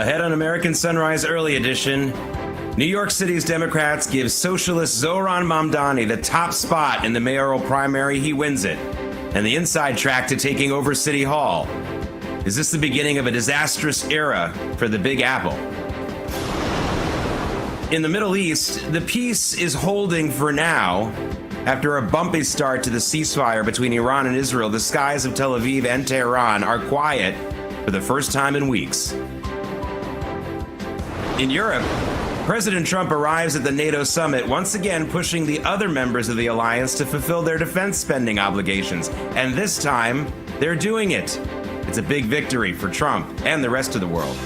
Ahead on American Sunrise Early Edition, New York City's Democrats give socialist Zohran Mamdani the top spot in the mayoral primary. He wins it. And the inside track to taking over City Hall. Is this the beginning of a disastrous era for the Big Apple? In the Middle East, the peace is holding for now. After a bumpy start to the ceasefire between Iran and Israel, the skies of Tel Aviv and Tehran are quiet for the first time in weeks. In Europe, President Trump arrives at the NATO summit, once again pushing the other members of the alliance to fulfill their defense spending obligations. And this time, they're doing it. It's a big victory for Trump and the rest of the world.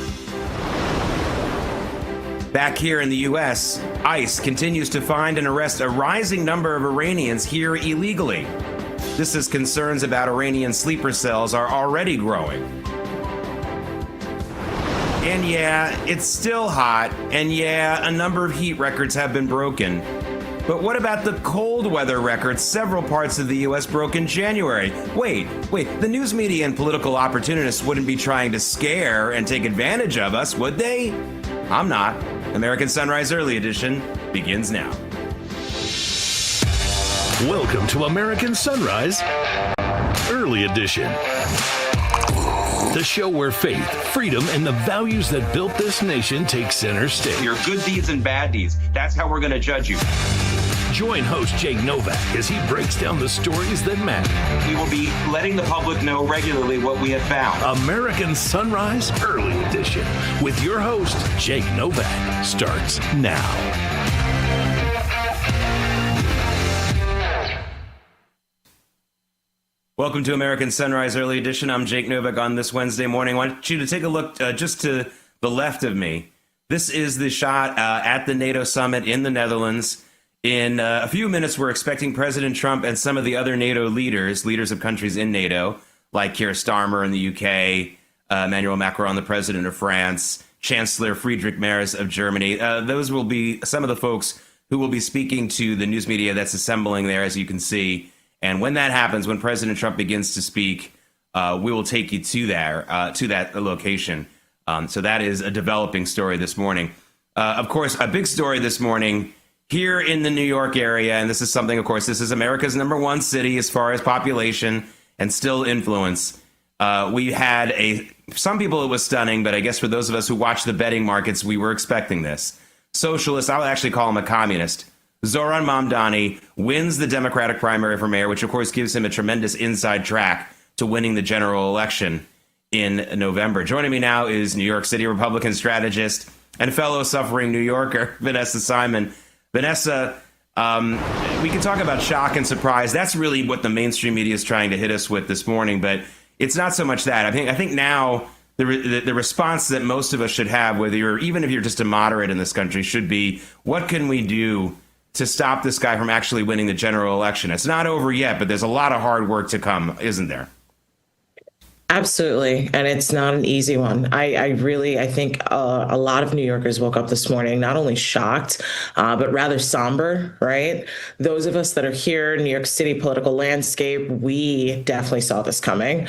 Back here in the U.S., ICE continues to find and arrest a rising number of Iranians here illegally. This as concerns about Iranian sleeper cells are already growing. And yeah, it's still hot, and yeah, a number of heat records have been broken. But what about the cold weather records several parts of the U.S. broke in January? Wait, the news media and political opportunists wouldn't be trying to scare and take advantage of us, would they? I'm not. American Sunrise Early Edition begins now. Welcome to American Sunrise Early Edition. The show where faith, freedom, and the values that built this nation take center stage. Your good deeds and bad deeds. That's how we're going to judge you. Join host Jake Novak as he breaks down the stories that matter. We will be letting the public know regularly what we have found. American Sunrise Early Edition with your host, Jake Novak, starts now. Welcome to American Sunrise Early Edition. I'm Jake Novak on this Wednesday morning. I want you to take a look just to the left of me. This is the shot at the NATO summit in the Netherlands. In a few minutes, we're expecting President Trump and some of the other NATO leaders of countries in NATO, like Keir Starmer in the UK, Emmanuel Macron, the president of France, Chancellor Friedrich Merz of Germany. Those will be some of the folks who will be speaking to the news media that's assembling there, as you can see. And when that happens, when President Trump begins to speak, we will take you to that location. So that is a developing story this morning. Of course, a big story this morning here in the New York area. And this is something, of course, this is America's #1 city as far as population and still influence. We had some people it was stunning, but I guess for those of us who watch the betting markets, we were expecting this. Socialist, I would actually call him a communist. Zohran Mamdani wins the Democratic primary for mayor, which of course gives him a tremendous inside track to winning the general election in November. Joining me now is New York City Republican strategist and fellow suffering New Yorker, Vanessa Simon. Vanessa, we can talk about shock and surprise. That's really what the mainstream media is trying to hit us with this morning, but it's not so much that. I think now the response that most of us should have, even if you're just a moderate in this country, should be, what can we do to stop this guy from actually winning the general election? It's not over yet, but there's a lot of hard work to come, isn't there? Absolutely. And it's not an easy one. I think a lot of New Yorkers woke up this morning not only shocked, but rather somber, right? Those of us that are here in New York City political landscape, we definitely saw this coming.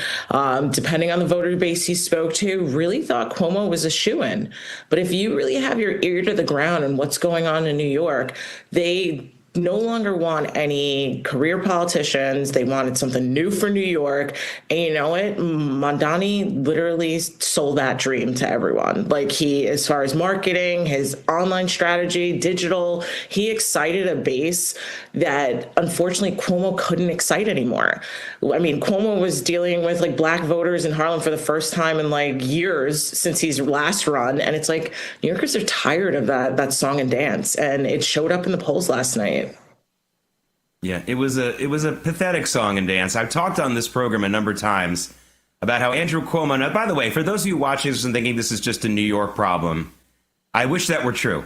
Depending on the voter base you spoke to, really thought Cuomo was a shoo-in. But if you really have your ear to the ground and what's going on in New York, they no longer want any career politicians. They wanted something new for New York. And you know what? Mamdani literally sold that dream to everyone. Like as far as marketing, his online strategy, digital, he excited a base that unfortunately Cuomo couldn't excite anymore. I mean, Cuomo was dealing with like black voters in Harlem for the first time in like years since he's last run. And it's like New Yorkers are tired of that song and dance. And it showed up in the polls last night. Yeah, it was a pathetic song and dance. I've talked on this program a number of times about how Andrew Cuomo, now, by the way, for those of you watching this and thinking this is just a New York problem, I wish that were true,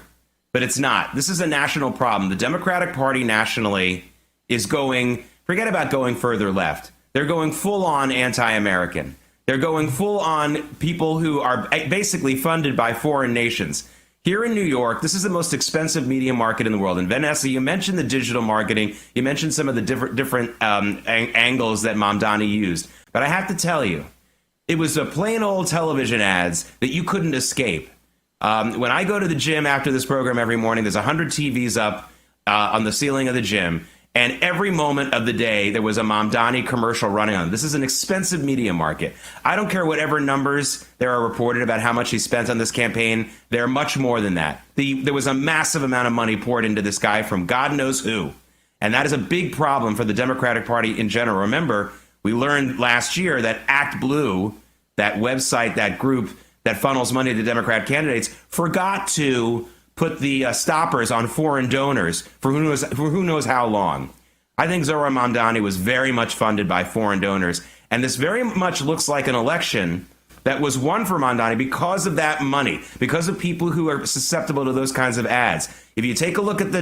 but it's not. This is a national problem. The Democratic Party nationally is forget about going further left. They're going full on anti-American. They're going full on people who are basically funded by foreign nations. Here in New York, this is the most expensive media market in the world. And Vanessa, you mentioned the digital marketing. You mentioned some of the different angles that Mamdani used. But I have to tell you, it was a plain old television ads that you couldn't escape. When I go to the gym after this program every morning, there's 100 TVs up on the ceiling of the gym. And every moment of the day, there was a Mamdani commercial running on. This is an expensive media market. I don't care whatever numbers there are reported about how much he spent on this campaign. They're much more than that. There was a massive amount of money poured into this guy from God knows who. And that is a big problem for the Democratic Party in general. Remember, we learned last year that Act Blue, that website, that group that funnels money to Democrat candidates, forgot to put the stoppers on foreign donors for who knows how long. I think Zohran Mamdani was very much funded by foreign donors, and this very much looks like an election that was won for Mamdani because of that money, because of people who are susceptible to those kinds of ads. If you take a look at the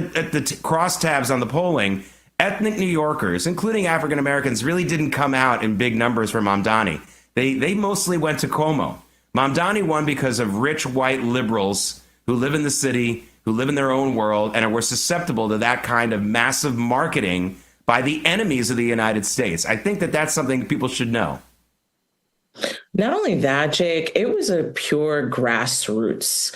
crosstabs on the polling, ethnic New Yorkers, including African Americans, really didn't come out in big numbers for Mamdani. They mostly went to Cuomo. Mamdani won because of rich white liberals who live in the city, who live in their own world, and were susceptible to that kind of massive marketing by the enemies of the United States. I think that that's something people should know. Not only that, Jake, it was a pure grassroots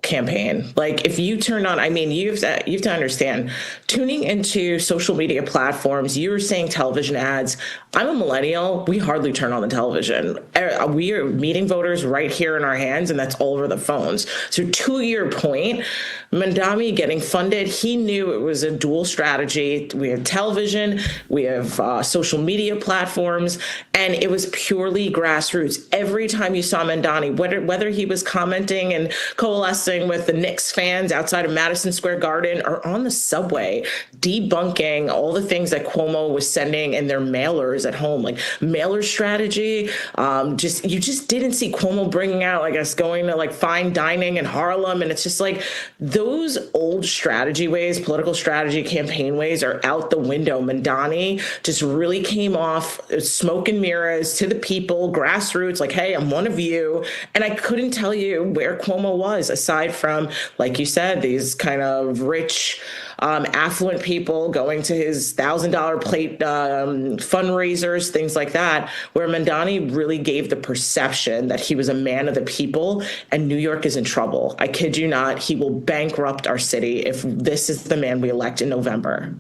campaign. Like if you turn on, I mean, you have to understand, tuning into social media platforms, you're seeing television ads. I'm a millennial. We hardly turn on the television. We are meeting voters right here in our hands, and that's all over the phones. So to your point, Mamdani getting funded, he knew it was a dual strategy. We have television, we have social media platforms, and it was purely grassroots. Every time you saw Mamdani, whether he was commenting and coalescing with the Knicks fans outside of Madison Square Garden or on the subway, debunking all the things that Cuomo was sending in their mailers at home, like mailer strategy. You just didn't see Cuomo bringing out, I guess, going to like fine dining in Harlem. And it's just like those old strategy ways, political strategy, campaign ways are out the window. Mamdani just really came off smoke and mirrors to the people, grassroots, like, hey, I'm one of you. And I couldn't tell you where Cuomo was, aside from, like you said, these kind of rich, affluent people going to his $1,000 plate fundraisers, things like that, where Mamdani really gave the perception that he was a man of the people, and New York is in trouble. I kid you not. He will bankrupt our city if this is the man we elect in November.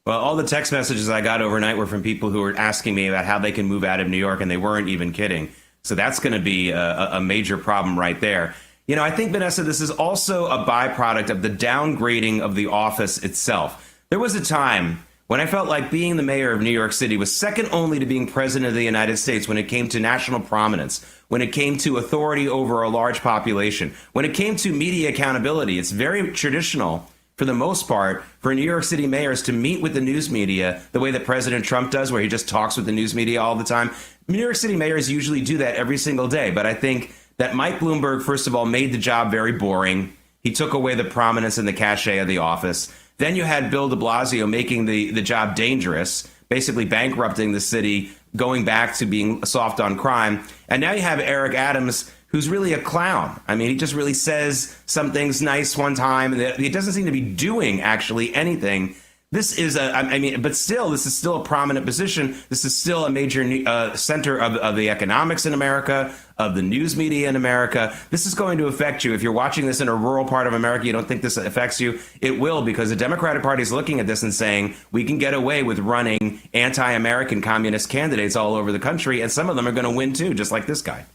Well, all the text messages I got overnight were from people who were asking me about how they can move out of New York, and they weren't even kidding. So that's going to be a major problem right there. You know, I think, Vanessa, this is also a byproduct of the downgrading of the office itself. There was a time when I felt like being the mayor of New York City was second only to being president of the United States when it came to national prominence, when it came to authority over a large population, when it came to media accountability. It's very traditional, for the most part, for New York City mayors to meet with the news media the way that President Trump does, where he just talks with the news media all the time. New York City mayors usually do that every single day, but I think that Mike Bloomberg, first of all, made the job very boring. He took away the prominence and the cachet of the office. Then you had Bill de Blasio making the job dangerous, basically bankrupting the city, going back to being soft on crime. And now you have Eric Adams, who's really a clown. I mean, he just really says some things nice one time, and he doesn't seem to be doing actually anything. This is but still, this is still a prominent position. This is still a major center of the economics in America, of the news media in America. This is going to affect you. If you're watching this in a rural part of America, you don't think this affects you. It will, because the Democratic Party is looking at this and saying, we can get away with running anti-American communist candidates all over the country, and some of them are going to win too, just like this guy.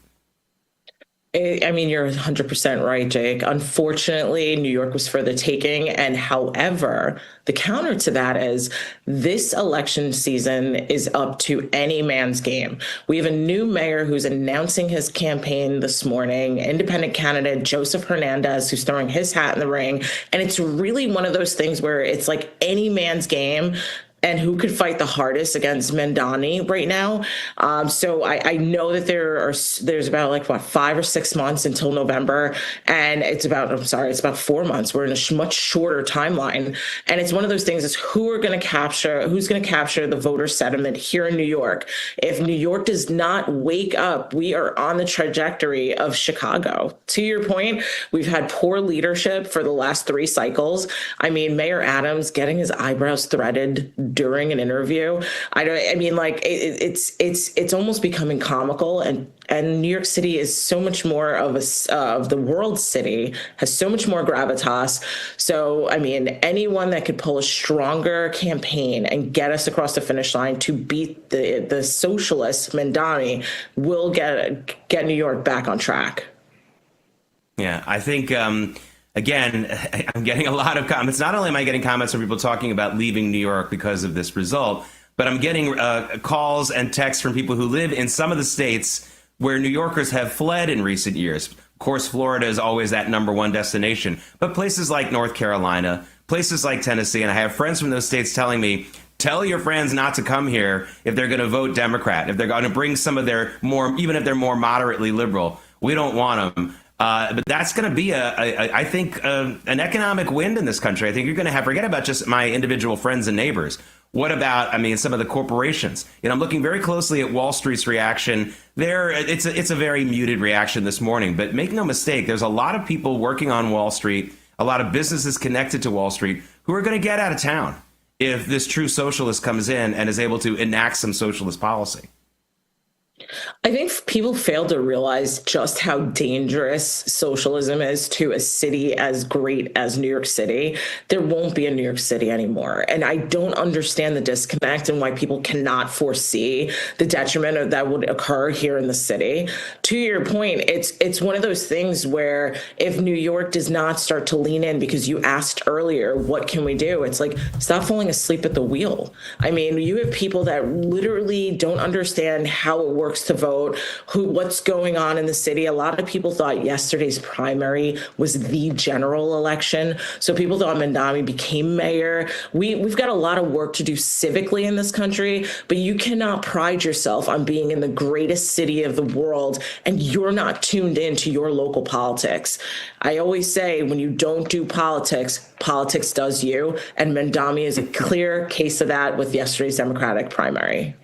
I mean, you're 100% right, Jake. Unfortunately, New York was for the taking. And however, the counter to that is this election season is up to any man's game. We have a new mayor who's announcing his campaign this morning, independent candidate Joseph Hernandez, who's throwing his hat in the ring. And it's really one of those things where it's like any man's game. And who could fight the hardest against Mamdani right now? So I know that there's about 5 or 6 months until November, and it's about 4 months. We're in a much shorter timeline, and it's one of those things: is who's going to capture the voter sentiment here in New York? If New York does not wake up, we are on the trajectory of Chicago. To your point, we've had poor leadership for the last 3 cycles. I mean, Mayor Adams getting his eyebrows threaded during an interview. I mean, like it's almost becoming comical, and New York City is so much more of the world city, has so much more gravitas. So, I mean, anyone that could pull a stronger campaign and get us across the finish line to beat the socialist Mandami will get New York back on track. Yeah, I think, again, I'm getting a lot of comments. Not only am I getting comments from people talking about leaving New York because of this result, but I'm getting calls and texts from people who live in some of the states where New Yorkers have fled in recent years. Of course, Florida is always that number one destination, but places like North Carolina, places like Tennessee, and I have friends from those states telling me, tell your friends not to come here if they're going to vote Democrat, if they're going to bring some of their more, even if they're more moderately liberal. We don't want them. But that's going to be, I think, an economic wind in this country. I think you're going to have, forget about just my individual friends and neighbors. What about, I mean, some of the corporations? You know, I'm looking very closely at Wall Street's reaction. It's a very muted reaction this morning. But make no mistake, there's a lot of people working on Wall Street, a lot of businesses connected to Wall Street who are going to get out of town if this true socialist comes in and is able to enact some socialist policy. I think people fail to realize just how dangerous socialism is to a city as great as New York City. There won't be a New York City anymore. And I don't understand the disconnect and why people cannot foresee the detriment that would occur here in the city. To your point, it's one of those things where if New York does not start to lean in, because you asked earlier, what can we do? It's like, stop falling asleep at the wheel. I mean, you have people that literally don't understand how it works to vote, what's going on in the city. A lot of people thought yesterday's primary was the general election. So people thought Mandami became mayor. We've got a lot of work to do civically in this country, but you cannot pride yourself on being in the greatest city of the world and you're not tuned into your local politics. I always say, when you don't do politics, politics does you. And Mandami is a clear case of that with yesterday's Democratic primary.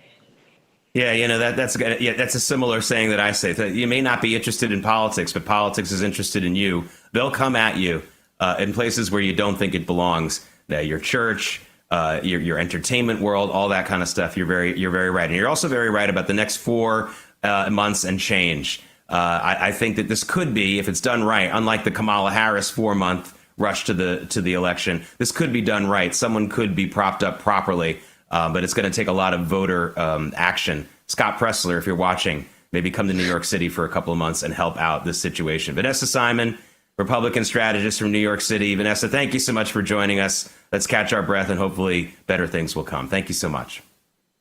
Yeah, you know, that's a similar saying that I say. That you may not be interested in politics, but politics is interested in you. They'll come at you in places where you don't think it belongs. Your church, your entertainment world, all that kind of stuff. You're very right, and you're also very right about the next 4 months and change. I think that this could be, if it's done right, unlike the Kamala Harris 4-month rush to the election, this could be done right. Someone could be propped up properly. But it's going to take a lot of voter action. Scott Pressler, if you're watching, maybe come to New York City for a couple of months and help out this situation. Vanessa Simon, Republican strategist from New York City. Vanessa, thank you so much for joining us. Let's catch our breath and hopefully better things will come. Thank you so much.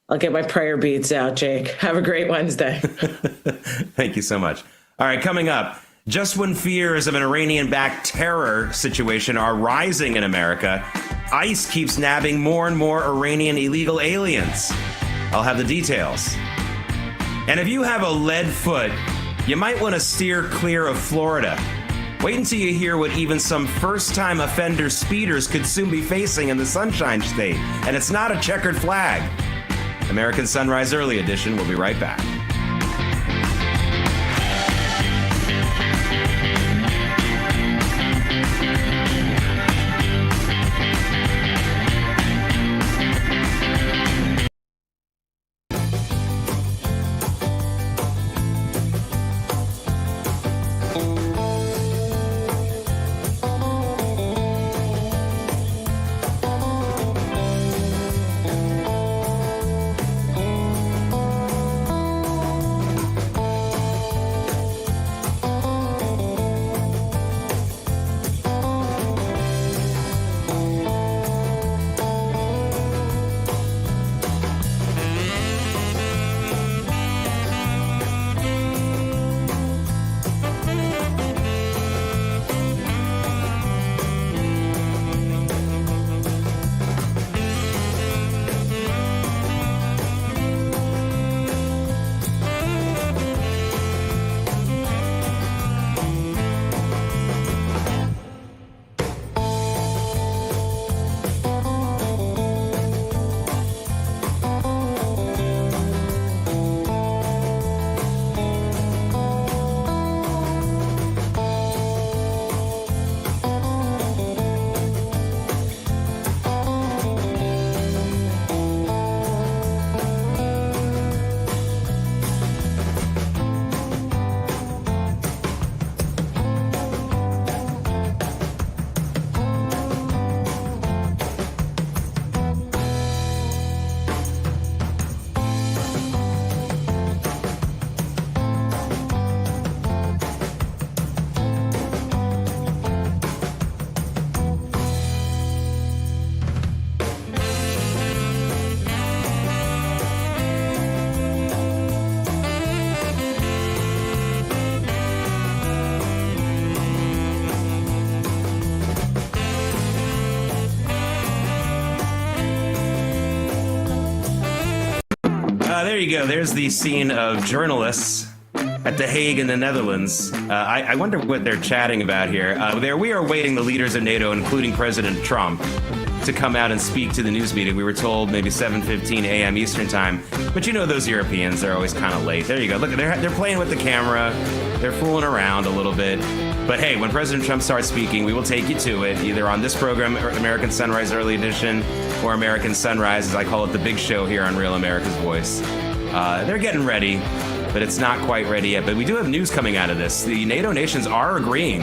I'll get my prayer beads out, Jake. Have a great Wednesday. Thank you so much. All right, coming up, just when fears of an Iranian-backed terror situation are rising in America, ICE keeps nabbing more and more Iranian illegal aliens. I'll have the details. And if you have a lead foot, you might want to steer clear of Florida. Wait until you hear what even some first-time offender speeders could soon be facing in the Sunshine State. And it's not a checkered flag. American Sunrise Early Edition. We'll be right back. there you go. There's the scene of journalists at The Hague in the Netherlands. I wonder what they're chatting about here. We are awaiting the leaders of NATO, including President Trump, to come out and speak to the news media. We were told maybe 7:15 a.m. Eastern time. But you know those Europeans, they're always kind of late. There you go. Look, they're playing with the camera. They're fooling around a little bit. But hey, when President Trump starts speaking, we will take you to it, either on this program, American Sunrise Early Edition, or American Sunrise, as I call it, the big show here on Real America's Voice. They're getting ready, but it's not quite ready yet. But we do have news coming out of this. The NATO nations are agreeing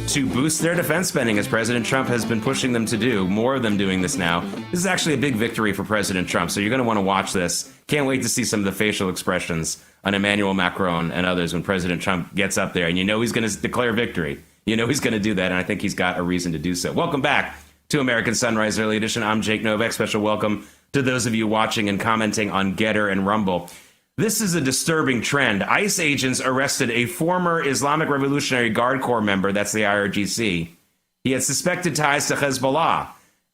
to boost their defense spending, as President Trump has been pushing them to do. More of them doing this now. This is actually a big victory for President Trump, so you're going to want to watch this. Can't wait to see some of the facial expressions on Emmanuel Macron and others when President Trump gets up there. And you know he's going to declare victory. You know he's going to do that, and I think he's got a reason to do so. Welcome back to American Sunrise Early Edition. I'm Jake Novak. Special welcome to those of you watching and commenting on Getter and Rumble. This is a disturbing trend. ICE agents arrested a former Islamic Revolutionary Guard Corps member, that's the IRGC. He had suspected ties to Hezbollah.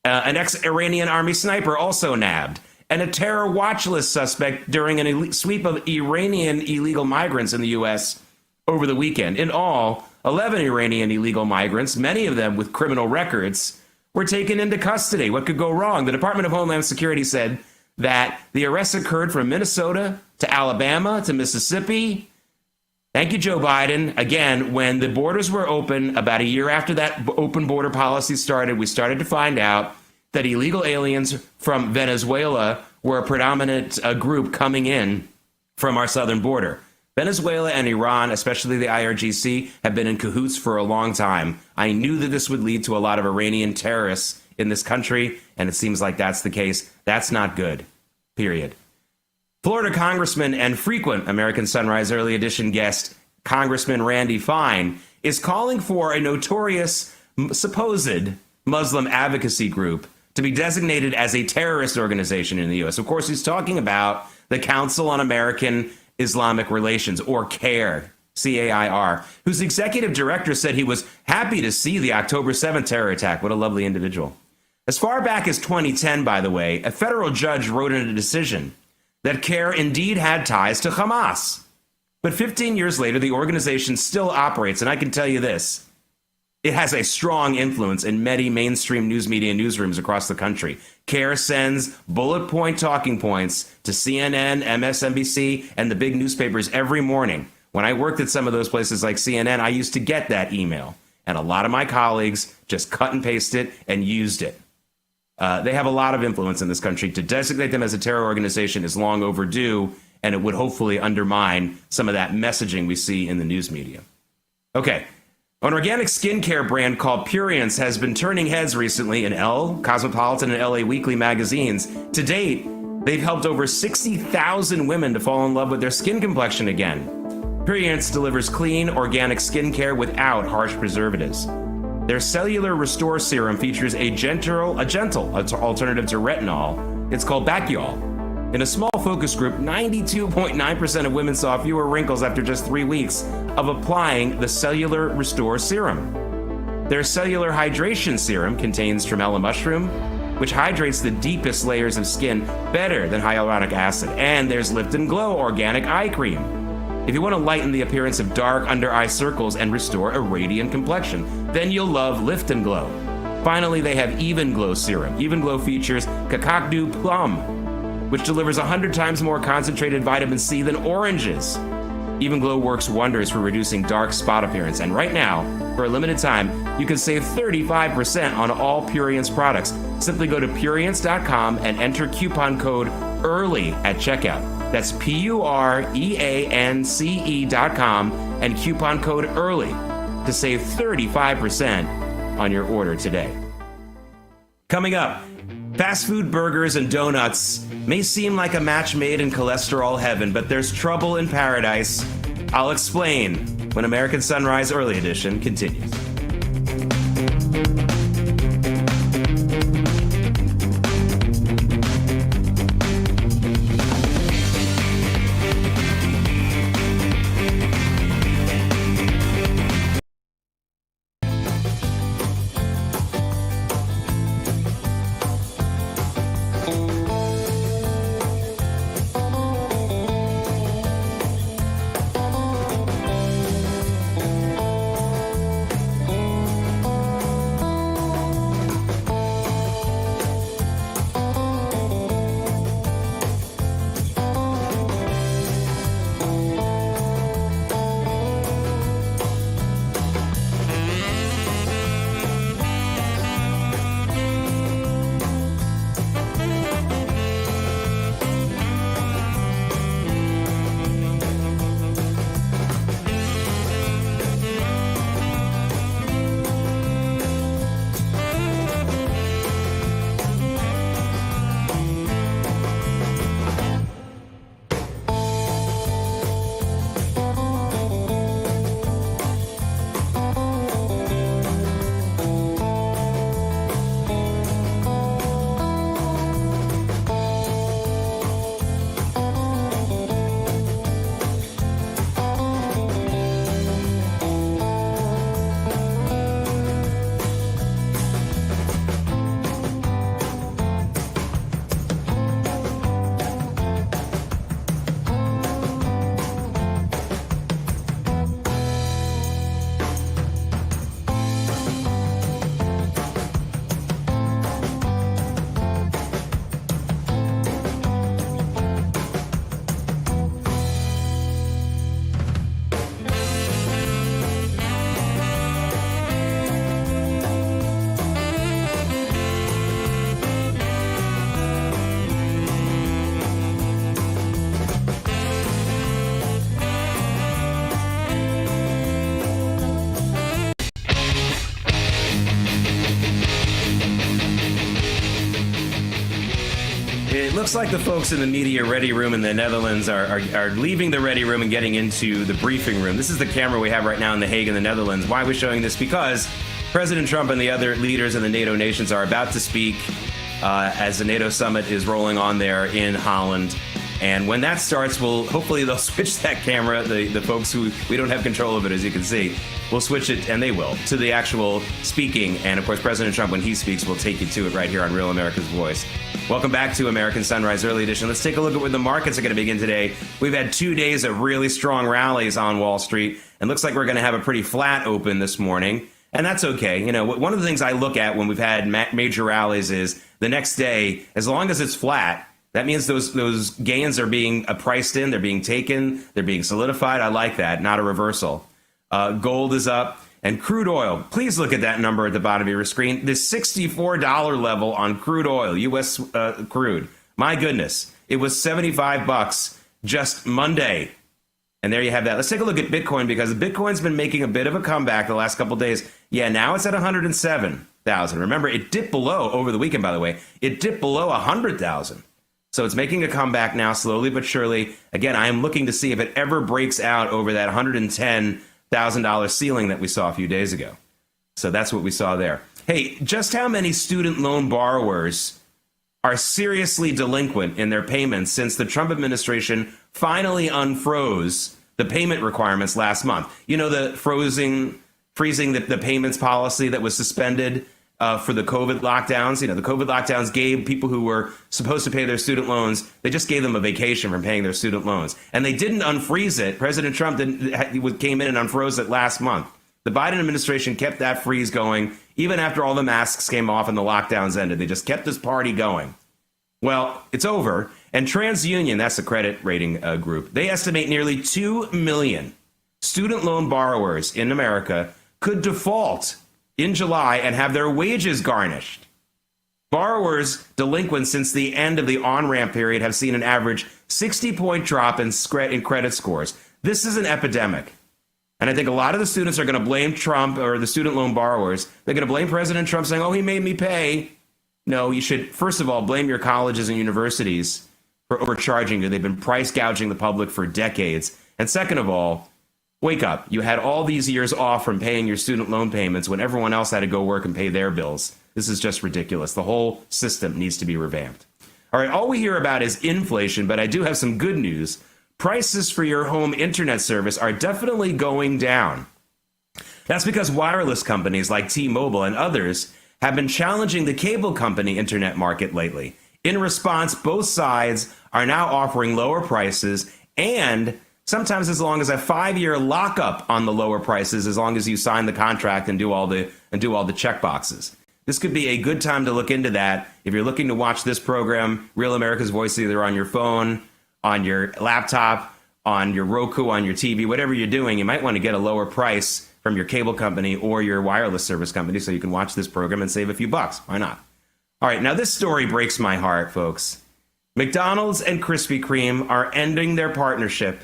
An ex-Iranian army sniper also nabbed. And a terror watch list suspect during a sweep of Iranian illegal migrants in the U.S. over the weekend. In all, 11 Iranian illegal migrants, many of them with criminal records, were taken into custody. What could go wrong? The Department of Homeland Security said that the arrests occurred from Minnesota to Alabama to Mississippi. Thank you, Joe Biden. Again, when the borders were open, about a year after that open border policy started, we started to find out that illegal aliens from Venezuela were a predominant group coming in from our southern border. Venezuela and Iran, especially the IRGC, have been in cahoots for a long time. I knew that this would lead to a lot of Iranian terrorists in this country, and it seems like that's the case. That's not good, period. Florida Congressman and frequent American Sunrise Early Edition guest, Congressman Randy Fine, is calling for a notorious, supposed Muslim advocacy group to be designated as a terrorist organization in the U.S. Of course, he's talking about the Council on American Islamic Relations, or CAIR, C-A-I-R, whose executive director said he was happy to see the October 7th terror attack. What a lovely individual. As far back as 2010, by the way, a federal judge wrote in a decision that CAIR indeed had ties to Hamas. But 15 years later, the organization still operates, and I can tell you this. It has a strong influence in many mainstream news media newsrooms across the country. CAIR sends bullet point talking points to CNN, MSNBC, and the big newspapers every morning. When I worked at some of those places like CNN, I used to get that email. And a lot of my colleagues just cut and pasted it and used it. They have a lot of influence in this country. To designate them as a terror organization is long overdue, and it would hopefully undermine some of that messaging we see in the news media. Okay. An organic skincare brand called Purience has been turning heads recently in Elle, Cosmopolitan, and LA Weekly magazines. To date, they've helped over 60,000 women to fall in love with their skin complexion again. Purience delivers clean, organic skincare without harsh preservatives. Their Cellular Restore Serum features a gentle alternative to retinol. It's called Bacyol. In a small focus group, 92.9% of women saw fewer wrinkles after just 3 weeks of applying the Cellular Restore Serum. Their Cellular Hydration Serum contains tremella mushroom, which hydrates the deepest layers of skin better than hyaluronic acid. And there's Lift and Glow Organic Eye Cream. If you want to lighten the appearance of dark under-eye circles and restore a radiant complexion, then you'll love Lift and Glow. Finally, they have Even Glow Serum. Even Glow features Kakadu Plum, which delivers 100 times more concentrated vitamin C than oranges. Even Glow works wonders for reducing dark spot appearance. And right now, for a limited time, you can save 35% on all Purience products. Simply go to Purience.com and enter coupon code EARLY at checkout. That's Pureance.com and coupon code EARLY to save 35% on your order today. Coming up, fast food burgers and donuts may seem like a match made in cholesterol heaven, but there's trouble in paradise. I'll explain when American Sunrise Early Edition continues. It looks like the folks in the media ready room in the Netherlands are leaving the ready room and getting into the briefing room. This is the camera we have right now in The Hague in the Netherlands. Why are we showing this? Because President Trump and the other leaders in the NATO nations are about to speak as the NATO summit is rolling on there in Holland. And when that starts, hopefully they'll switch that camera, the folks who we don't have control of it, as you can see, will switch it, and they will, to the actual speaking. And of course, President Trump, when he speaks, will take you to it right here on Real America's Voice. Welcome back to American Sunrise Early Edition. Let's take a look at where the markets are going to begin today. We've had 2 days of really strong rallies on Wall Street, and looks like we're going to have a pretty flat open this morning. And that's okay. You know, one of the things I look at when we've had major rallies is the next day, as long as it's flat, that means those gains are being priced in, they're being taken, they're being solidified. I like that, not a reversal. Gold is up, and crude oil. Please look at that number at the bottom of your screen. The $64 level on crude oil, U.S. Crude. My goodness, it was $75 just Monday. And there you have that. Let's take a look at Bitcoin, because Bitcoin's been making a bit of a comeback the last couple of days. Yeah, now it's at 107,000. Remember, it dipped below over the weekend, by the way. It dipped below 100,000. So it's making a comeback now, slowly but surely. Again, I am looking to see if it ever breaks out over that $110,000 ceiling that we saw a few days ago. So that's what we saw there. Hey, just how many student loan borrowers are seriously delinquent in their payments since the Trump administration finally unfroze the payment requirements last month? You know, the freezing the payments policy that was suspended for the COVID lockdowns. You know, the COVID lockdowns gave people who were supposed to pay their student loans, they just gave them a vacation from paying their student loans. And they didn't unfreeze it. President Trump came in and unfroze it last month. The Biden administration kept that freeze going, even after all the masks came off and the lockdowns ended. They just kept this party going. Well, it's over. And TransUnion, that's the credit rating group, they estimate nearly 2 million student loan borrowers in America could default in July and have their wages garnished. Borrowers delinquent since the end of the on-ramp period have seen an average 60-point drop in credit scores. This is an epidemic. And I think a lot of the students are going to blame Trump, or the student loan borrowers. They're going to blame President Trump, saying, oh, he made me pay. No, you should, first of all, blame your colleges and universities for overcharging you. They've been price gouging the public for decades. And second of all, wake up. You had all these years off from paying your student loan payments when everyone else had to go work and pay their bills. This is just ridiculous. The whole system needs to be revamped. All right, all we hear about is inflation, but I do have some good news. Prices for your home internet service are definitely going down. That's because wireless companies like T-Mobile and others have been challenging the cable company internet market lately. In response, both sides are now offering lower prices, and sometimes as long as a 5-year lockup on the lower prices, as long as you sign the contract and do all the check boxes. This could be a good time to look into that. If you're looking to watch this program, Real America's Voice, either on your phone, on your laptop, on your Roku, on your TV, whatever you're doing, you might want to get a lower price from your cable company or your wireless service company so you can watch this program and save a few bucks. Why not? All right, now this story breaks my heart, folks. McDonald's and Krispy Kreme are ending their partnership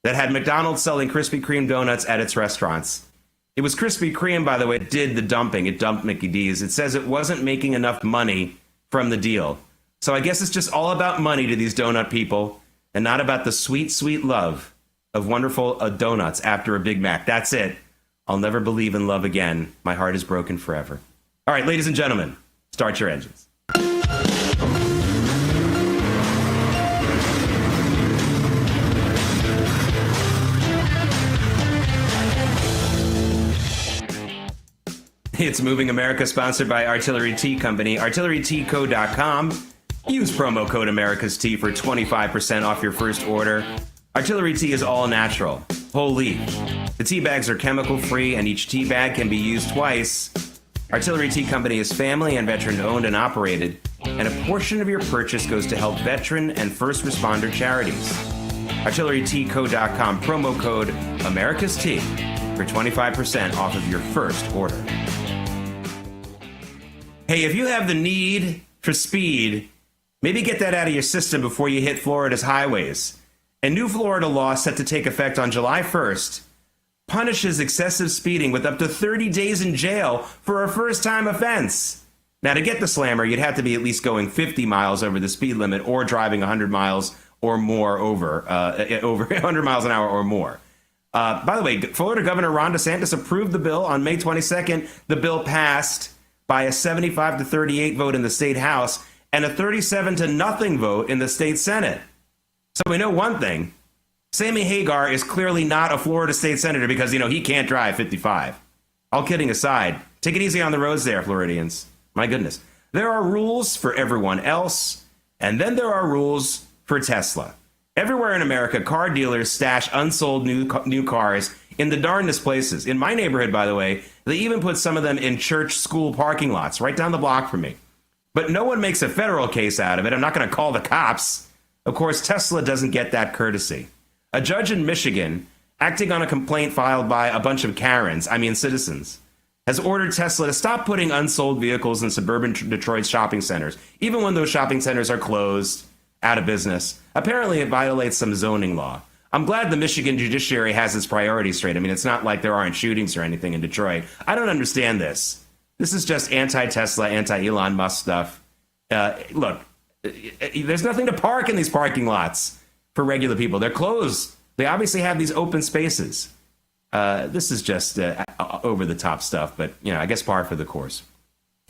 that had McDonald's selling Krispy Kreme donuts at its restaurants. It was Krispy Kreme, by the way, that did the dumping. It dumped Mickey D's. It says it wasn't making enough money from the deal. So I guess it's just all about money to these donut people and not about the sweet, sweet love of wonderful donuts after a Big Mac. That's it. I'll never believe in love again. My heart is broken forever. All right, ladies and gentlemen, start your engines. It's Moving America, sponsored by Artillery Tea Company. ArtilleryTeaCo.com. Use promo code America's Tea for 25% off your first order. Artillery Tea is all natural, whole leaf. The tea bags are chemical free, and each tea bag can be used twice. Artillery Tea Company is family and veteran owned and operated, and a portion of your purchase goes to help veteran and first responder charities. ArtilleryTeaCo.com, promo code America's Tea for 25% off of your first order. Hey, if you have the need for speed, maybe get that out of your system before you hit Florida's highways. A new Florida law set to take effect on July 1st punishes excessive speeding with up to 30 days in jail for a first-time offense. Now, to get the slammer, you'd have to be at least going 50 miles over the speed limit or driving 100 miles or more over 100 miles an hour or more. By the way, Florida Governor Ron DeSantis approved the bill on May 22nd. The bill passed by a 75-38 vote in the state House and a 37-0 vote in the state Senate. So we know one thing. Sammy Hagar is clearly not a Florida state senator because, he can't drive 55. All kidding aside, take it easy on the roads there, Floridians. My goodness. There are rules for everyone else, and then there are rules for Tesla. Everywhere in America, car dealers stash unsold new cars in the darndest places. In my neighborhood, by the way, they even put some of them in church school parking lots right down the block from me. But no one makes a federal case out of it. I'm not going to call the cops. Of course, Tesla doesn't get that courtesy. A judge in Michigan, acting on a complaint filed by a bunch of citizens, has ordered Tesla to stop putting unsold vehicles in suburban Detroit shopping centers, even when those shopping centers are closed, out of business. Apparently, it violates some zoning law. I'm glad the Michigan judiciary has its priorities straight. It's not like there aren't shootings or anything in Detroit. I don't understand this. This is just anti-Tesla, anti-Elon Musk stuff. Look, there's nothing to park in these parking lots for regular people. They're closed. They obviously have these open spaces. This is just over the top stuff, but I guess par for the course.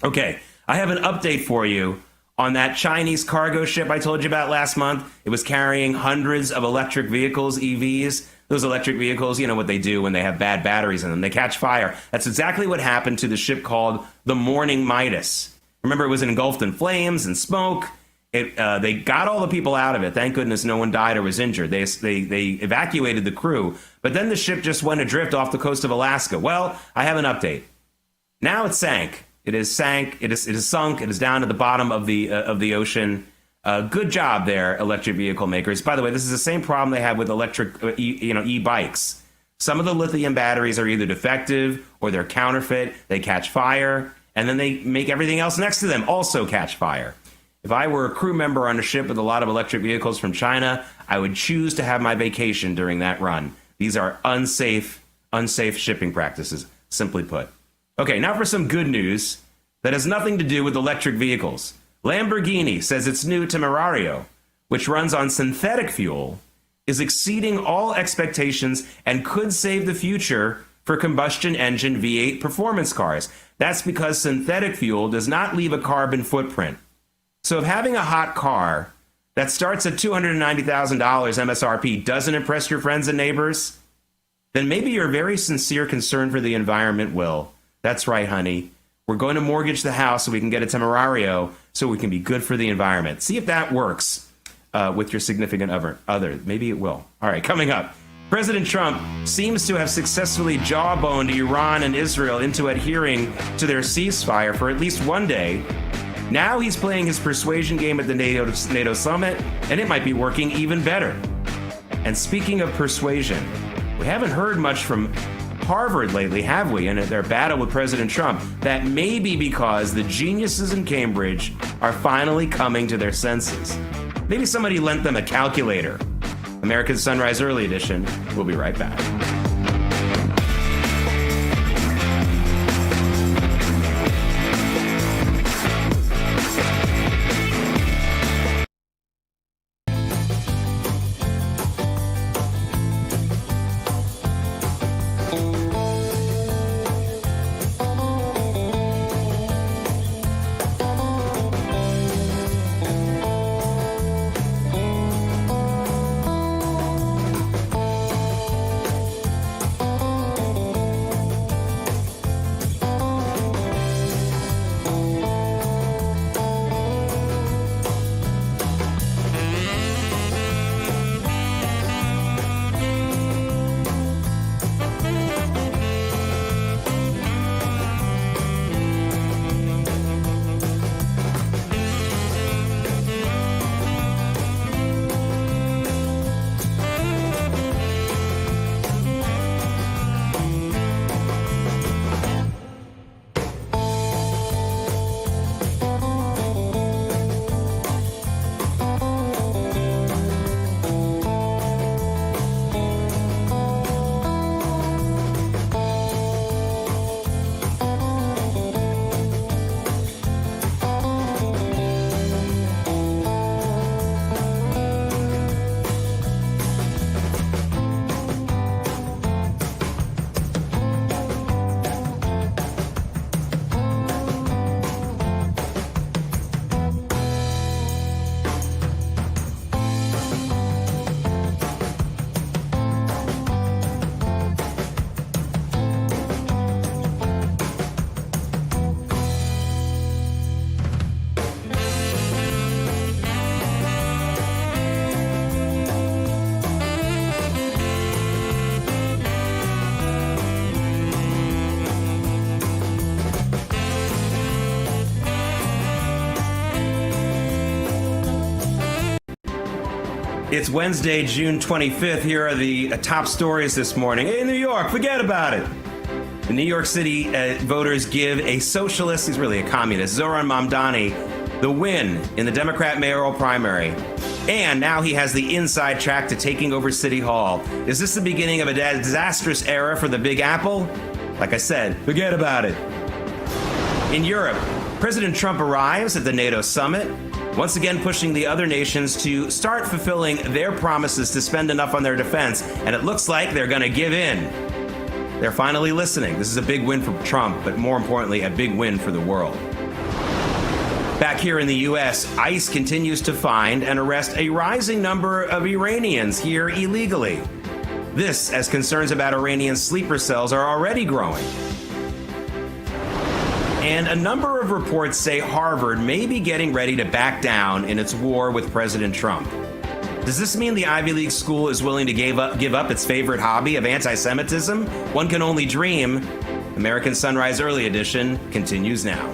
Okay, I have an update for you on that Chinese cargo ship I told you about last month. It was carrying hundreds of electric vehicles, EVs. Those electric vehicles, what they do when they have bad batteries in them. They catch fire. That's exactly what happened to the ship called the Morning Midas. Remember, it was engulfed in flames and smoke. They got all the people out of it. Thank goodness no one died or was injured. They evacuated the crew, but then the ship just went adrift off the coast of Alaska. Well, I have an update. Now it sank. It is sunk. It is down at the bottom of the ocean. Good job there, electric vehicle makers. By the way, this is the same problem they have with electric e-bikes. Some of the lithium batteries are either defective or they're counterfeit. They catch fire, and then they make everything else next to them also catch fire. If I were a crew member on a ship with a lot of electric vehicles from China, I would choose to have my vacation during that run. These are unsafe shipping practices, simply put. Okay, now for some good news that has nothing to do with electric vehicles. Lamborghini says its new Temerario, which runs on synthetic fuel, is exceeding all expectations and could save the future for combustion engine V8 performance cars. That's because synthetic fuel does not leave a carbon footprint. So if having a hot car that starts at $290,000 MSRP doesn't impress your friends and neighbors, then maybe your very sincere concern for the environment will. That's right, honey. We're going to mortgage the house so we can get a Temerario so we can be good for the environment. See if that works with your significant other. Maybe it will. All right, coming up. President Trump seems to have successfully jawboned Iran and Israel into adhering to their ceasefire for at least one day. Now he's playing his persuasion game at the NATO summit, and it might be working even better. And speaking of persuasion, we haven't heard much from Harvard lately, have we, in their battle with President Trump? That may be because the geniuses in Cambridge are finally coming to their senses. Maybe somebody lent them a calculator. American Sunrise Early Edition. We'll be right back. It's Wednesday, June 25th. Here are the top stories this morning. In New York, forget about it. The New York City voters give a socialist, he's really a communist, Zohran Mamdani, the win in the Democrat mayoral primary. And now he has the inside track to taking over City Hall. Is this the beginning of a disastrous era for the Big Apple? Like I said, forget about it. In Europe, President Trump arrives at the NATO summit, once again pushing the other nations to start fulfilling their promises to spend enough on their defense, and it looks like they're going to give in. They're finally listening. This is a big win for Trump, but more importantly, a big win for the world. Back here in the U.S., ICE continues to find and arrest a rising number of Iranians here illegally. This as concerns about Iranian sleeper cells are already growing. And a number of reports say Harvard may be getting ready to back down in its war with President Trump. Does this mean the Ivy League school is willing to give up its favorite hobby of anti-Semitism? One can only dream. American Sunrise Early Edition continues now.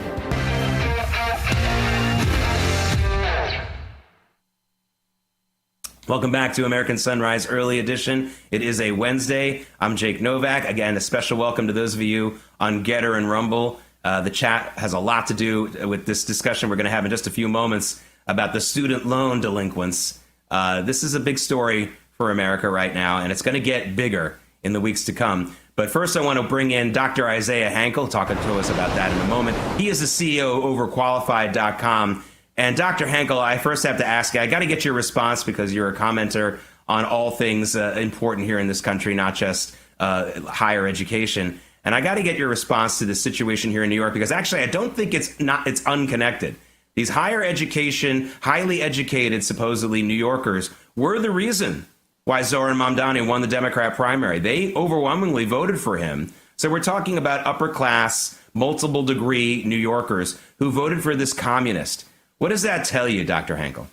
Welcome back to American Sunrise Early Edition. It is a Wednesday. I'm Jake Novak. Again, a special welcome to those of you on Getter and Rumble. The chat has a lot to do with this discussion we're going to have in just a few moments about the student loan delinquents. This is a big story for America right now, and it's going to get bigger in the weeks to come. But first, I want to bring in Dr. Isaiah Hankel, talking to us about that in a moment. He is the CEO of Overqualified.com. And Dr. Hankel, I first have to ask you, I got to get your response because you're a commenter on all things important here in this country, not just higher education. And I got to get your response to the situation here in New York, because actually I don't think it's unconnected. These higher education, highly educated, supposedly New Yorkers were the reason why Zohran Mamdani won the Democrat primary. They overwhelmingly voted for him. So we're talking about upper class, multiple degree New Yorkers who voted for this communist. What does that tell you, Dr. Hankel?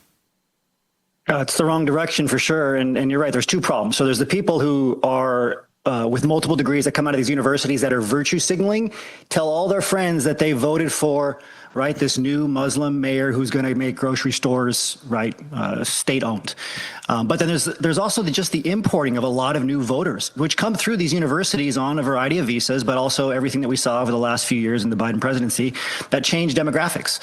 It's the wrong direction for sure. And you're right. There's two problems. So there's the people who are with multiple degrees that come out of these universities that are virtue signaling, tell all their friends that they voted for, right, this new Muslim mayor who's going to make grocery stores, right, state-owned. But then there's also just the importing of a lot of new voters, which come through these universities on a variety of visas, but also everything that we saw over the last few years in the Biden presidency that changed demographics.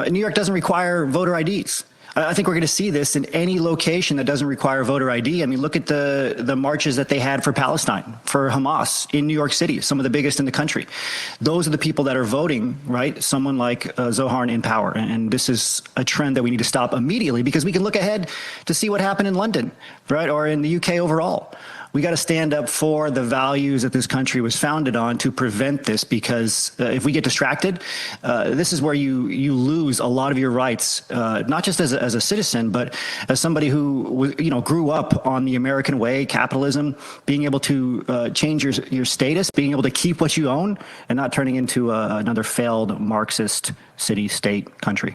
New York doesn't require voter IDs. I think we're going to see this in any location that doesn't require voter ID. I mean, look at the marches that they had for Palestine, for Hamas in New York City, some of the biggest in the country. Those are the people that are voting, right? Someone like Zohran in power. And this is a trend that we need to stop immediately, because we can look ahead to see what happened in London, right? Or in the UK overall. We got to stand up for the values that this country was founded on to prevent this, because if we get distracted, this is where you lose a lot of your rights, not just as a citizen, but as somebody who grew up on the American way, capitalism, being able to change your status, being able to keep what you own, and not turning into another failed Marxist city-state country.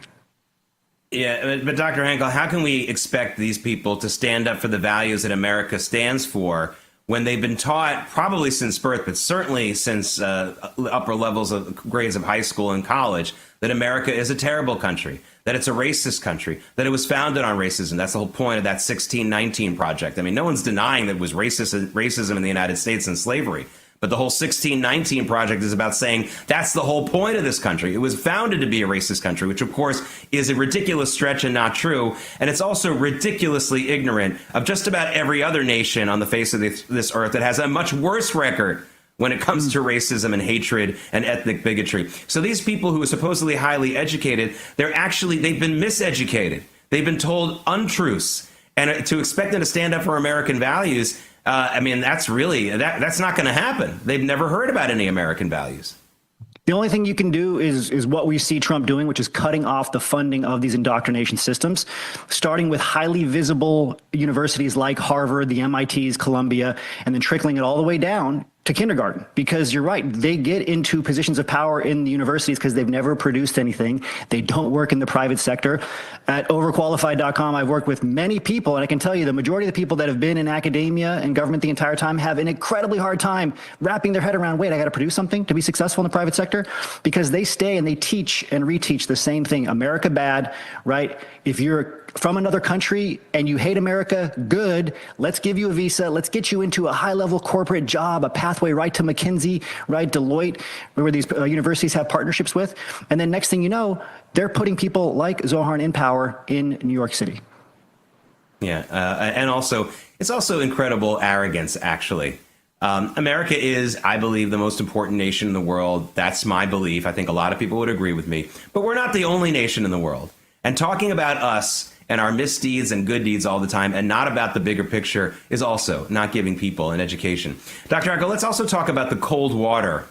Yeah, but Dr. Hankel, how can we expect these people to stand up for the values that America stands for when they've been taught, probably since birth, but certainly since upper levels of grades of high school and college, that America is a terrible country, that it's a racist country, that it was founded on racism? That's the whole point of that 1619 Project. I mean, no one's denying that it was racism in the United States and slavery. But the whole 1619 Project is about saying that's the whole point of this country. It was founded to be a racist country, which, of course, is a ridiculous stretch and not true. And it's also ridiculously ignorant of just about every other nation on the face of this earth that has a much worse record when it comes to racism and hatred and ethnic bigotry. So these people who are supposedly highly educated, they've been miseducated. They've been told untruths. And to expect them to stand up for American values, I mean, that's not going to happen. They've never heard about any American values. The only thing you can do is what we see Trump doing, which is cutting off the funding of these indoctrination systems, starting with highly visible universities like Harvard, the MITs, Columbia, and then trickling it all the way down to kindergarten, because you're right. They get into positions of power in the universities because they've never produced anything. They don't work in the private sector. At overqualified.com, I've worked with many people, and I can tell you the majority of the people that have been in academia and government the entire time have an incredibly hard time wrapping their head around, wait, I got to produce something to be successful in the private sector, because they stay and they teach and reteach the same thing. America bad, right? If you're from another country and you hate America, good. Let's give you a visa. Let's get you into a high-level corporate job, a pathway right to McKinsey, right, Deloitte, where these universities have partnerships with. And then next thing you know, they're putting people like Zohar in power in New York City. Yeah, and also, it's also incredible arrogance, actually. America is, I believe, the most important nation in the world. That's my belief. I think a lot of people would agree with me. But we're not the only nation in the world. And talking about us and our misdeeds and good deeds all the time and not about the bigger picture is also not giving people an education. Dr. Hankel, let's also talk about the cold water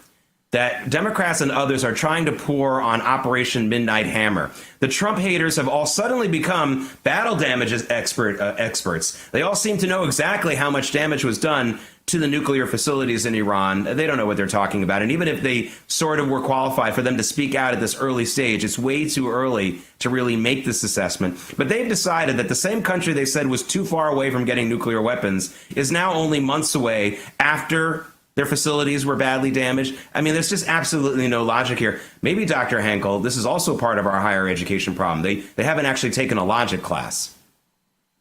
that Democrats and others are trying to pour on Operation Midnight Hammer. The Trump haters have all suddenly become battle damage experts. They all seem to know exactly how much damage was done to the nuclear facilities in Iran. They don't know what they're talking about. And even if they sort of were qualified for them to speak out at this early stage, it's way too early to really make this assessment. But they've decided that the same country they said was too far away from getting nuclear weapons is now only months away after their facilities were badly damaged. I mean, there's just absolutely no logic here. Maybe, Dr. Hankel, this is also part of our higher education problem. They haven't actually taken a logic class.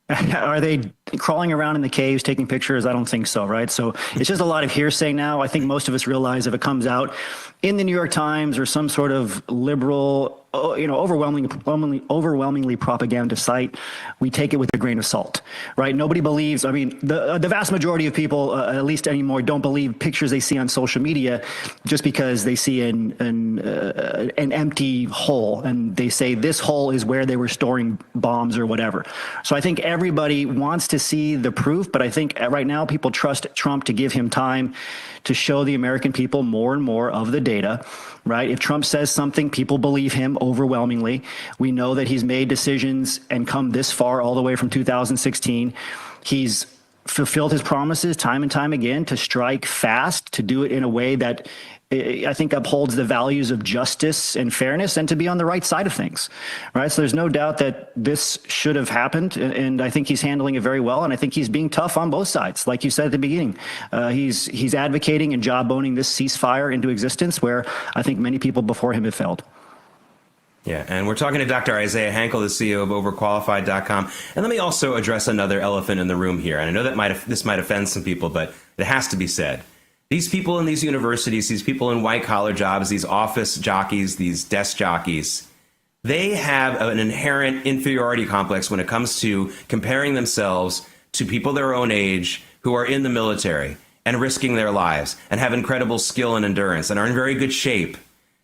Are they crawling around in the caves taking pictures? I don't think so, right? So it's just a lot of hearsay now. I think most of us realize if it comes out in the New York Times or some sort of liberal, overwhelmingly propaganda site, we take it with a grain of salt, right? Nobody believes. I mean, the vast majority of people, at least anymore, don't believe pictures they see on social media just because they see an empty hole and they say this hole is where they were storing bombs or whatever. So I think everybody wants to see the proof, but I think right now people trust Trump to give him time to show the American people more and more of the data, right? If Trump says something, people believe him overwhelmingly. We know that he's made decisions and come this far all the way from 2016. He's fulfilled his promises time and time again to strike fast, to do it in a way that I think upholds the values of justice and fairness and to be on the right side of things, right? So there's no doubt that this should have happened, and I think he's handling it very well, and I think he's being tough on both sides. Like you said at the beginning, he's advocating and jawboning this ceasefire into existence where I think many people before him have failed. Yeah, and we're talking to Dr. Isaiah Hankel, the CEO of Overqualified.com. And let me also address another elephant in the room here. And I know that this might offend some people, but it has to be said. These people in these universities, these people in white-collar jobs, these office jockeys, these desk jockeys, they have an inherent inferiority complex when it comes to comparing themselves to people their own age who are in the military and risking their lives and have incredible skill and endurance and are in very good shape.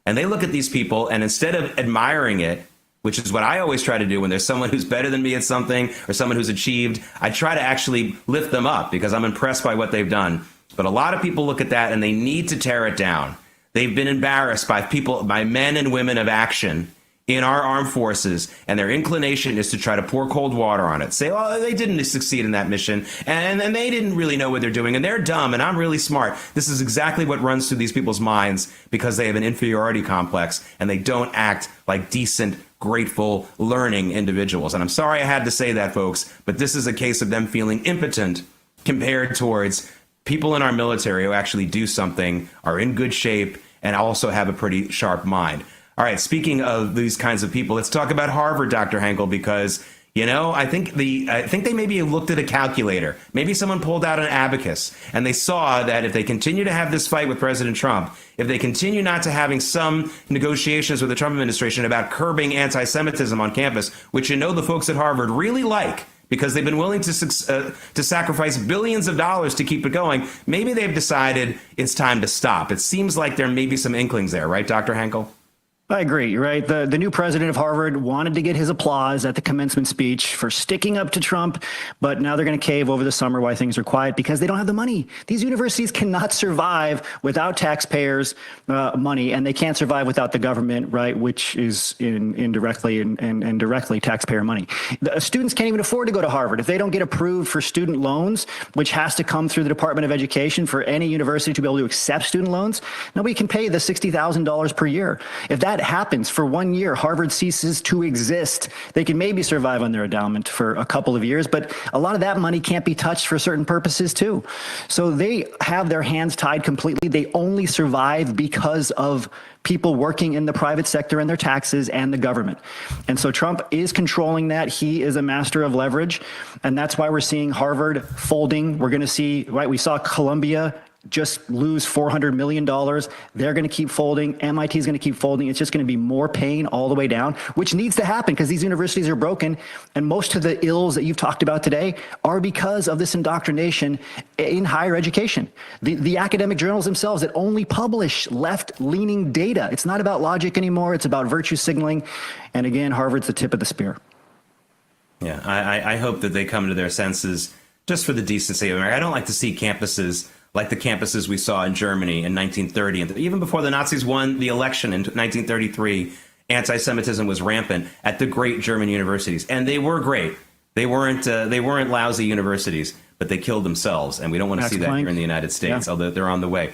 And they look at these people, and instead of admiring it, which is what I always try to do when there's someone who's better than me at something or someone who's achieved, I try to actually lift them up because I'm impressed by what they've done. But a lot of people look at that and they need to tear it down. They've been embarrassed by men and women of action in our armed forces, and their inclination is to try to pour cold water on it. Say, well, they didn't succeed in that mission, and they didn't really know what they're doing, and they're dumb, and I'm really smart. This is exactly what runs through these people's minds because they have an inferiority complex, and they don't act like decent, grateful, learning individuals. And I'm sorry I had to say that, folks, but this is a case of them feeling impotent compared towards people in our military who actually do something, are in good shape, and also have a pretty sharp mind. All right, speaking of these kinds of people, let's talk about Harvard, Dr. Hankel, because, I think they maybe looked at a calculator. Maybe someone pulled out an abacus, and they saw that if they continue to have this fight with President Trump, if they continue not to having some negotiations with the Trump administration about curbing anti-Semitism on campus, which the folks at Harvard really like, because they've been willing to sacrifice billions of dollars to keep it going, maybe they've decided it's time to stop. It seems like there may be some inklings there, right, Dr. Hankel? I agree, right? The new president of Harvard wanted to get his applause at the commencement speech for sticking up to Trump, but now they're going to cave over the summer why things are quiet because they don't have the money. These universities cannot survive without taxpayers' money, and they can't survive without the government, right, which is indirectly and directly taxpayer money. The students can't even afford to go to Harvard. If they don't get approved for student loans, which has to come through the Department of Education for any university to be able to accept student loans, nobody can pay the $60,000 per year. If that happens for 1 year, Harvard ceases to exist. They can maybe survive on their endowment for a couple of years, but a lot of that money can't be touched for certain purposes too. So they have their hands tied completely. They only survive because of people working in the private sector and their taxes and the government. And so Trump is controlling that. He is a master of leverage. And that's why we're seeing Harvard folding. We're going to see, right, we saw Columbia just lose $400 million. They're going to keep folding. MIT is going to keep folding. It's just going to be more pain all the way down, which needs to happen because these universities are broken. And most of the ills that you've talked about today are because of this indoctrination in higher education. The academic journals themselves that only publish left-leaning data. It's not about logic anymore. It's about virtue signaling. And again, Harvard's the tip of the spear. Yeah, I hope that they come to their senses just for the decency of America. I don't like to see campuses like the campuses we saw in Germany in 1930. And even before the Nazis won the election in 1933, anti-Semitism was rampant at the great German universities. And they were great. They weren't lousy universities, but they killed themselves. And we don't want to see that here in the United States, although they're on the way.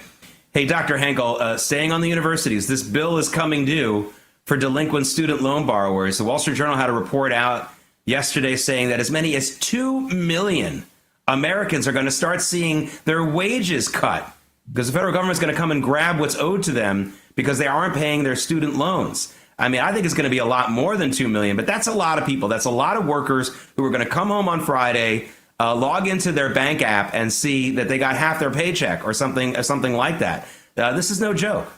Hey, Dr. Henkel, staying on the universities, this bill is coming due for delinquent student loan borrowers. The Wall Street Journal had a report out yesterday saying that as many as 2 million Americans are going to start seeing their wages cut because the federal government is going to come and grab what's owed to them because they aren't paying their student loans. I mean, I think it's going to be a lot more than 2 million, but that's a lot of people. That's a lot of workers who are going to come home on Friday, log into their bank app and see that they got half their paycheck or something like that. This is no joke.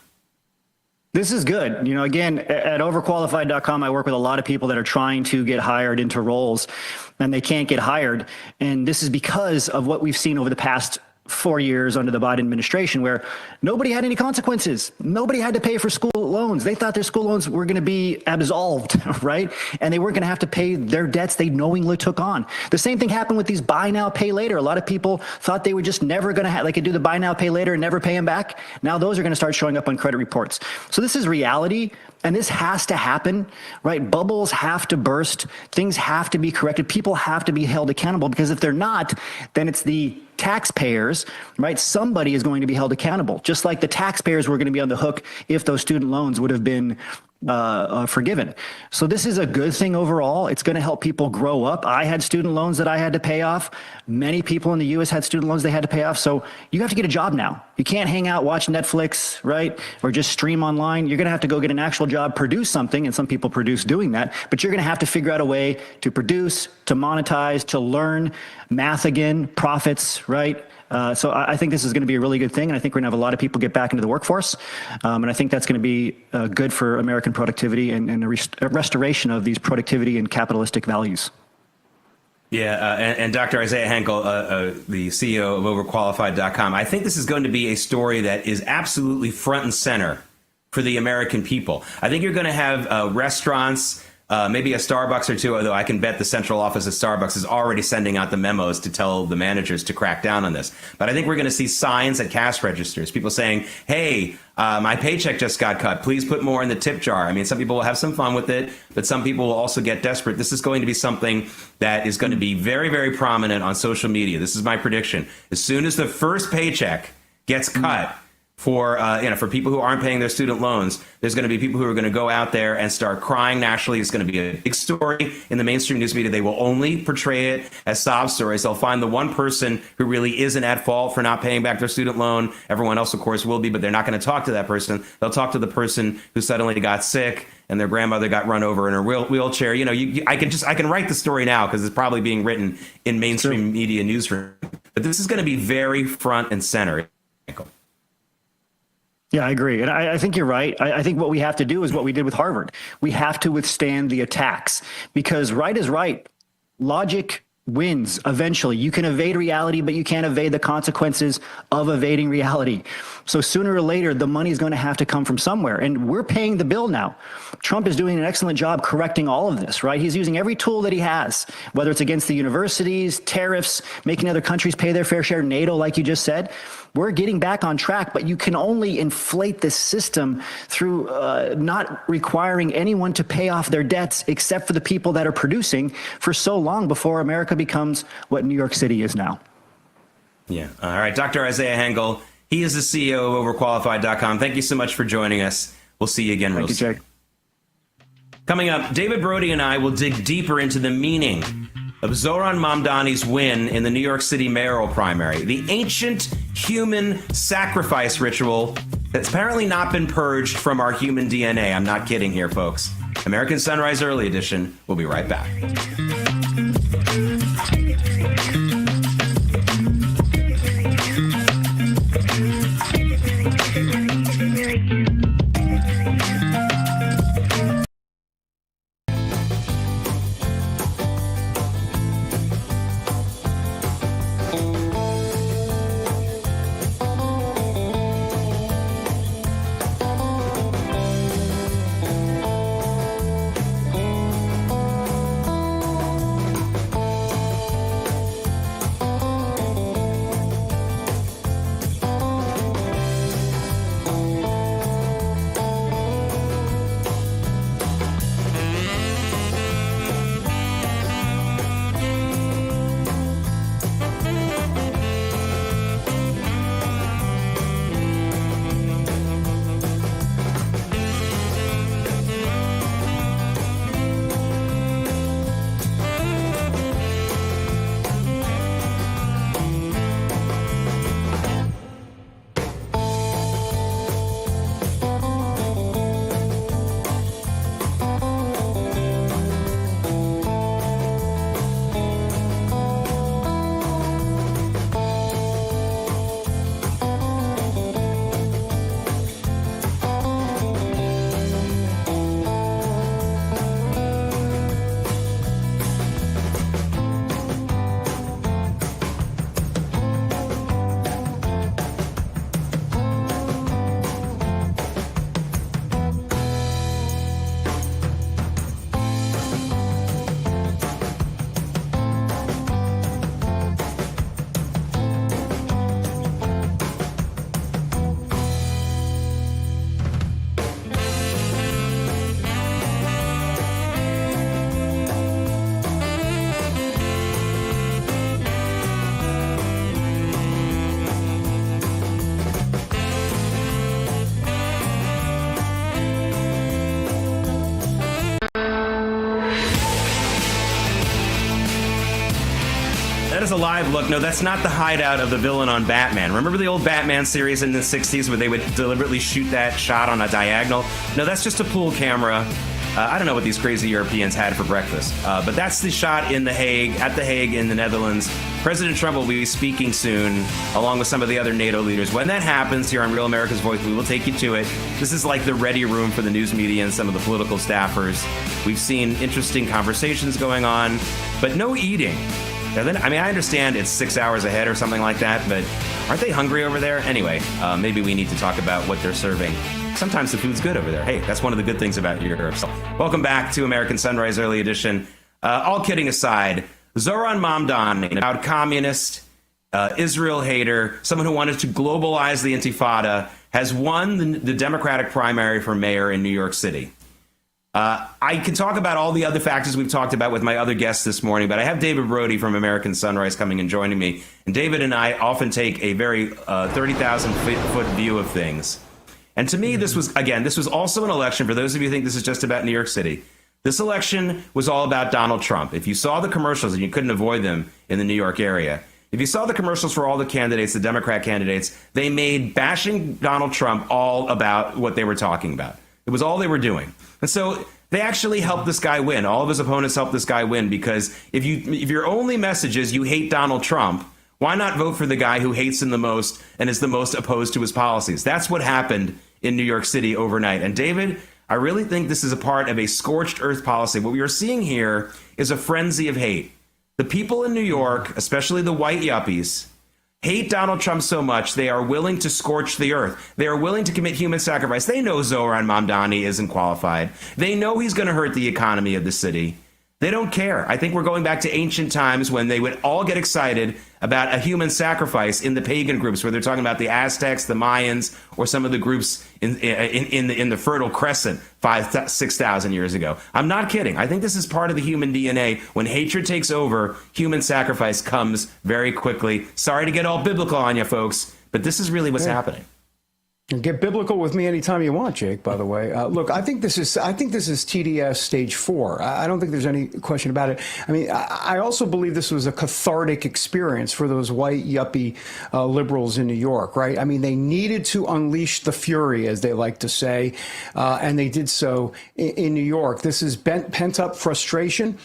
This is good. You know, again, at overqualified.com, I work with a lot of people that are trying to get hired into roles and they can't get hired. And this is because of what we've seen over the past 4 years under the Biden administration, where nobody had any consequences. Nobody had to pay for school loans. They thought their school loans were going to be absolved, right? And they weren't going to have to pay their debts they knowingly took on. The same thing happened with these buy now, pay later. A lot of people thought they were just never going to they could do the buy now, pay later and never pay them back. Now those are going to start showing up on credit reports. So this is reality. And this has to happen, right? Bubbles have to burst. Things have to be corrected. People have to be held accountable because if they're not, then it's the taxpayers, right? Somebody is going to be held accountable, just like the taxpayers were going to be on the hook if those student loans would have been forgiven. So this is a good thing overall. It's going to help people grow up. I had student loans that I had to pay off. Many people in the U.S. had student loans they had to pay off. So you have to get a job now. You can't hang out, watch Netflix, right? Or just stream online. You're going to have to go get an actual job, produce something. And some people produce doing that. But you're going to have to figure out a way to produce, to monetize, to learn math again, profits, right? So I think this is going to be a really good thing. And I think we're going to have a lot of people get back into the workforce. And I think that's going to be good for American productivity and a restoration of these productivity and capitalistic values. Yeah, and Dr. Isaiah Henkel, the CEO of overqualified.com, I think this is going to be a story that is absolutely front and center for the American people. I think you're going to have restaurants, maybe a Starbucks or two, although I can bet the central office of Starbucks is already sending out the memos to tell the managers to crack down on this. But I think we're going to see signs at cash registers, people saying, hey, my paycheck just got cut. Please put more in the tip jar. I mean, some people will have some fun with it, but some people will also get desperate. This is going to be something that is going to be very, very prominent on social media. This is my prediction. As soon as the first paycheck gets cut, for people who aren't paying their student loans, there's going to be people who are going to go out there and start crying nationally. It's going to be a big story in the mainstream news media. They will only portray it as sob stories. They'll find the one person who really isn't at fault for not paying back their student loan. Everyone else, of course, will be, but they're not going to talk to that person. They'll talk to the person who suddenly got sick and their grandmother got run over in a wheelchair. You know, I can write the story now because it's probably being written in mainstream media newsroom. But this is going to be very front and center. Yeah, I agree. And I think you're right. I think what we have to do is what we did with Harvard. We have to withstand the attacks because right is right. Logic wins eventually. You can evade reality, but you can't evade the consequences of evading reality. So sooner or later, the money is going to have to come from somewhere. And we're paying the bill now. Trump is doing an excellent job correcting all of this, right? He's using every tool that he has, whether it's against the universities, tariffs, making other countries pay their fair share, NATO, like you just said. We're getting back on track, but you can only inflate this system through not requiring anyone to pay off their debts except for the people that are producing for so long before America becomes what New York City is now. Yeah. All right. Dr. Isaiah Hengel, he is the CEO of Overqualified.com. Thank you so much for joining us. We'll see you again real soon. Thank you, Jake. Coming up, David Brody and I will dig deeper into the meaning of Zoran Mamdani's win in the New York City mayoral primary, the ancient human sacrifice ritual that's apparently not been purged from our human DNA. I'm not kidding here, folks. American Sunrise Early Edition. We'll be right back. That is a live look. No, that's not the hideout of the villain on Batman. Remember the old Batman series in the 60s where they would deliberately shoot that shot on a diagonal? No, that's just a pool camera. I don't know what these crazy Europeans had for breakfast. But that's the shot in The Hague, at The Hague in the Netherlands. President Trump will be speaking soon, along with some of the other NATO leaders. When that happens here on Real America's Voice, we will take you to it. This is like the ready room for the news media and some of the political staffers. We've seen interesting conversations going on, but no eating. Now then, I mean, I understand it's 6 hours ahead or something like that, but aren't they hungry over there? Anyway, maybe we need to talk about what they're serving. Sometimes the food's good over there. Hey, that's one of the good things about Europe. So, welcome back to American Sunrise Early Edition. All kidding aside, Zoran Mamdani, an avowed communist, Israel hater, someone who wanted to globalize the Intifada, has won the Democratic primary for mayor in New York City. I can talk about all the other factors we've talked about with my other guests this morning, but I have David Brody from American Sunrise coming and joining me. And David and I often take a very 30,000-foot view of things. And to me, this was also an election, for those of you who think this is just about New York City. This election was all about Donald Trump. If you saw the commercials, and you couldn't avoid them in the New York area, if you saw the commercials for all the candidates, the Democrat candidates, they made bashing Donald Trump all about what they were talking about. It was all they were doing. And so they actually helped this guy win. All of his opponents helped this guy win, because if your only message is you hate Donald Trump, why not vote for the guy who hates him the most and is the most opposed to his policies? That's what happened in New York City overnight. And David, I really think this is a part of a scorched earth policy. What we are seeing here is a frenzy of hate. The people in New York, especially the white yuppies, hate Donald Trump so much they are willing to scorch the earth. They are willing to commit human sacrifice. They know Zohran Mamdani isn't qualified. They know he's going to hurt the economy of the city. They don't care. I think we're going back to ancient times when they would all get excited about a human sacrifice in the pagan groups, where they're talking about the Aztecs, the Mayans, or some of the groups in the Fertile Crescent 6,000 years ago. I'm not kidding. I think this is part of the human DNA. When hatred takes over, human sacrifice comes very quickly. Sorry to get all biblical on you, folks, but this is really what's happening. Get biblical with me anytime you want, Jake, by the way. Look, I think this is TDS stage 4. I don't think there's any question about it. I mean, I also believe this was a cathartic experience for those white yuppie liberals in New York, right? I mean, they needed to unleash the fury, as they like to say, and they did so in New York. This is pent-up frustration.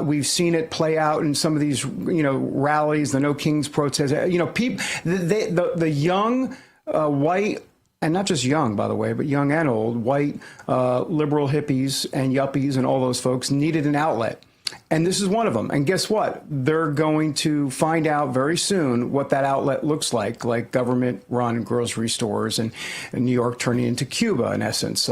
We've seen it play out in some of these, rallies, the No Kings protests. The young white, and not just young, by the way, but young and old, white liberal hippies and yuppies and all those folks needed an outlet. And this is one of them. And guess what? They're going to find out very soon what that outlet looks like government-run grocery stores and New York turning into Cuba, in essence.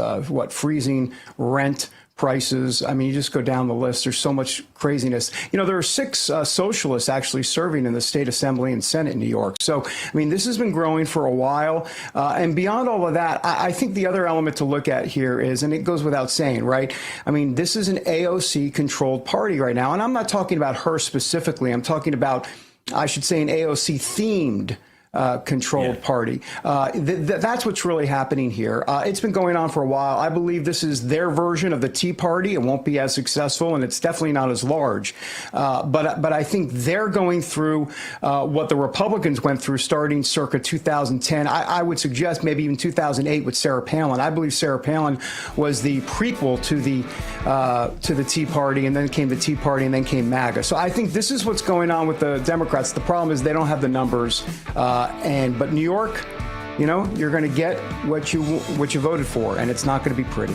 Freezing rent prices. I mean, you just go down the list. There's so much craziness. There are 6 socialists actually serving in the state assembly and Senate in New York. So, I mean, this has been growing for a while. And beyond all of that, I think the other element to look at here is, and it goes without saying, right? I mean, this is an AOC controlled party right now. And I'm not talking about her specifically. I'm talking about, I should say, an AOC themed controlled party. That's what's really happening here. It's been going on for a while. I believe this is their version of the Tea Party. It won't be as successful, and it's definitely not as large. But I think they're going through what the Republicans went through starting circa 2010. I would suggest maybe even 2008 with Sarah Palin. I believe Sarah Palin was the prequel to the Tea Party, and then came the Tea Party, and then came MAGA. So I think this is what's going on with the Democrats. The problem is they don't have the numbers. But New York, you're going to get what you voted for, and it's not going to be pretty.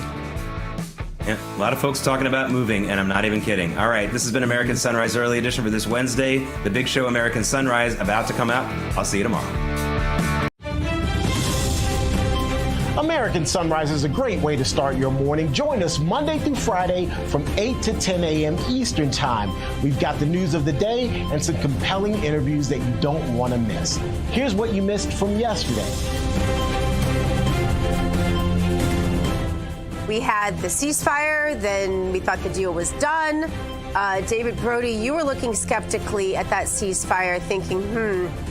Yeah, a lot of folks talking about moving, and I'm not even kidding. All right, this has been American Sunrise Early Edition for this Wednesday. The big show, American Sunrise, about to come out. I'll see you tomorrow. American Sunrise is a great way to start your morning. Join us Monday through Friday from 8 to 10 a.m. Eastern Time. We've got the news of the day and some compelling interviews that you don't want to miss. Here's what you missed from yesterday. We had the ceasefire, then we thought the deal was done. David Brody, you were looking skeptically at that ceasefire, thinking,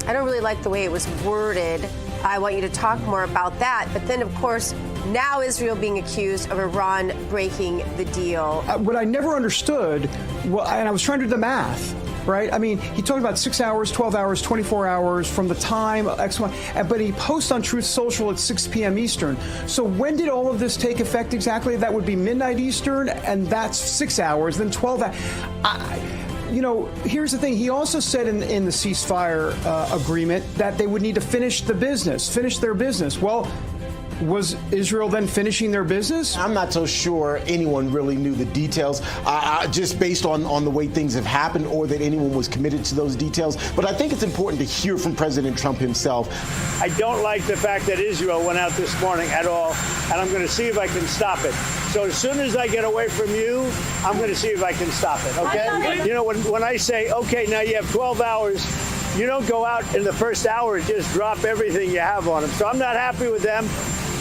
I don't really like the way it was worded. I want you to talk more about that. But then, of course, now Israel being accused of Iran breaking the deal. What I never understood, and I was trying to do the math, right? I mean, he talked about 6 hours, 12 hours, 24 hours from the time X1, but he posts on Truth Social at 6 p.m. Eastern. So when did all of this take effect exactly? That would be midnight Eastern, and that's 6 hours, then 12 hours. Here's the thing. He also said in the ceasefire agreement that they would need to finish their business. Well, was Israel then finishing their business? I'm not so sure anyone really knew the details, just based on the way things have happened, or that anyone was committed to those details. But I think it's important to hear from President Trump himself. I don't like the fact that Israel went out this morning at all, and I'm going to see if I can stop it. So as soon as I get away from you, I'm going to see if I can stop it, okay? When I say, okay, now you have 12 hours, you don't go out in the first hour and just drop everything you have on them. So I'm not happy with them.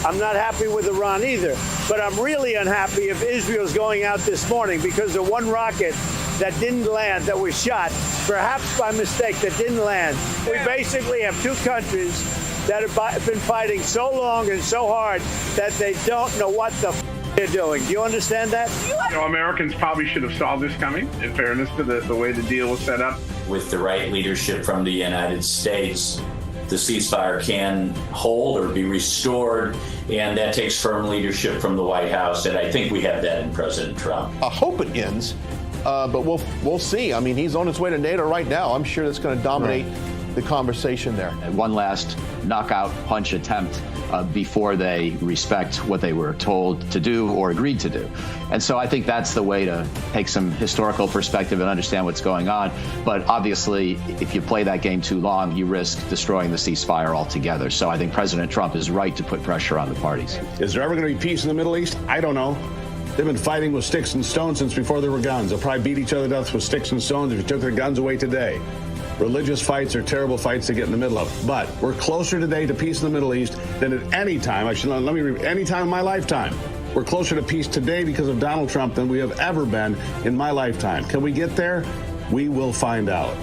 I'm not happy with Iran either. But I'm really unhappy if Israel's going out this morning because the one rocket that didn't land, that was shot, perhaps by mistake, that didn't land. We basically have two countries that have been fighting so long and so hard that they don't know what the they're doing. Do you understand that? Americans probably should have saw this coming, in fairness to the way the deal was set up. With the right leadership from the United States, the ceasefire can hold or be restored, and that takes firm leadership from the White House, and I think we have that in President Trump. I hope it ends, but we'll see. I mean, he's on his way to NATO right now. I'm sure that's going to dominate the conversation there. And one last knockout punch attempt before they respect what they were told to do or agreed to do. And so I think that's the way to take some historical perspective and understand what's going on. But obviously, if you play that game too long, you risk destroying the ceasefire altogether. So I think President Trump is right to put pressure on the parties. Is there ever going to be peace in the Middle East? I don't know. They've been fighting with sticks and stones since before there were guns. They'll probably beat each other to death with sticks and stones if you took their guns away today. Religious fights are terrible fights to get in the middle of. But we're closer today to peace in the Middle East than at any time. Any time in my lifetime. We're closer to peace today because of Donald Trump than we have ever been in my lifetime. Can we get there? We will find out.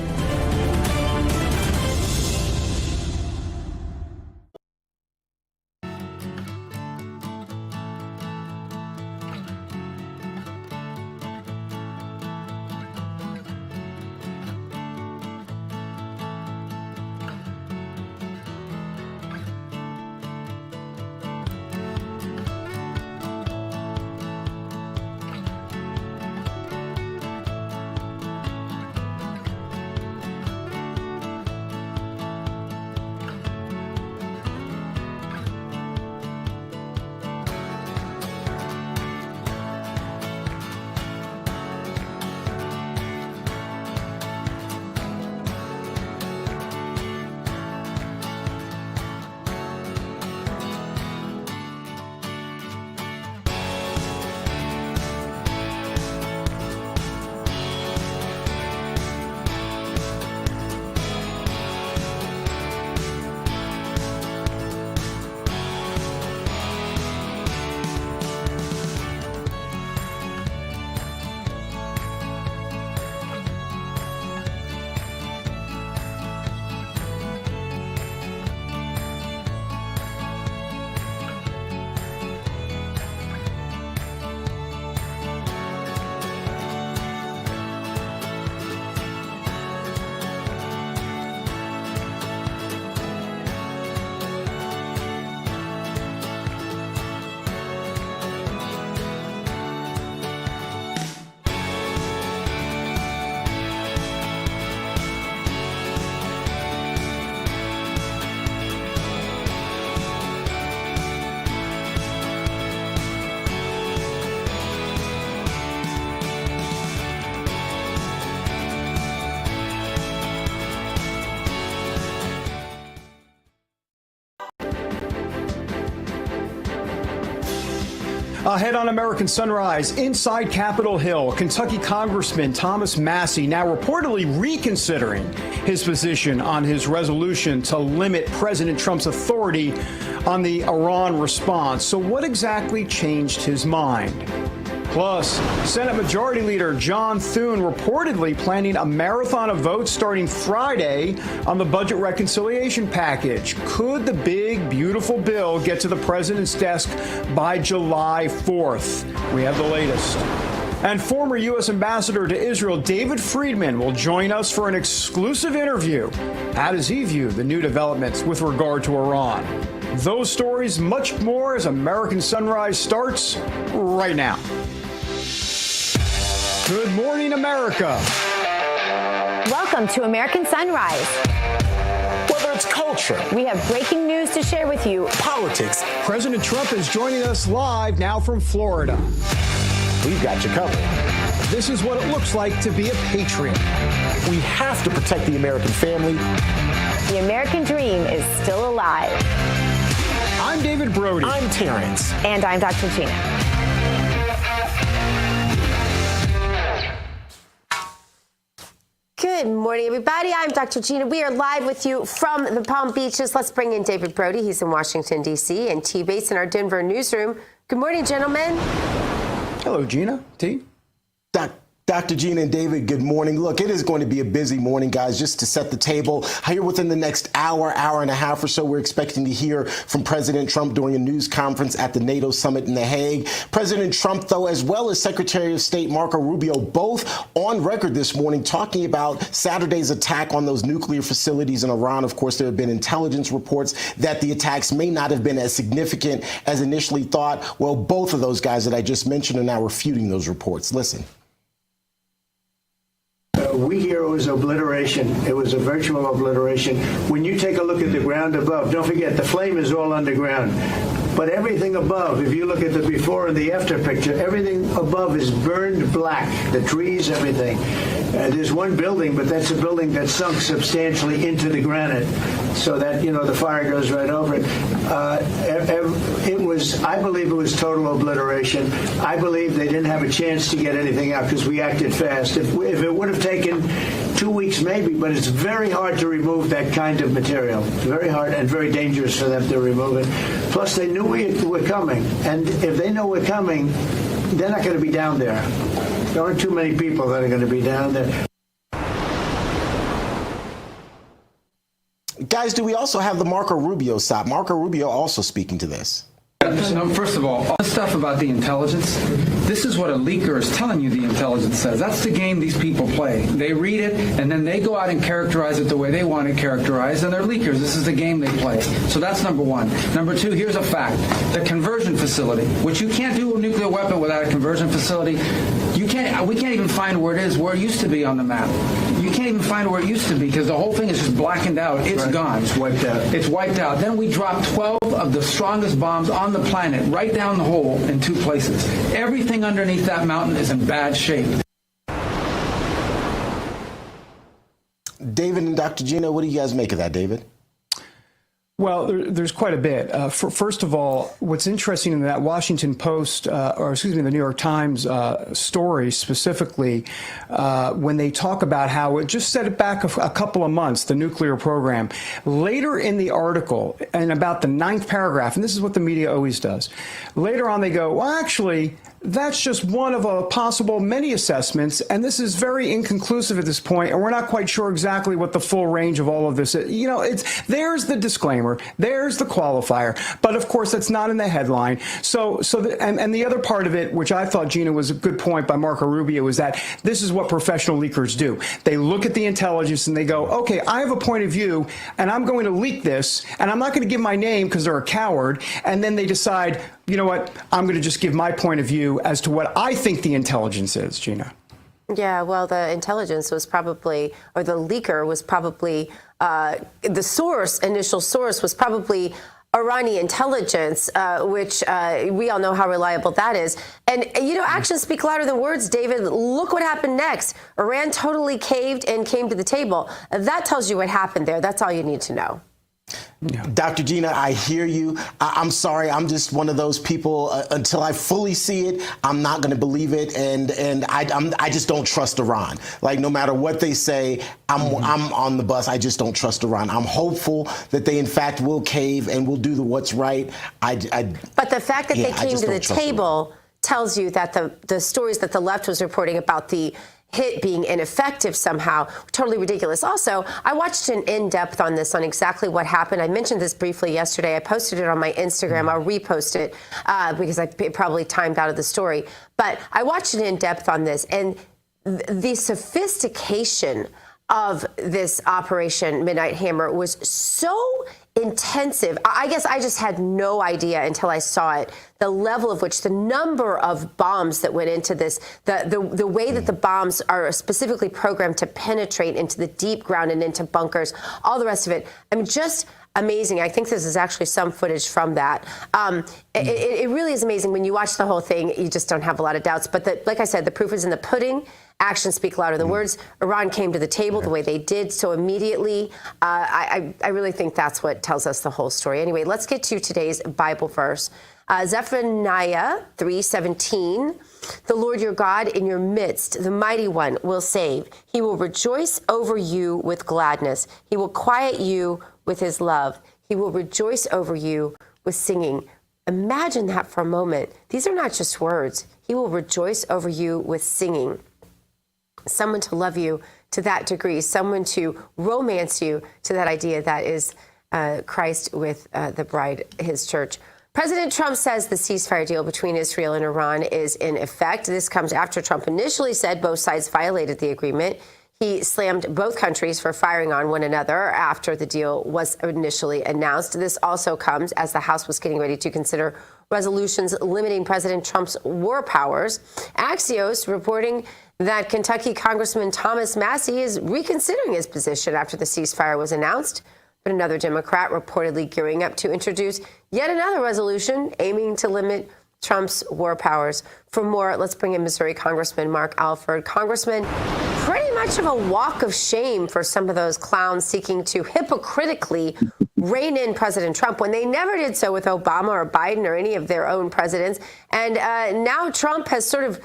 Ahead on American Sunrise, inside Capitol Hill, Kentucky Congressman Thomas Massie now reportedly reconsidering his position on his resolution to limit President Trump's authority on the Iran response. So what exactly changed his mind? Plus, Senate Majority Leader John Thune reportedly planning a marathon of votes starting Friday on the budget reconciliation package. Could the big, beautiful bill get to the president's desk by July 4th? We have the latest. And former U.S. Ambassador to Israel David Friedman will join us for an exclusive interview. How does he view the new developments with regard to Iran? Those stories, much more as American Sunrise starts right now. Good morning, America. Welcome to American Sunrise. Whether it's culture, We have breaking news to share with you. politics, President Trump is joining us live now from Florida. we've got you covered. This is what it looks like to be a patriot. We have to protect the American family. The American dream is still alive. I'm David Brody. I'm Terrance. And I'm Dr. Gina. Good morning, everybody. I'm Dr. Gina. We are live with you from the Palm Beaches. Let's bring in David Brody. He's in Washington, D.C., and T. Bates in our Denver newsroom. Good morning, gentlemen. Hello, Gina. T. Dr. Gina and David, good morning. Look, it is going to be a busy morning, guys, just to set the table. Here within the next hour and a half or so, we're expecting to hear from President Trump during a news conference at the NATO summit in The Hague. President Trump, though, as well as Secretary of State Marco Rubio, both on record this morning talking about Saturday's attack on those nuclear facilities in Iran. Of course, there have been intelligence reports that the attacks may not have been as significant as initially thought. Well, both of those guys that I just mentioned are now refuting those reports. Listen. we hear it was obliteration. It was a virtual obliteration. When you take a look at the ground above, don't forget the flame is all underground. But everything above, if you look at the before and the after picture, everything above is burned black. The trees, everything. There's one building, but that's a building that sunk substantially into the granite, so that the fire goes right over it. I believe it was total obliteration. I believe they didn't have a chance to get anything out because we acted fast. If it would have taken 2 weeks, maybe, but it's very hard to remove that kind of material. Very hard and very dangerous for them to remove it. Plus, they knew we were coming, and if they know we're coming, they're not going to be down there. There aren't too many people that are going to be down there. Guys, do we also have the Marco Rubio side? Marco Rubio also speaking to this. First of all this stuff about the intelligence, this is what a leaker is telling you the intelligence says. That's the game these people play. They read it, and then they go out and characterize it the way they want it characterized, and they're leakers. This is the game they play. So that's number one. Number two, here's a fact. The conversion facility, which you can't do a nuclear weapon without a conversion facility, we can't even find where it is, where it used to be on the map. You can't even find where it used to be because the whole thing is just blackened out. It's gone. It's wiped out. It's wiped out. Then we dropped 12 of the strongest bombs on the planet right down the hole in 2 places. Everything underneath that mountain is in bad shape. David and Dr. Gina, what do you guys make of that, David? Well, there's quite a bit. First of all, what's interesting in that Washington Post, the New York Times story specifically, when they talk about how it just set it back a couple of months, the nuclear program. Later in the article, and about the 9th paragraph, and this is what the media always does, later on they go, well, actually, that's just one of a possible many assessments, and this is very inconclusive at this point, and we're not quite sure exactly what the full range of all of this is. There's the disclaimer, there's the qualifier, but of course that's not in the headline. And the other part of it, which I thought, Gina, was a good point by Marco Rubio, is that this is what professional leakers do. They look at the intelligence and they go, okay, I have a point of view, and I'm going to leak this, and I'm not going to give my name because they're a coward, and then they decide, you know what, I'm going to just give my point of view as to what I think the intelligence is, Gina. Yeah, well, the intelligence was probably, or the leaker was probably, the initial source was probably Iranian intelligence, which we all know how reliable that is. And, actions speak louder than words, David. Look what happened next. Iran totally caved and came to the table. That tells you what happened there. That's all you need to know. Yeah. Dr. Gina, I hear you. I'm sorry. I'm just one of those people. Until I fully see it, I'm not going to believe it, and I just don't trust Iran. Like, no matter what they say, I'm on the bus. I just don't trust Iran. I'm hopeful that they in fact will cave and will do what's right. But the fact that they came to the table tells you that the stories that the left was reporting about the hit being ineffective somehow, totally ridiculous. Also, I watched an in-depth on this, on exactly what happened. I mentioned this briefly yesterday. I posted it on my Instagram. I'll repost it because I probably timed out of the story. But I watched an in-depth on this, and the sophistication of this Operation Midnight Hammer was so intensive. I guess I just had no idea until I saw it, the level of which, the number of bombs that went into this, the way that the bombs are specifically programmed to penetrate into the deep ground and into bunkers, all the rest of it. I mean, just amazing. I think this is actually some footage from that. It really is amazing. When you watch the whole thing, you just don't have a lot of doubts. But like I said, the proof is in the pudding. Actions speak louder than words. Iran came to the table the way they did so immediately. I really think that's what tells us the whole story. Anyway, let's get to today's Bible verse. Zephaniah 3:17. The Lord your God in your midst, the mighty one, will save. He will rejoice over you with gladness. He will quiet you with his love. He will rejoice over you with singing. Imagine that for a moment. These are not just words. He will rejoice over you with singing. Someone to love you to that degree, someone to romance you to that idea, that is Christ with the bride, his church. President Trump says the ceasefire deal between Israel and Iran is in effect. This comes after Trump initially said both sides violated the agreement. He slammed both countries for firing on one another after the deal was initially announced. This also comes as the House was getting ready to consider resolutions limiting President Trump's war powers. Axios reporting that Kentucky Congressman Thomas Massie is reconsidering his position after the ceasefire was announced. But another Democrat reportedly gearing up to introduce yet another resolution aiming to limit Trump's war powers. For more, let's bring in Missouri Congressman Mark Alford. Congressman, pretty much of a walk of shame for some of those clowns seeking to hypocritically rein in President Trump when they never did so with Obama or Biden or any of their own presidents. And now Trump has sort of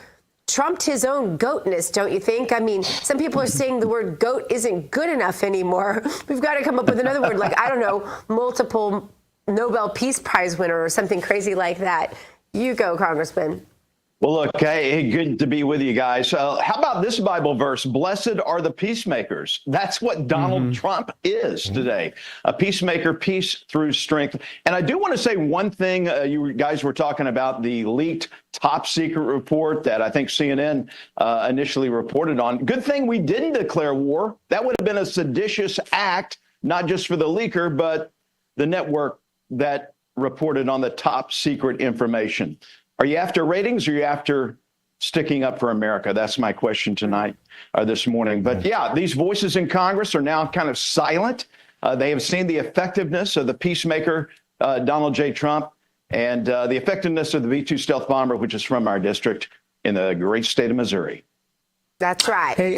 trumped his own goatness, don't you think? I mean, some people are saying the word goat isn't good enough anymore. We've got to come up with another word, like, I don't know, multiple Nobel Peace Prize winner or something crazy like that. You go, Congressman. Well, look, hey, good to be with you guys. How about this Bible verse? Blessed are the peacemakers. That's what Donald Trump is today. A peacemaker, peace through strength. And I do want to say one thing. You guys were talking about the leaked top secret report that I think CNN initially reported on. Good thing we didn't declare war. That would have been a seditious act, not just for the leaker, but the network that reported on the top secret information. Are you after ratings or are you after sticking up for America? That's my question tonight, this morning. But yeah, these voices in Congress are now kind of silent. They have seen the effectiveness of the peacemaker, Donald J. Trump, and the effectiveness of the V-2 stealth bomber, which is from our district in the great state of Missouri. That's right. Hey,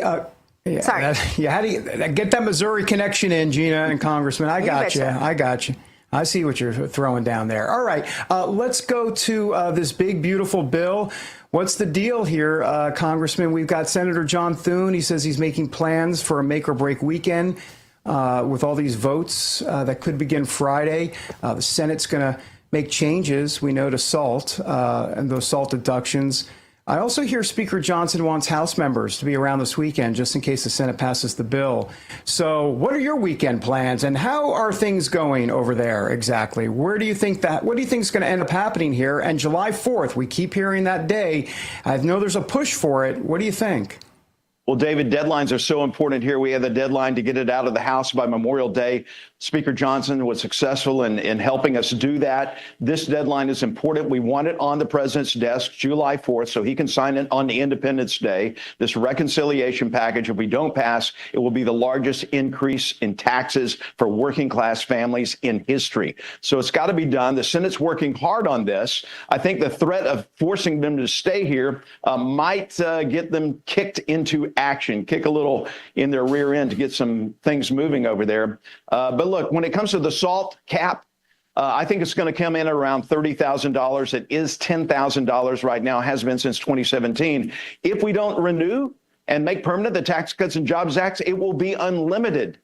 yeah, sorry. How do you get that Missouri connection in, Gina and Congressman? I got you. I see what you're throwing down there. All right, let's go to this big, beautiful bill. What's the deal here, Congressman? We've got Senator John Thune. He says he's making plans for a make-or-break weekend with all these votes that could begin Friday. The Senate's going to make changes, we know, to SALT and those SALT deductions. I also hear Speaker Johnson wants House members to be around this weekend just in case the Senate passes the bill. So what are your weekend plans and how are things going over there exactly? What do you think is going to end up happening here? And July 4th, we keep hearing that day. I know there's a push for it. What do you think? Well, David, deadlines are so important here. We have the deadline to get it out of the House by Memorial Day. Speaker Johnson was successful in helping us do that. This deadline is important. We want it on the president's desk July 4th so he can sign it on the Independence Day. This reconciliation package, if we don't pass, it will be the largest increase in taxes for working class families in history. So it's got to be done. The Senate's working hard on this. I think the threat of forcing them to stay here might get them kicked into action, kick a little in their rear end to get some things moving over there. But look, when it comes to the SALT cap, I think it's going to come in around $30,000. It is $10,000 right now, has been since 2017. If we don't renew and make permanent the Tax Cuts and Jobs Act, it will be unlimited.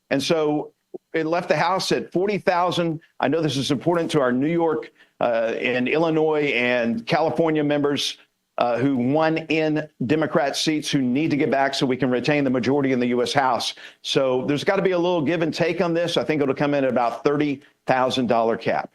And so it left the House at $40,000. I know this is important to our New York and Illinois and California members who won in Democrat seats who need to get back so we can retain the majority in the U.S. House. So there's got to be a little give and take on this. I think it'll come in at about $30,000 cap.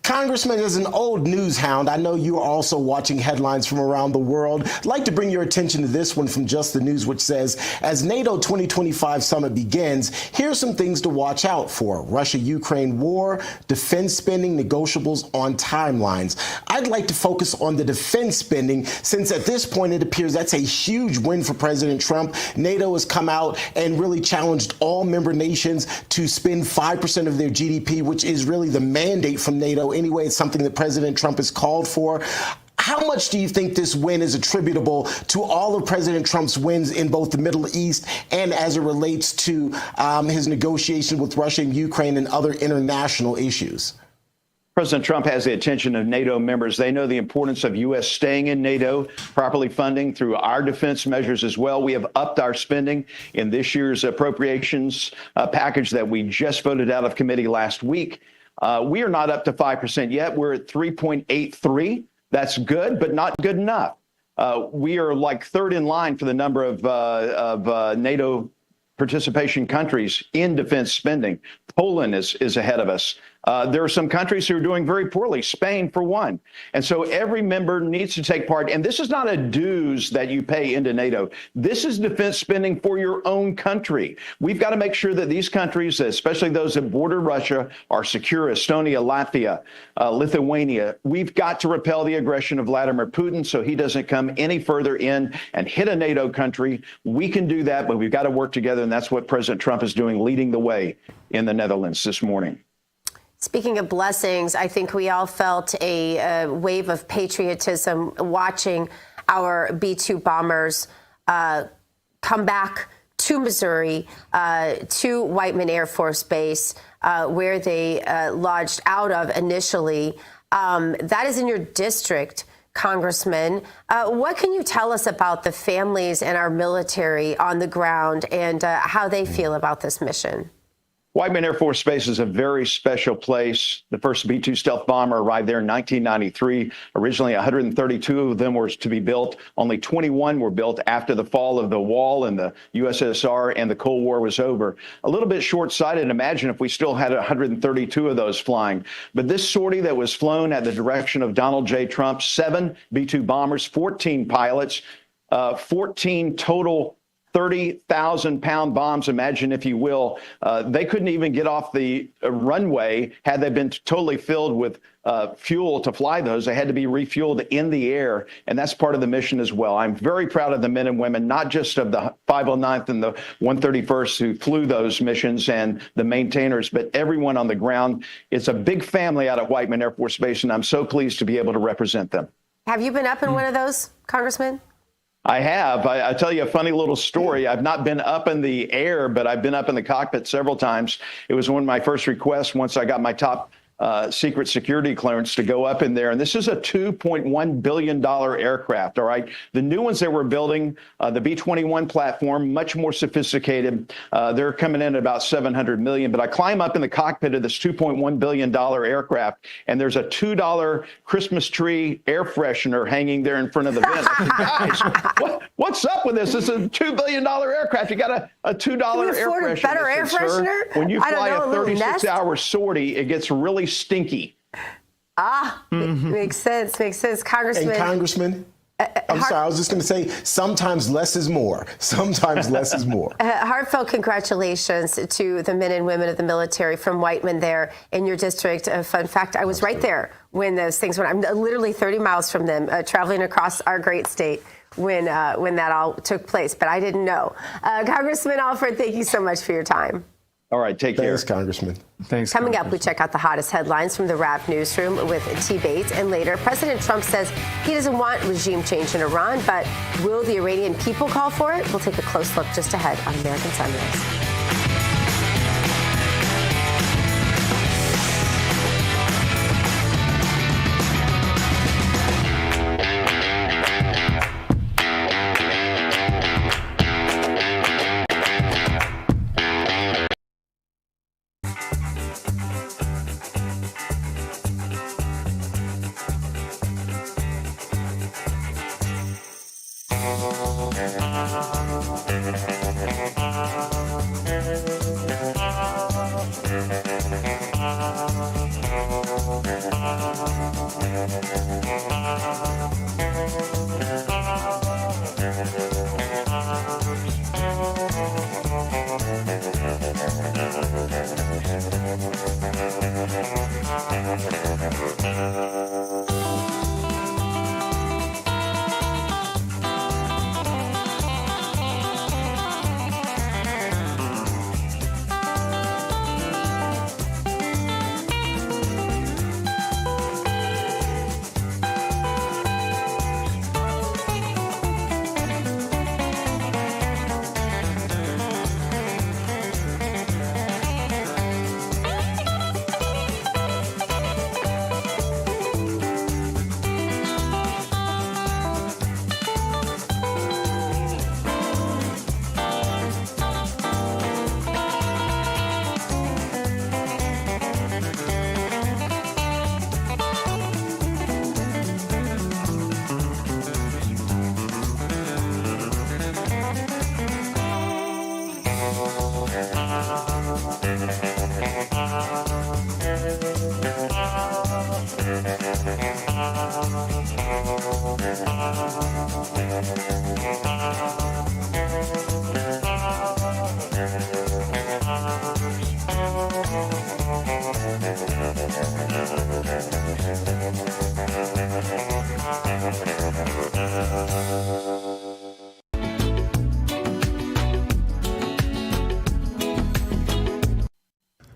Congressman, as an old news hound, I know you are also watching headlines from around the world. I'd like to bring your attention to this one from Just the News, which says, as NATO 2025 summit begins, here's some things to watch out for. Russia-Ukraine war, defense spending, negotiables on timelines. I'd like to focus on the defense spending, since at this point it appears that's a huge win for President Trump. NATO has come out and really challenged all member nations to spend 5% of their GDP, which is really the mandate from NATO. Anyway, it's something that President Trump has called for. How much do you think this win is attributable to all of President Trump's wins in both the Middle East and as it relates to his negotiation with Russia and Ukraine and other international issues? President Trump has the attention of NATO members. They know the importance of U.S. staying in NATO, properly funding through our defense measures as well. We have upped our spending in this year's appropriations package that we just voted out of committee last week. We are not up to 5% yet. We're at 3.83. That's good, but not good enough. We are like third in line for the number of NATO participation countries in defense spending. Poland is ahead of us. There are some countries who are doing very poorly, Spain for one. And so every member needs to take part. And this is not a dues that you pay into NATO. This is defense spending for your own country. We've got to make sure that these countries, especially those that border Russia, are secure. Estonia, Latvia, Lithuania. We've got to repel the aggression of Vladimir Putin so he doesn't come any further in and hit a NATO country. We can do that, but we've got to work together. And that's what President Trump is doing, leading the way in the Netherlands this morning. Speaking of blessings, I think we all felt a wave of patriotism watching our B-2 bombers come back to Missouri, to Whiteman Air Force Base, where they lodged out of initially. That is in your district, Congressman. What can you tell us about the families and our military on the ground and how they feel about this mission? Whiteman Air Force Base is a very special place. The first B-2 stealth bomber arrived there in 1993. Originally, 132 of them were to be built. Only 21 were built after the fall of the wall in the USSR and the Cold War was over. A little bit short-sighted. Imagine if we still had 132 of those flying. But this sortie that was flown at the direction of Donald J. Trump, 7 B-2 bombers, 14 pilots, 14 total 30,000-pound bombs, imagine if you will. They couldn't even get off the runway had they been totally filled with fuel to fly those. They had to be refueled in the air, and that's part of the mission as well. I'm very proud of the men and women, not just of the 509th and the 131st who flew those missions and the maintainers, but everyone on the ground. It's a big family out at Whiteman Air Force Base, and I'm so pleased to be able to represent them. Have you been up in one of those, Congressman? I have. I'll tell you a funny little story. I've not been up in the air, but I've been up in the cockpit several times. It was one of my first requests once I got my top secret security clearance to go up in there. And this is a $2.1 billion aircraft, all right? The new ones that we're building, the B-21 platform, much more sophisticated. They're coming in at about $700 million. But I climb up in the cockpit of this $2.1 billion aircraft, and there's a $2 Christmas tree air freshener hanging there in front of the vent. I said, guys, what's up with this? This is a $2 billion aircraft. You got a $2 air freshener. Better air freshener? When you fly a 36-hour sortie, it gets really stinky. Makes sense. Makes sense. Congressman. And Congressman, I'm sorry, I was just going to say, sometimes less is more. Sometimes less is more. Heartfelt congratulations to the men and women of the military from Whiteman there in your district. Fun fact, I was right there when those things went. I'm literally 30 miles from them, traveling across our great state when that all took place, but I didn't know. Congressman Alford, thank you so much for your time. All right, take care. Thanks, Congressman. Thanks. Coming up, we check out the hottest headlines from the Wrap newsroom with T. Bates. And later, President Trump says he doesn't want regime change in Iran, but will the Iranian people call for it? We'll take a close look just ahead on American Sunrise.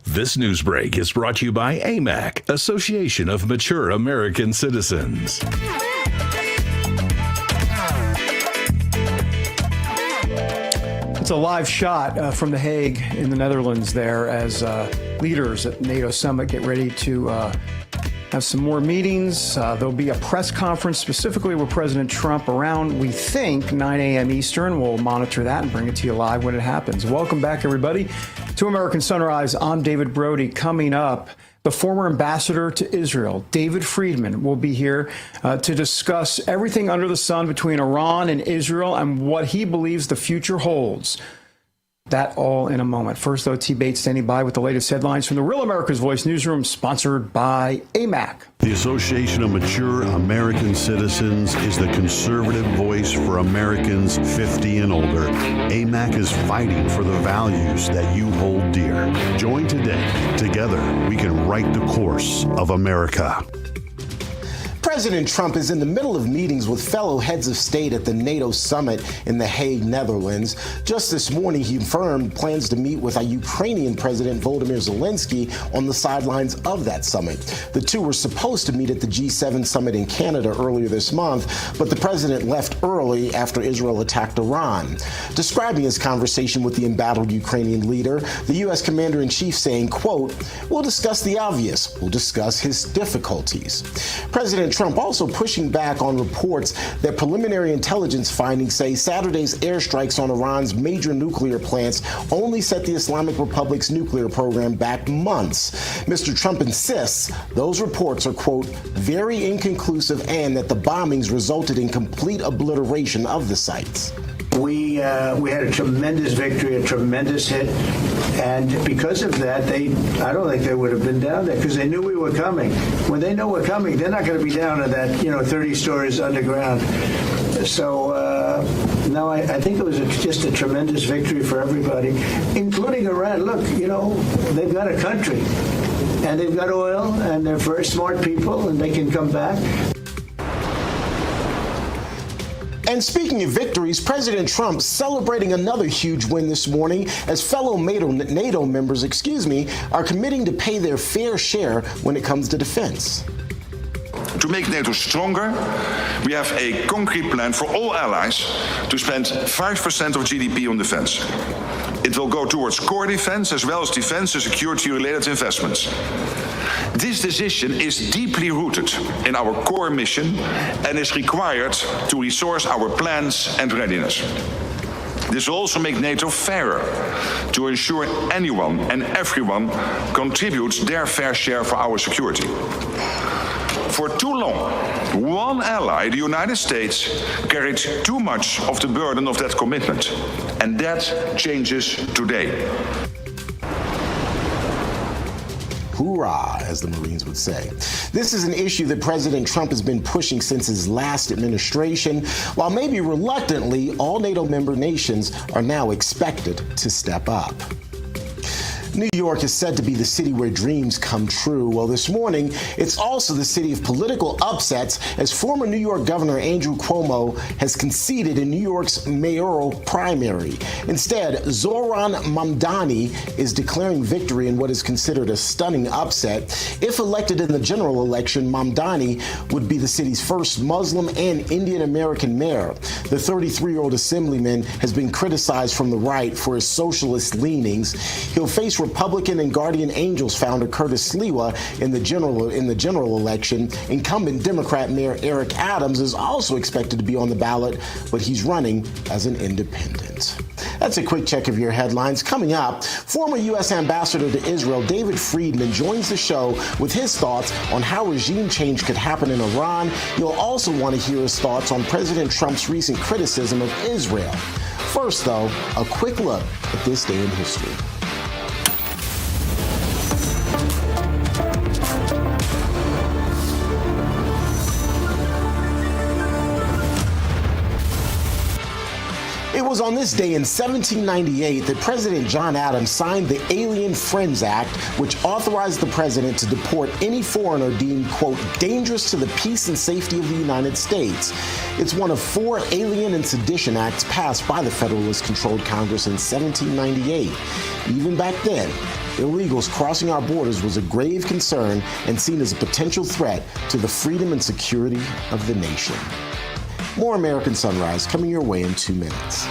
This news break is brought to you by AMAC, Association of Mature American Citizens. It's a live shot from The Hague in the Netherlands there as leaders at NATO summit get ready to have some more meetings. There'll be a press conference specifically with President Trump around, we think, 9 a.m. Eastern. We'll monitor that and bring it to you live when it happens. Welcome back, everybody, to American Sunrise. I'm David Brody. Coming up, the former ambassador to Israel, David Friedman, will be here to discuss everything under the sun between Iran and Israel and what he believes the future holds. That all in a moment. First, though, T. Bates standing by with the latest headlines from the Real America's Voice newsroom, sponsored by AMAC. The Association of Mature American Citizens is the conservative voice for Americans 50 and older. AMAC is fighting for the values that you hold dear. Join today. Together, we can write the course of America. President Trump is in the middle of meetings with fellow heads of state at the NATO summit in The Hague, Netherlands. Just this morning, he confirmed plans to meet with Ukrainian President Volodymyr Zelensky on the sidelines of that summit. The two were supposed to meet at the G7 summit in Canada earlier this month, but the president left early after Israel attacked Iran. Describing his conversation with the embattled Ukrainian leader, the U.S. commander-in-chief saying, quote, "We'll discuss the obvious. We'll discuss his difficulties." President Trump also pushing back on reports that preliminary intelligence findings say Saturday's airstrikes on Iran's major nuclear plants only set the Islamic Republic's nuclear program back months. Mr. Trump insists those reports are, quote, "very inconclusive," and that the bombings resulted in complete obliteration of the sites. We had a tremendous victory, a tremendous hit, and because of that, I don't think they would have been down there because they knew we were coming. When they know we're coming, they're not going to be down at that, 30 stories underground. So, no, I think it was just a tremendous victory for everybody, including Iran. Look, they've got a country, and they've got oil, and they're very smart people, and they can come back. And speaking of victories, President Trump celebrating another huge win this morning as fellow NATO members, are committing to pay their fair share when it comes to defense. To make NATO stronger, we have a concrete plan for all allies to spend 5% of GDP on defense. It will go towards core defense as well as defense and security-related investments. This decision is deeply rooted in our core mission and is required to resource our plans and readiness. This will also make NATO fairer to ensure anyone and everyone contributes their fair share for our security. For too long, one ally, the United States, carried too much of the burden of that commitment, and that changes today. Hoorah, as the Marines would say. This is an issue that President Trump has been pushing since his last administration. While maybe reluctantly, all NATO member nations are now expected to step up. New York is said to be the city where dreams come true. Well, this morning, it's also the city of political upsets as former New York Governor Andrew Cuomo has conceded in New York's mayoral primary. Instead, Zohran Mamdani is declaring victory in what is considered a stunning upset. If elected in the general election, Mamdani would be the city's first Muslim and Indian American mayor. The 33-year-old assemblyman has been criticized from the right for his socialist leanings. He'll face Republican and Guardian Angels founder Curtis Sliwa in the general election. Incumbent Democrat Mayor Eric Adams is also expected to be on the ballot, but he's running as an independent. That's a quick check of your headlines. Coming up, former U.S. Ambassador to Israel David Friedman joins the show with his thoughts on how regime change could happen in Iran. You'll also want to hear his thoughts on President Trump's recent criticism of Israel. First, though, a quick look at this day in history. was on this day in 1798 that President John Adams signed the Alien Friends Act, which authorized the president to deport any foreigner deemed, quote, dangerous to the peace and safety of the United States. It's one of 4 alien and sedition acts passed by the Federalist-controlled Congress in 1798. Even back then, illegals crossing our borders was a grave concern and seen as a potential threat to the freedom and security of the nation. More American Sunrise coming your way in 2 minutes.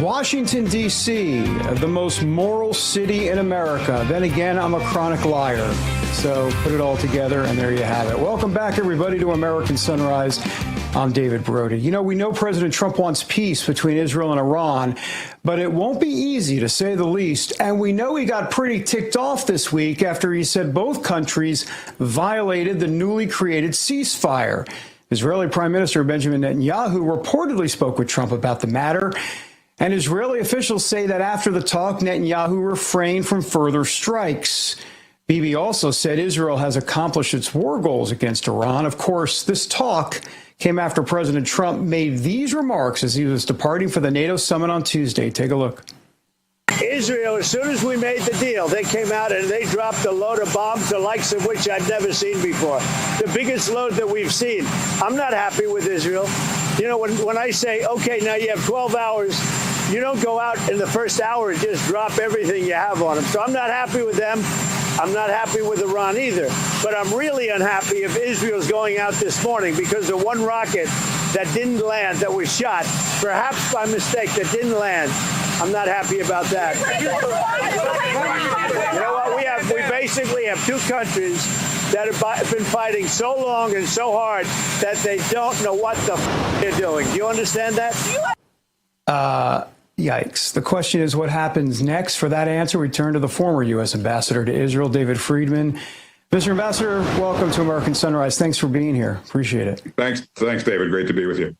Washington, D.C., the most moral city in America. Then again, I'm a chronic liar. So put it all together, and there you have it. Welcome back, everybody, to American Sunrise. I'm David Brody. You know, we know President Trump wants peace between Israel and Iran, but it won't be easy, to say the least. And we know he got pretty ticked off this week after he said both countries violated the newly created ceasefire. Israeli Prime Minister Benjamin Netanyahu reportedly spoke with Trump about the matter. And Israeli officials say that after the talk, Netanyahu refrained from further strikes. Bibi also said Israel has accomplished its war goals against Iran. Of course, this talk came after President Trump made these remarks as he was departing for the NATO summit on Tuesday. Take a look. Israel, as soon as we made the deal, they came out and they dropped a load of bombs, the likes of which I've never seen before. The biggest load that we've seen. I'm not happy with Israel. You know, when I say, okay, now you have 12 hours, you don't go out in the first hour and just drop everything you have on them. So I'm not happy with them. I'm not happy with Iran either. But I'm really unhappy if Israel's going out this morning because the one rocket that didn't land, that was shot, perhaps by mistake, that didn't land. I'm not happy about that. You know what? We basically have 2 countries that have been fighting so long and so hard that they don't know what the they're doing. Do you understand that? Yikes. The question is, what happens next? For that answer, we turn to the former U.S. Ambassador to Israel, David Friedman. Mr. Ambassador, welcome to American Sunrise. Thanks for being here. Appreciate it. Thanks, David. Great to be with you.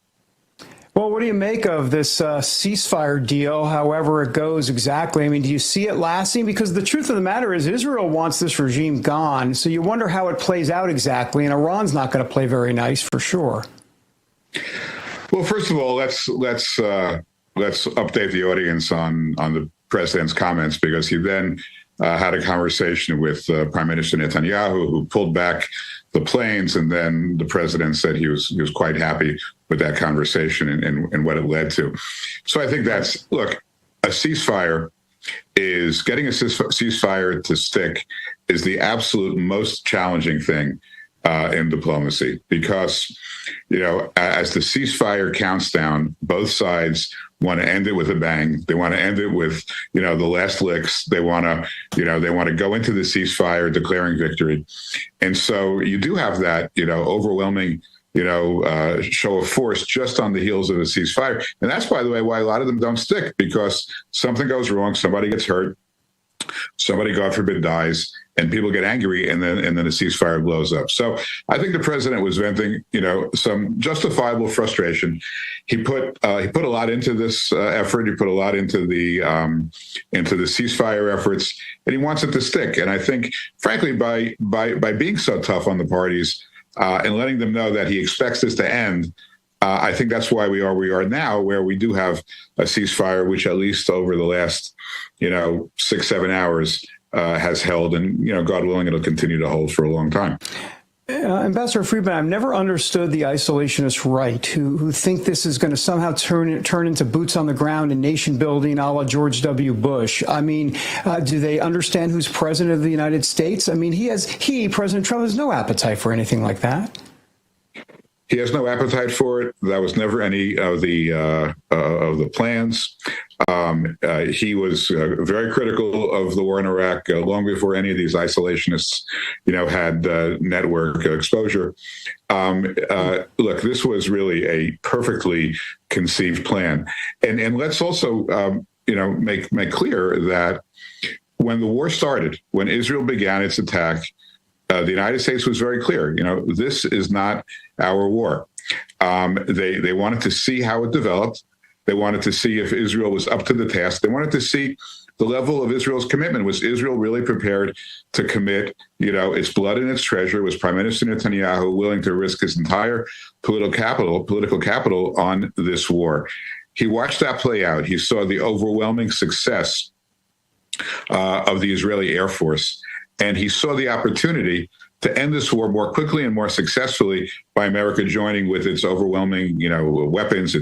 Well, what do you make of this ceasefire deal, however it goes exactly? I mean, do you see it lasting? Because the truth of the matter is Israel wants this regime gone, so you wonder how it plays out exactly, and Iran's not going to play very nice for sure. Well, first of all, let's update the audience on the president's comments, because he then had a conversation with Prime Minister Netanyahu, who pulled back the planes, and then the president said he was quite happy with that conversation and what it led to. So I think look, ceasefire is getting a ceasefire to stick is the absolute most challenging thing in diplomacy, because, as the ceasefire counts down, both sides want to end it with a bang. They want to end it with, the last licks. They want to go into the ceasefire declaring victory. And so you do have that, overwhelming, show of force just on the heels of a ceasefire. And that's, by the way, why a lot of them don't stick, because something goes wrong, somebody gets hurt, somebody, God forbid, dies, and people get angry, and then a ceasefire blows up. So I think the president was venting, some justifiable frustration. He put a lot into this effort. He put a lot into the ceasefire efforts, and he wants it to stick. And I think, frankly, by being so tough on the parties and letting them know that he expects this to end, I think that's why we are now, where we do have a ceasefire, which at least over the last 6-7 hours has held, and God willing, it'll continue to hold for a long time. Ambassador Friedman, I've never understood the isolationist right, who think this is going to somehow turn into boots on the ground and nation building a la George W. Bush. I mean, do they understand who's president of the United States? I mean, President Trump, has no appetite for anything like that. He has no appetite for it. That was never any of the plans. He was very critical of the war in Iraq long before any of these isolationists, had network exposure. Look, this was really a perfectly conceived plan, and let's also make clear that when the war started, when Israel began its attack, the United States was very clear. This is not our war. They wanted to see how it developed. They wanted to see if Israel was up to the task. They wanted to see the level of Israel's commitment. Was Israel really prepared to commit, its blood and its treasure? Was Prime Minister Netanyahu willing to risk his entire political capital on this war? He watched that play out. He saw the overwhelming success of the Israeli Air Force, and he saw the opportunity to end this war more quickly and more successfully by America joining with its overwhelming, weapons,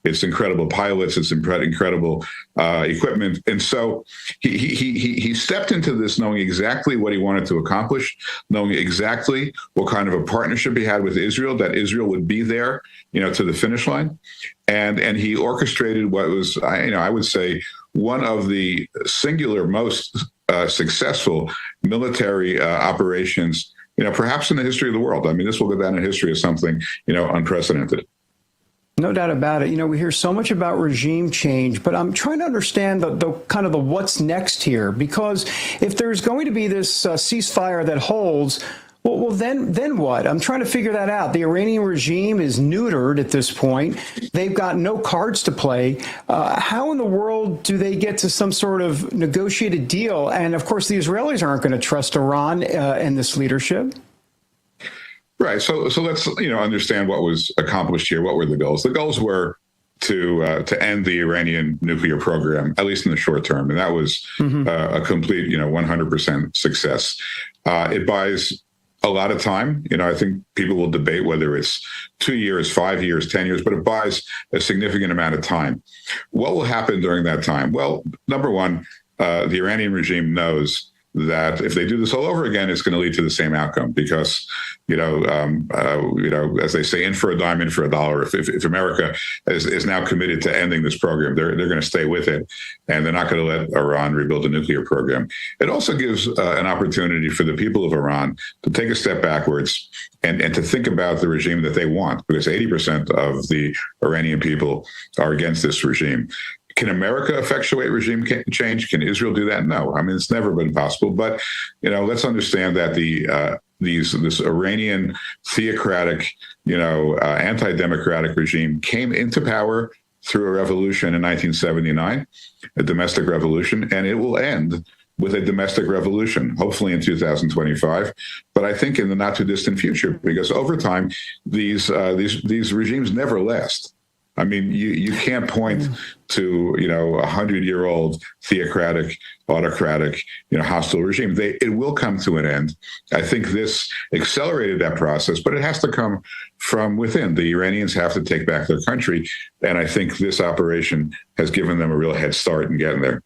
its incredible pilots, its incredible equipment. And so he stepped into this knowing exactly what he wanted to accomplish, knowing exactly what kind of a partnership he had with Israel, that Israel would be there, to the finish line. And he orchestrated what was, I would say, one of the singular most successful military operations, perhaps in the history of the world. I mean, this will go down in history as something, unprecedented. No doubt about it. We hear so much about regime change, but I'm trying to understand the kind of the what's next here, because if there's going to be this ceasefire that holds, well, then what? I'm trying to figure that out. The Iranian regime is neutered at this point. They've got no cards to play. How in the world do they get to some sort of negotiated deal? And of course, the Israelis aren't going to trust Iran and this leadership. Right. So let's understand what was accomplished here. What were the goals? The goals were to end the Iranian nuclear program, at least in the short term, and that was a complete 100% success. It buys a lot of time. I think people will debate whether it's 2 years, 5 years, 10 years, but it buys a significant amount of time. What will happen during that time? Well, number one, the Iranian regime knows that if they do this all over again, it's going to lead to the same outcome, because, as they say, in for a dime, in for a dollar. If America is now committed to ending this program, they're going to stay with it, and they're not going to let Iran rebuild a nuclear program. It also gives an opportunity for the people of Iran to take a step backwards and to think about the regime that they want, because 80% of the Iranian people are against this regime. Can America effectuate regime change? Can Israel do that? No. I mean, it's never been possible. But, let's understand that this Iranian theocratic, anti-democratic regime came into power through a revolution in 1979, a domestic revolution, and it will end with a domestic revolution, hopefully in 2025. But I think in the not too distant future, because over time, these regimes never last. I mean, you can't point to, you know, 100-year-old theocratic, autocratic, you know, hostile regime. It will come to an end. I think this accelerated that process, but it has to come from within. The Iranians have to take back their country, and I think this operation has given them a real head start in getting there.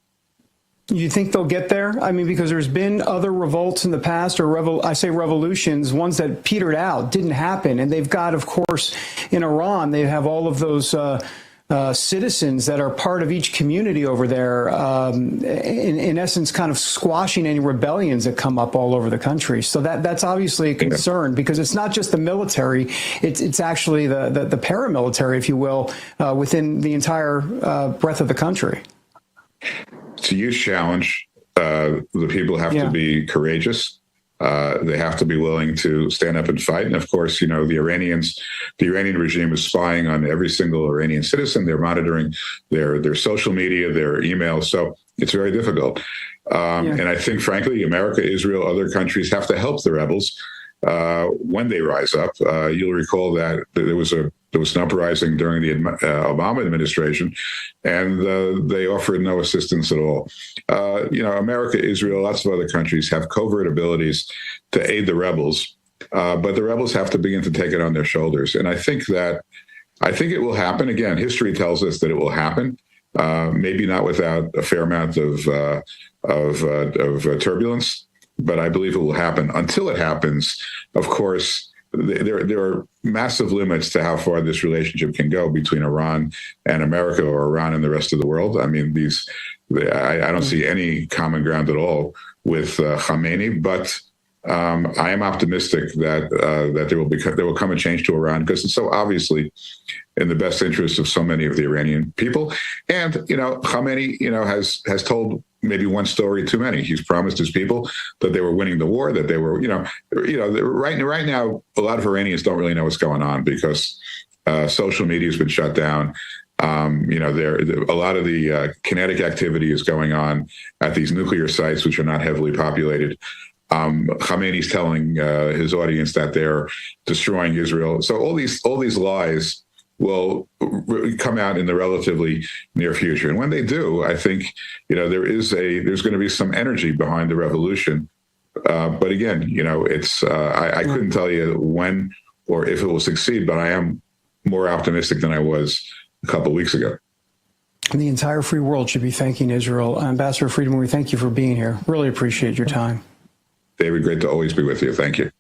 You think they'll get there? I mean, because there's been other revolts in the past, or I say revolutions, ones that petered out, didn't happen. And they've got, of course, in Iran, they have all of those citizens that are part of each community over there, in essence, kind of squashing any rebellions that come up all over the country. So that's obviously a concern, because it's not just the military, it's actually the paramilitary, if you will, within the entire breadth of the country. It's a huge challenge. The people have to be courageous. They have to be willing to stand up and fight. And of course, you know, the Iranian regime is spying on every single Iranian citizen. They're monitoring their social media, their emails. So it's very difficult. And I think, frankly, America, Israel, other countries have to help the rebels when they rise up. You'll recall that there was an uprising during the Obama administration, and they offered no assistance at all. You know, America, Israel, lots of other countries have covert abilities to aid the rebels, but the rebels have to begin to take it on their shoulders. And I think it will happen. Again, history tells us that it will happen. Maybe not without a fair amount of turbulence, but I believe it will happen. Until it happens, of course, there are massive limits to how far this relationship can go between Iran and America, or Iran and the rest of the world. I mean, I don't see any common ground at all with Khamenei, but I am optimistic that there will come a change to Iran, because it's so obviously in the best interest of so many of the Iranian people. And, you know, Khamenei, you know, has told maybe one story too many. He's promised his people that they were winning the war, that they were, right now, a lot of Iranians don't really know what's going on, because social media has been shut down. You know, a lot of the kinetic activity is going on at these nuclear sites, which are not heavily populated. Khamenei's telling his audience that they're destroying Israel. So all these lies will come out in the relatively near future. And when they do, I think, you know, there's going to be some energy behind the revolution. But again, you know, I couldn't tell you when or if it will succeed, but I am more optimistic than I was a couple of weeks ago. And the entire free world should be thanking Israel. Ambassador Friedman, we thank you for being here. Really appreciate your time. David, great to always be with you. Thank you.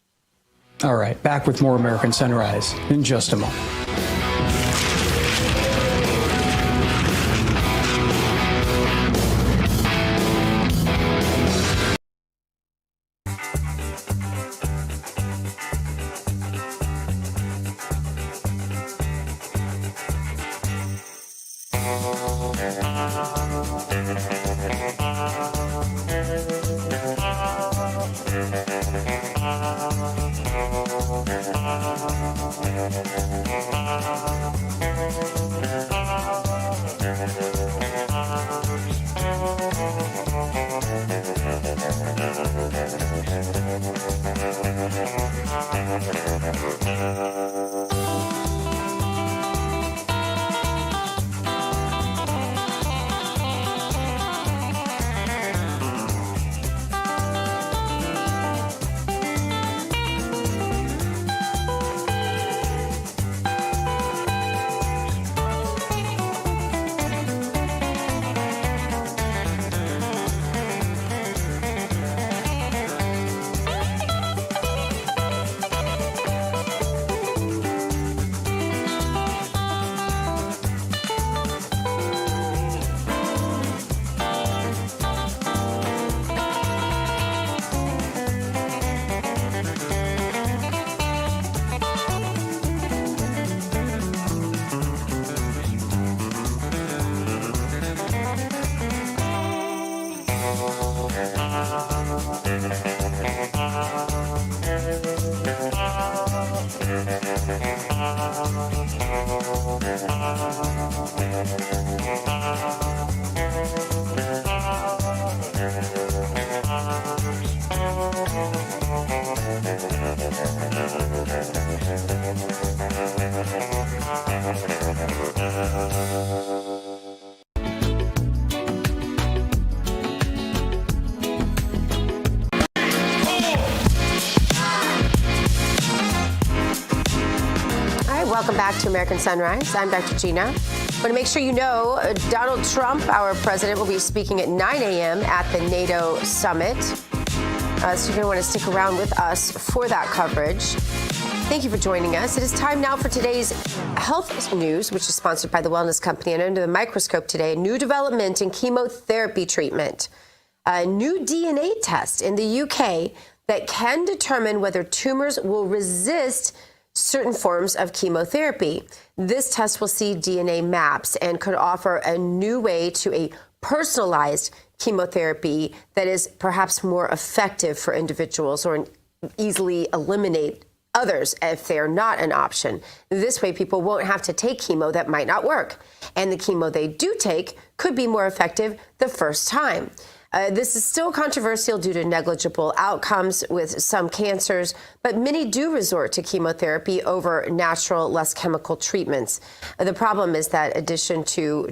All right, back with more American Sunrise in just a moment. Welcome back to American Sunrise. I'm Dr. Gina. I want to make sure you know Donald Trump, our president, will be speaking at 9 a.m. at the NATO summit. So you're going to want to stick around with us for that coverage. Thank you for joining us. It is time now for today's health news, which is sponsored by the Wellness Company. And under the microscope today, a new development in chemotherapy treatment. A new DNA test in the UK that can determine whether tumors will resist certain forms of chemotherapy. This test will see DNA maps and could offer a new way to a personalized chemotherapy that is perhaps more effective for individuals or easily eliminate others if they're not an option. This way, people won't have to take chemo that might not work. And the chemo they do take could be more effective the first time. This is still controversial due to negligible outcomes with some cancers, but many do resort to chemotherapy over natural, less chemical treatments. The problem is that in addition to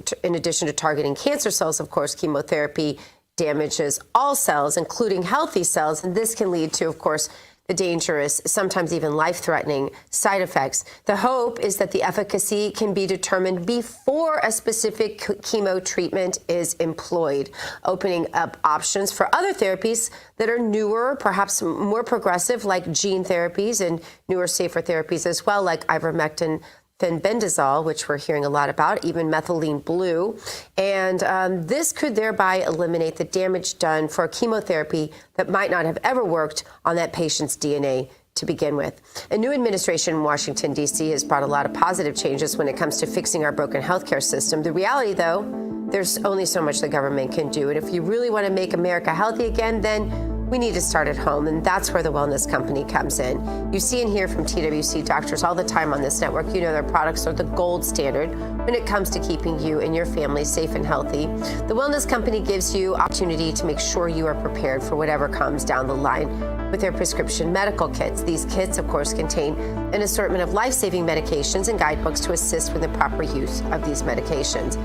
targeting cancer cells, of course, chemotherapy damages all cells, including healthy cells, and this can lead to, of course, the dangerous, sometimes even life-threatening side effects. The hope is that the efficacy can be determined before a specific chemo treatment is employed, opening up options for other therapies that are newer, perhaps more progressive, like gene therapies, and newer, safer therapies as well, like ivermectin, fenbendazole, which we're hearing a lot about, even methylene blue. And this could thereby eliminate the damage done for chemotherapy that might not have ever worked on that patient's DNA to begin with. A new administration in Washington, D.C. has brought a lot of positive changes when it comes to fixing our broken healthcare system. The reality, though, there's only so much the government can do. And if you really want to make America healthy again, then we need to start at home, and that's where the Wellness Company comes in. You see and hear from TWC doctors all the time on this network. You know their products are the gold standard when it comes to keeping you and your family safe and healthy. The Wellness Company gives you opportunity to make sure you are prepared for whatever comes down the line with their prescription medical kits. These kits, of course, contain an assortment of life-saving medications and guidebooks to assist with the proper use of these medications.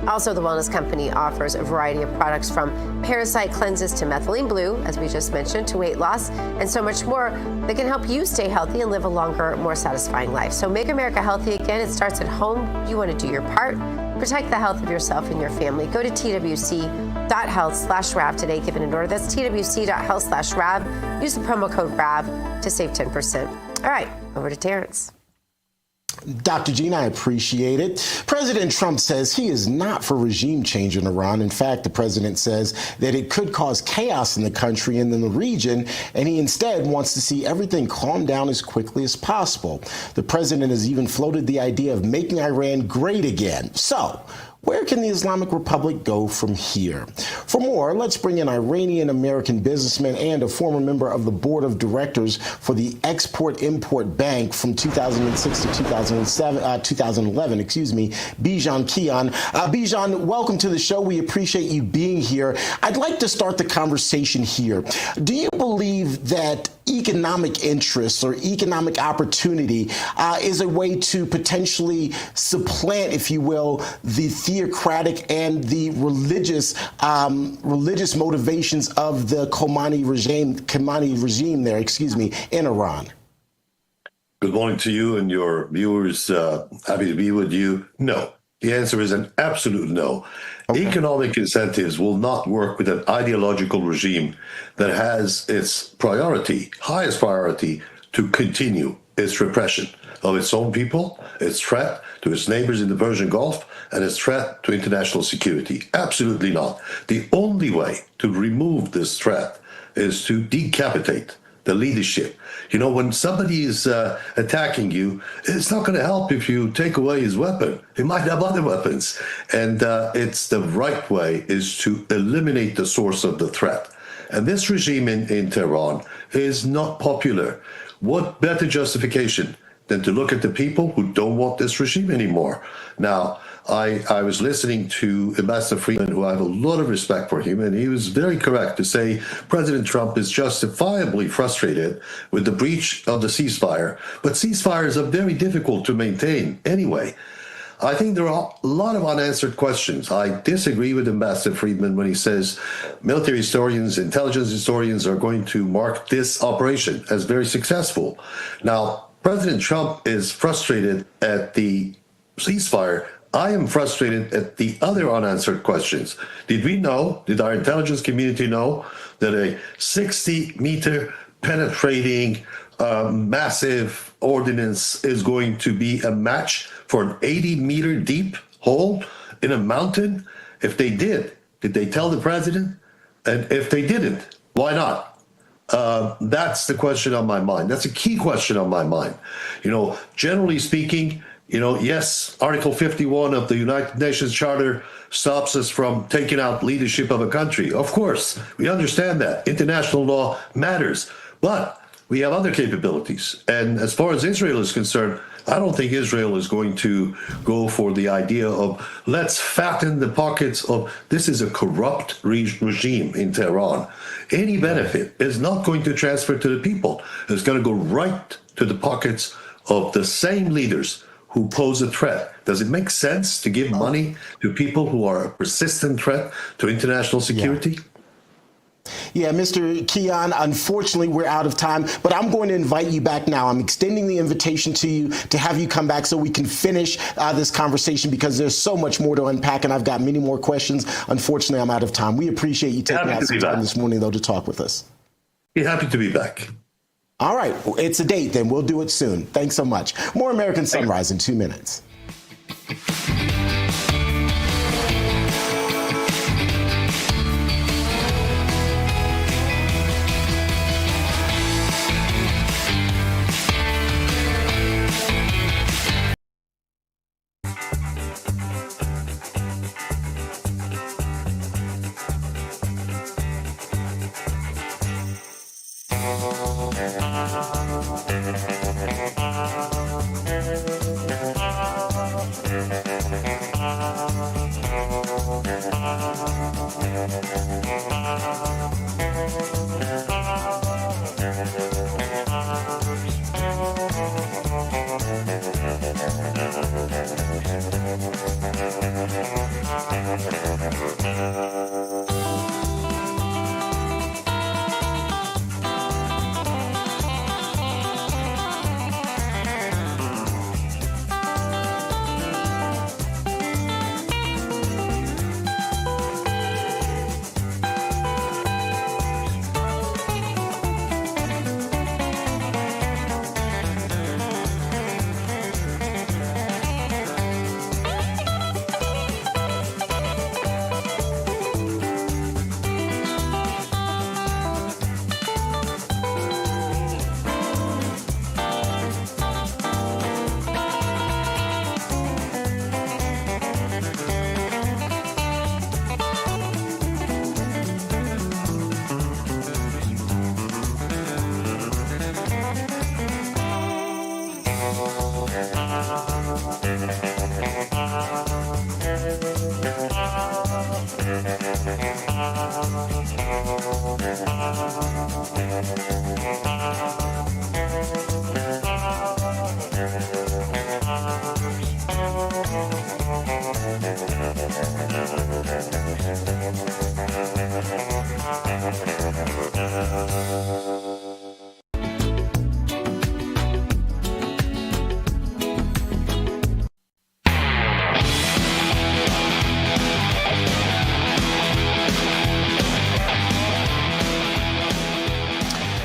Also, the Wellness Company offers a variety of products from parasite cleanses to methylene blue, as we just mentioned, to weight loss, and so much more that can help you stay healthy and live a longer, more satisfying life. So make America healthy again. It starts at home. You want to do your part. Protect the health of yourself and your family. Go to twc.health/RAV today. Give it an order. That's twc.health/RAV. Use the promo code RAV to save 10%. All right, over to Terrance. Dr. Gina, I appreciate it. President Trump says he is not for regime change in Iran. In fact, the president says that it could cause chaos in the country and in the region, and he instead wants to see everything calm down as quickly as possible. The president has even floated the idea of making Iran great again. So, where can the Islamic Republic go from here? For more, let's bring in Iranian-American businessman and a former member of the board of directors for the Export-Import Bank from 2006 to 2011, Bijan Kian. Bijan, welcome to the show. We appreciate you being here. I'd like to start the conversation here. Do you believe that economic interests or economic opportunity is a way to potentially supplant, if you will, the theocratic and the religious motivations of the Khomeini regime there, in Iran? Good morning to you and your viewers. Happy to be with you. No. The answer is an absolute no. Okay. Economic incentives will not work with an ideological regime that has its highest priority, to continue its repression of its own people, its threat to its neighbors in the Persian Gulf, and its threat to international security. Absolutely not. The only way to remove this threat is to decapitate the leadership. You know, when somebody is attacking you, it's not going to help if you take away his weapon. He might have other weapons. And it's the right way is to eliminate the source of the threat. And this regime in Tehran is not popular. What better justification than to look at the people who don't want this regime anymore? Now, I was listening to Ambassador Friedman, who I have a lot of respect for him, and he was very correct to say President Trump is justifiably frustrated with the breach of the ceasefire. But ceasefires are very difficult to maintain anyway. I think there are a lot of unanswered questions. I disagree with Ambassador Friedman when he says military historians, intelligence historians are going to mark this operation as very successful. Now, President Trump is frustrated at the ceasefire. I am frustrated at the other unanswered questions. Did our intelligence community know that a 60-meter penetrating massive ordinance is going to be a match for an 80-meter deep hole in a mountain? If they did they tell the president? And if they didn't, why not? That's the question on my mind. That's a key question on my mind. Generally speaking, yes, Article 51 of the United Nations Charter stops us from taking out leadership of a country. Of course, we understand that. International law matters. But we have other capabilities. And as far as Israel is concerned, I don't think Israel is going to go for the idea of let's fatten the pockets of this is a corrupt regime in Tehran. Any benefit is not going to transfer to the people. It's going to go right to the pockets of the same leaders who pose a threat. Does it make sense to give money to people who are a persistent threat to international security? Yeah, Mr. Keon, unfortunately, we're out of time, but I'm going to invite you back now. I'm extending the invitation to you to have you come back so we can finish this conversation because there's so much more to unpack, and I've got many more questions. Unfortunately, I'm out of time. We appreciate you taking out some time this morning, though, to talk with us. Be happy to be back. All right. Well, it's a date, then. We'll do it soon. Thanks so much. More American Sunrise in 2 minutes.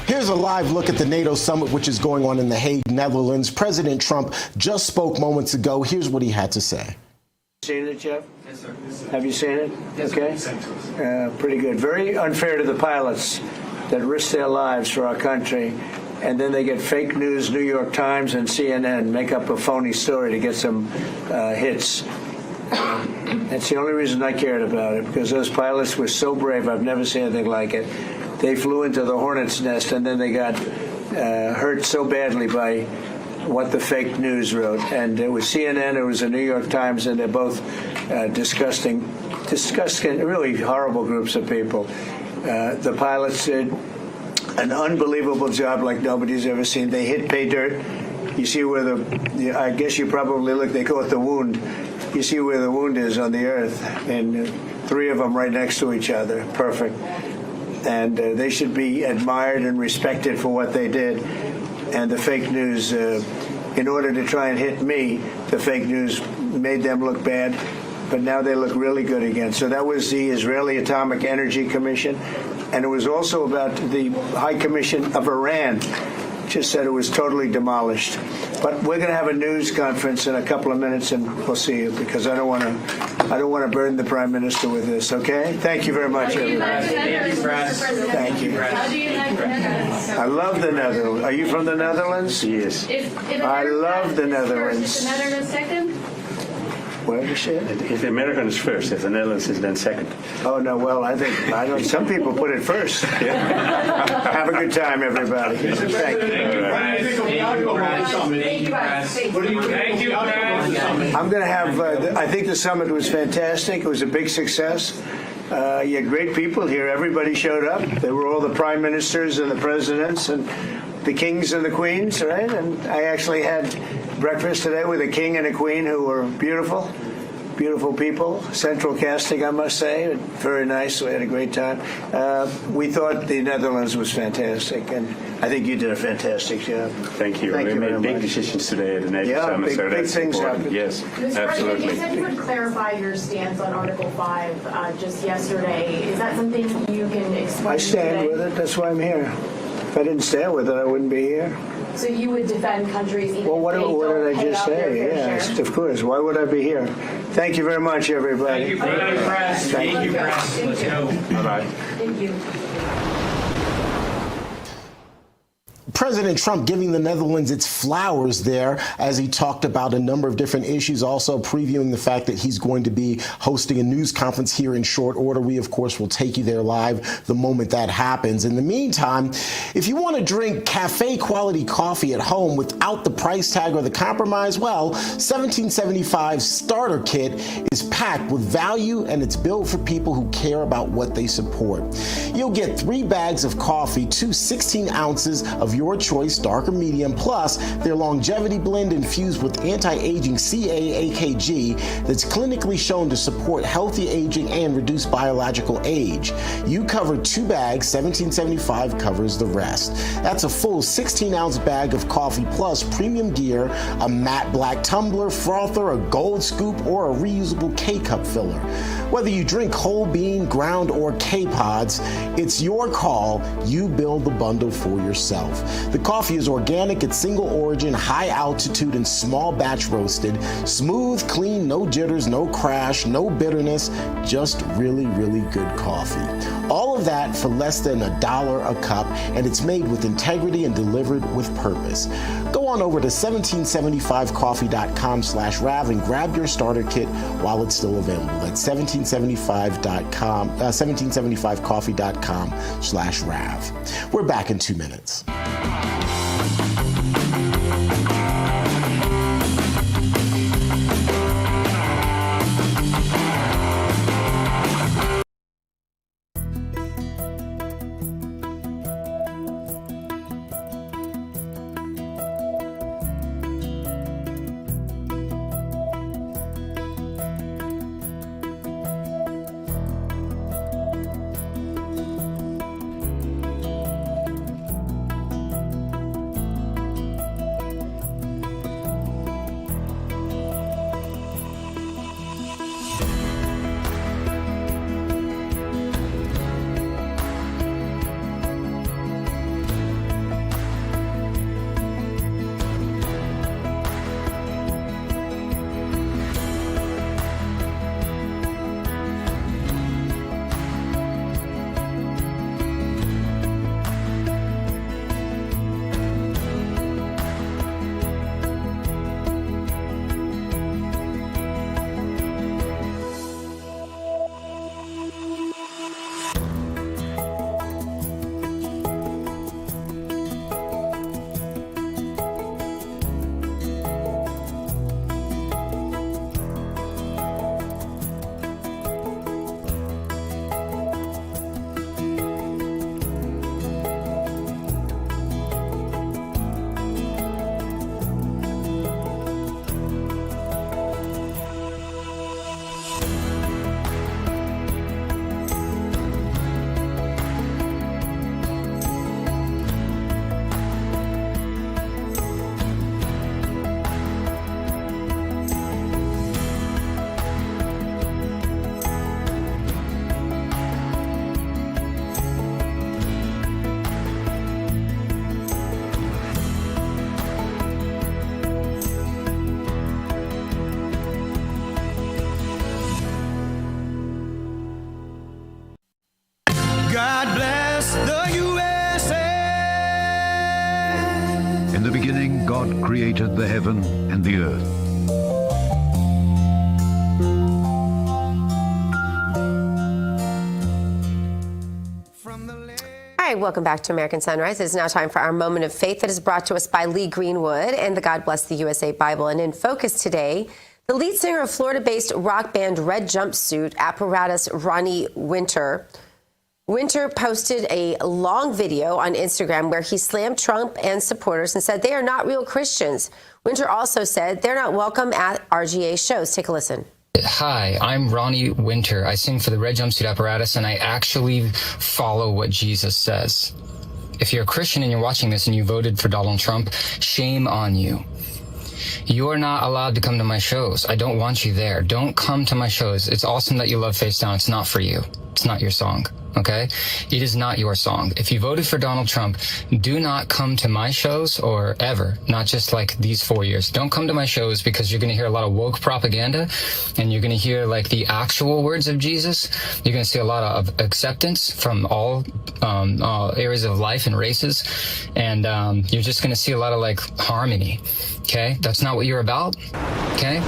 Here's a live look at the NATO summit, which is going on in The Hague, Netherlands. President Trump just spoke moments ago. Here's what he had to say. Seen it, Jeff? Yes, sir. Have you seen it? Yes, okay. sir. Pretty good. Very unfair to the pilots that risk their lives for our country, and then they get fake news, New York Times and CNN, make up a phony story to get some hits. That's the only reason I cared about it, because those pilots were so brave. I've never seen anything like it. They flew into the hornet's nest, and then they got hurt so badly by what the fake news wrote. And it was CNN, it was the New York Times, and they're both disgusting, really horrible groups of people. The pilots did an unbelievable job like nobody's ever seen. They hit pay dirt. You see where I guess you probably look, they call it the wound. You see where the wound is on the earth, and 3 of them right next to each other. Perfect. And they should be admired and respected for what they did. and the fake news, in order to try and hit me, the fake news made them look bad, but now they look really good again. So that was the Israeli Atomic Energy Commission, and it was also about the High Commission of Iran. Just said it was totally demolished. But we're going to have a news conference in a couple of minutes, and we'll see you, because I don't want to burden the Prime Minister with this. Okay? Thank you very much, everybody. Thank you. I love the Netherlands. Are you from the Netherlands? Yes. I love the Netherlands. The Netherlands second? What did you say? If the American is first, if the Netherlands is then second. Oh, no, well, I know some people put it first. Have a good time, everybody. Thank you. I'm going to have, I think the summit was fantastic. It was a big success. You had great people here. Everybody showed up. There were all the prime ministers and the presidents and the kings and the queens, right? And I actually had breakfast today with a king and a queen who were beautiful, beautiful people. Central casting, I must say. Very nice. We had a great time. We thought the Netherlands was fantastic, and I think you did a fantastic job. Thank you. We made big decisions today at the NATO Summit, so that's things important. happen. Yes, Mr. absolutely. President, you said you would clarify your stance on Article 5 just yesterday. Is that something you can explain I stand today? with it. That's why I'm here. If I didn't stand with it, I wouldn't be here. So you would defend countries even Well, what if they did don't I pay just out their say? fair Yes, share? of course. Why would I be here? Thank you very much, everybody. Thank you, Press. Thank you. Let's go. Bye-bye. Thank you. President Trump giving the Netherlands its flowers there as he talked about a number of different issues, also previewing the fact that he's going to be hosting a news conference here in short order. We, of course, will take you there live the moment that happens. In the meantime, if you want to drink cafe-quality coffee at home without the price tag or the compromise, well, 1775 Starter Kit is packed with value, and it's built for people who care about what they support. You'll get 3 bags of coffee, 2 16 ounces of your choice, dark or medium, plus their longevity blend infused with anti-aging CAAKG that's clinically shown to support healthy aging and reduce biological age. You cover 2 bags, 1775 covers the rest. That's a full 16-ounce bag of coffee plus premium gear, a matte black tumbler, frother, a gold scoop, or a reusable K-cup filler. Whether you drink whole bean, ground, or K-pods, it's your call. You build the bundle for yourself. The coffee is organic, it's single origin, high altitude, and small batch roasted. Smooth, clean, no jitters, no crash, no bitterness, just really, really good coffee. All of that for less than $1 a cup, and it's made with integrity and delivered with purpose. Go on over to 1775coffee.com/Rav and grab your starter kit while it's still available. That's 1775coffee.com/Rav. We're back in 2 minutes. God created the heaven and the earth. Hi, welcome back to American Sunrise. It is now time for our moment of faith that is brought to us by Lee Greenwood and the God Bless the USA Bible. And in focus today, the lead singer of Florida-based rock band Red Jumpsuit Apparatus, Ronnie Winter. Winter posted a long video on Instagram where he slammed Trump and supporters and said they are not real Christians. Winter also said they're not welcome at RGA shows. Take a listen. Hi, I'm Ronnie Winter. I sing for the Red Jumpsuit Apparatus, and I actually follow what Jesus says. If you're a Christian and you're watching this and you voted for Donald Trump, shame on you. You are not allowed to come to my shows. I don't want you there. Don't come to my shows. It's awesome that you love Face Down. It's not for you. It's not your song, okay? It is not your song. If you voted for Donald Trump, do not come to my shows or ever, not just like these 4 years. Don't come to my shows because you're going to hear a lot of woke propaganda and you're going to hear like the actual words of Jesus. You're going to see a lot of acceptance from all areas of life and races. And you're just going to see a lot of like harmony, okay? That's not what you're about, okay?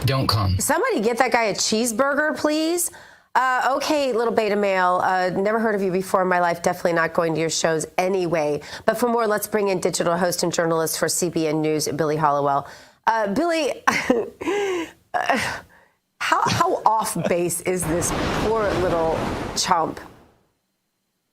Don't come. Somebody get that guy a cheeseburger, please. Okay, little beta male, never heard of you before in my life, definitely not going to your shows anyway. But for more, let's bring in digital host and journalist for CBN News, Billy Hallowell. Billy, how off base is this poor little chump?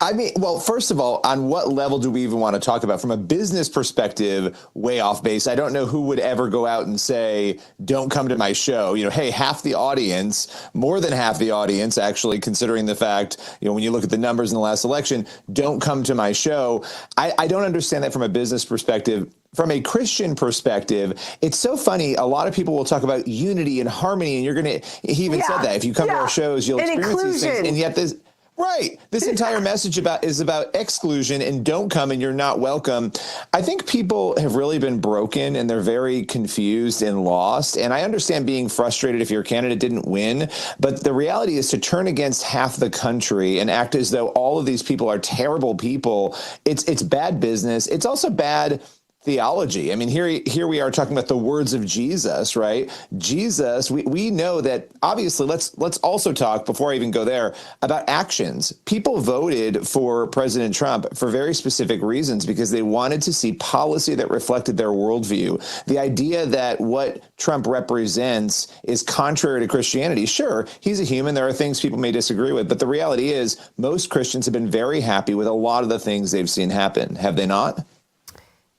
I mean, well, first of all, on what level do we even want to talk about? From a business perspective, way off base. I don't know who would ever go out and say, don't come to my show. You know, hey, half the audience, more than half the audience, actually, considering the fact, you know, when you look at the numbers in the last election, don't come to my show. I don't understand that from a business perspective. From a Christian perspective, it's so funny. A lot of people will talk about unity and harmony, and you're going to, he even said that. If you come to our shows, you'll experience these things. And yet this... Right. This entire message is about exclusion and don't come and you're not welcome. I think people have really been broken and they're very confused and lost. And I understand being frustrated if your candidate didn't win. But the reality is to turn against half the country and act as though all of these people are terrible people. It's bad business. It's also bad theology. I mean, here we are talking about the words of Jesus, right? Jesus, we know that, obviously, let's also talk, before I even go there, about actions. People voted for President Trump for very specific reasons because they wanted to see policy that reflected their worldview. The idea that what Trump represents is contrary to Christianity. Sure, he's a human. There are things people may disagree with, but the reality is most Christians have been very happy with a lot of the things they've seen happen. Have they not?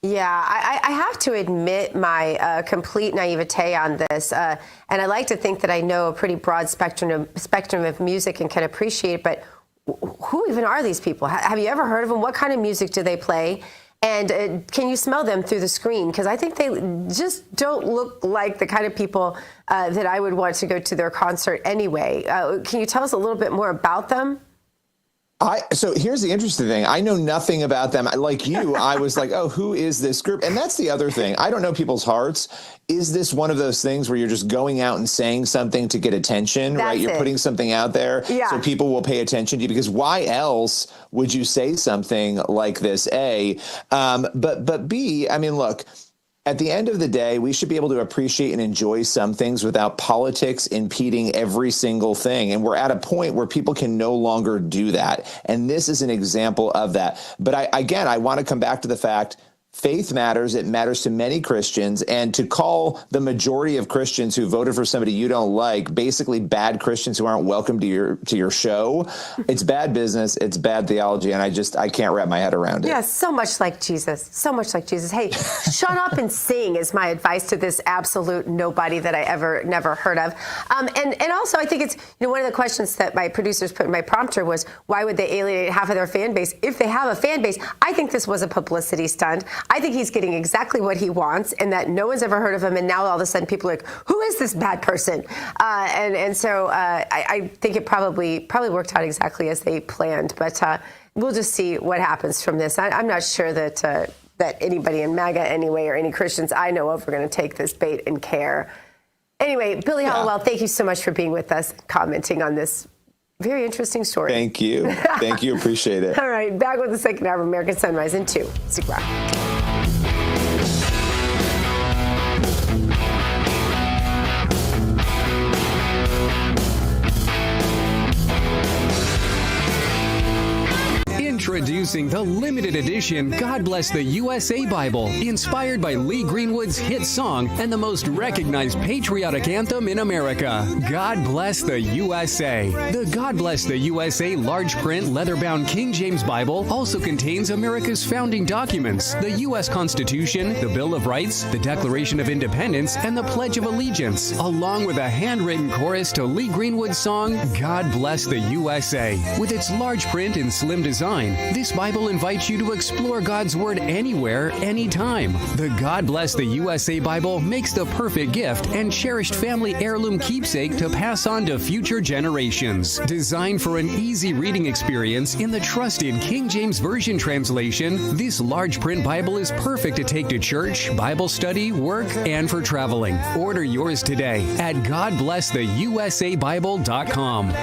Yeah, I have to admit my complete naivete on this, and I like to think that I know a pretty broad spectrum of music and can appreciate it, but who even are these people? Have you ever heard of them? What kind of music do they play? And can you smell them through the screen? Because I think they just don't look like the kind of people that I would want to go to their concert anyway. Can you tell us a little bit more about them? So here's the interesting thing. I know nothing about them. Like you, I was like, oh, who is this group? And that's the other thing. I don't know people's hearts. Is this one of those things where you're just going out and saying something to get attention, right? You're putting something out there so people will pay attention to you, because why else would you say something like this, A? But B, I mean, look, at the end of the day, we should be able to appreciate and enjoy some things without politics impeding every single thing. And we're at a point where people can no longer do that. And this is an example of that. But I want to come back to the fact faith matters. It matters to many Christians. And to call the majority of Christians who voted for somebody you don't like basically bad Christians who aren't welcome to your show, it's bad business. It's bad theology. And I can't wrap my head around it. Yeah, so much like Jesus. So much like Jesus. Hey, shut up and sing is my advice to this absolute nobody that I never heard of. And also, I think it's, one of the questions that my producers put in my prompter was, why would they alienate half of their fan base? If they have a fan base, I think this was a publicity stunt. I think he's getting exactly what he wants, and that no one's ever heard of him. And now all of a sudden people are like, who is this bad person? So I think it probably worked out exactly as they planned. But we'll just see what happens from this. I'm not sure that anybody in MAGA anyway, or any Christians I know of, are going to take this bait and care. Anyway, Billy Hallowell, thank you so much for being with us, commenting on this very interesting story. Thank you. Thank you. Appreciate it. All right. Back with the second hour of American Sunrise in 2. Stick around. Introducing the limited edition God Bless the USA Bible, inspired by Lee Greenwood's hit song and the most recognized patriotic anthem in America, God Bless the USA. The God Bless the USA large print leather-bound King James Bible also contains America's founding documents, the U.S. Constitution, the Bill of Rights, the Declaration of Independence, and the Pledge of Allegiance, along with a handwritten chorus to Lee Greenwood's song, God Bless the USA. With its large print and slim design, this Bible invites you to explore God's Word anywhere, anytime. The God Bless the USA Bible makes the perfect gift and cherished family heirloom keepsake to pass on to future generations. Designed for an easy reading experience in the trusted King James Version translation, this large print Bible is perfect to take to church, Bible study, work, and for traveling. Order yours today at GodBlessTheUSABible.com.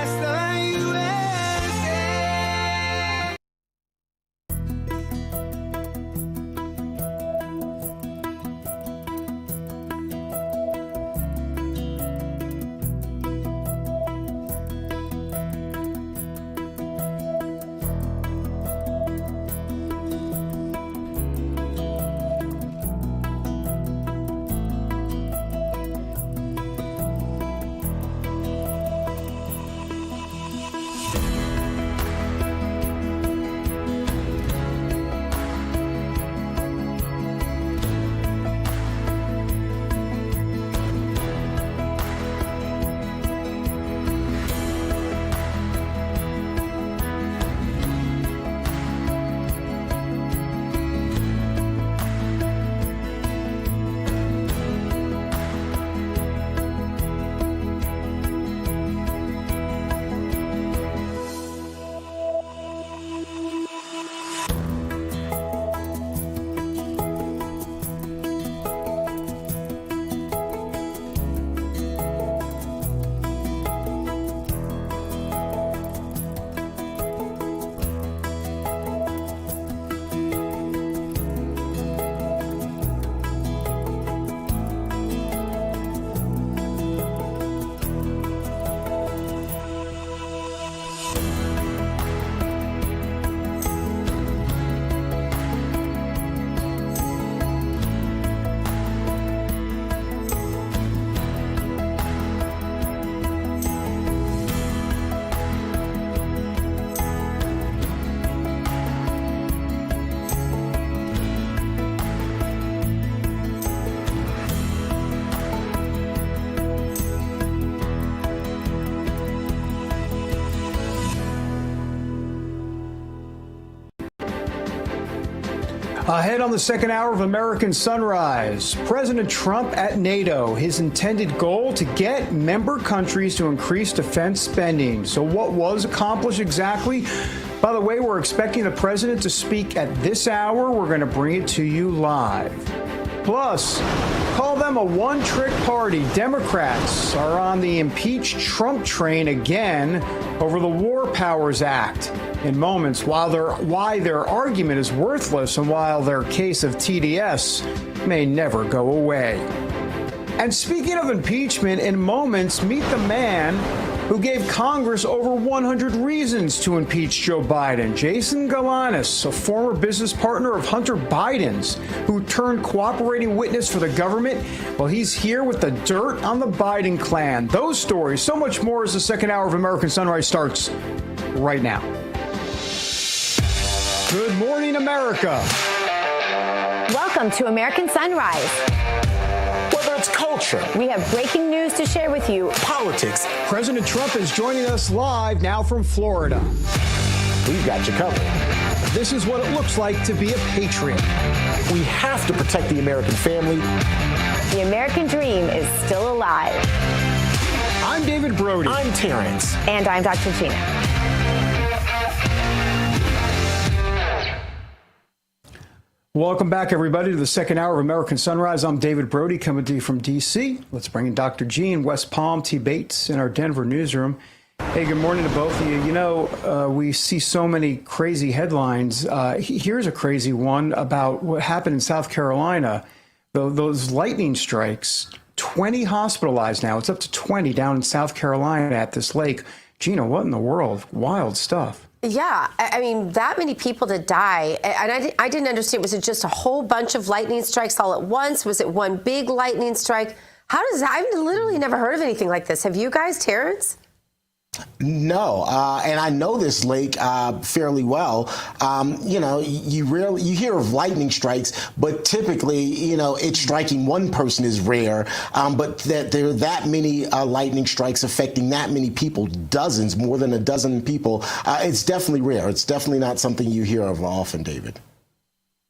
Ahead on the second hour of American Sunrise, President Trump at NATO, his intended goal to get member countries to increase defense spending. So what was accomplished exactly? By the way, we're expecting the president to speak at this hour. We're going to bring it to you live. Plus, call them a one-trick party. Democrats are on the impeach Trump train again over the War Powers Act. In moments, why their argument is worthless and while their case of TDS may never go away. And speaking of impeachment, in moments, meet the man who gave Congress over 100 reasons to impeach Joe Biden. Jason Galanis, a former business partner of Hunter Biden's, who turned cooperating witness for the government. Well, he's here with the dirt on the Biden clan. Those stories, so much more as the second hour of American Sunrise starts right now. Good morning, America. Welcome to American Sunrise. Whether it's culture, we have breaking news to share with you. Politics. President Trump is joining us live now from Florida. We've got you covered. This is what it looks like to be a patriot. We have to protect the American family. The American dream is still alive. I'm David Brody. I'm Terrance. And I'm Dr. Gina. Welcome back, everybody, to the second hour of American Sunrise. I'm David Brody, coming to you from D.C. Let's bring in Dr. G in West Palm, T. Bates in our Denver newsroom. Hey, good morning to both of you. You know, we see so many crazy headlines. Here's a crazy one about what happened in South Carolina. Those lightning strikes, 20 hospitalized now. It's up to 20 down in South Carolina at this lake. Gina, what in the world? Wild stuff. Yeah, I mean, that many people to die. And I didn't understand. Was it just a whole bunch of lightning strikes all at once? Was it one big lightning strike? How does that? I've literally never heard of anything like this. Have you guys, Terrance? No, and I know this lake fairly well. You know, you hear of lightning strikes, but typically, you know, it's striking one person is rare. But that there are that many lightning strikes affecting that many people, dozens, more than a dozen people, it's definitely rare. It's definitely not something you hear of often, David.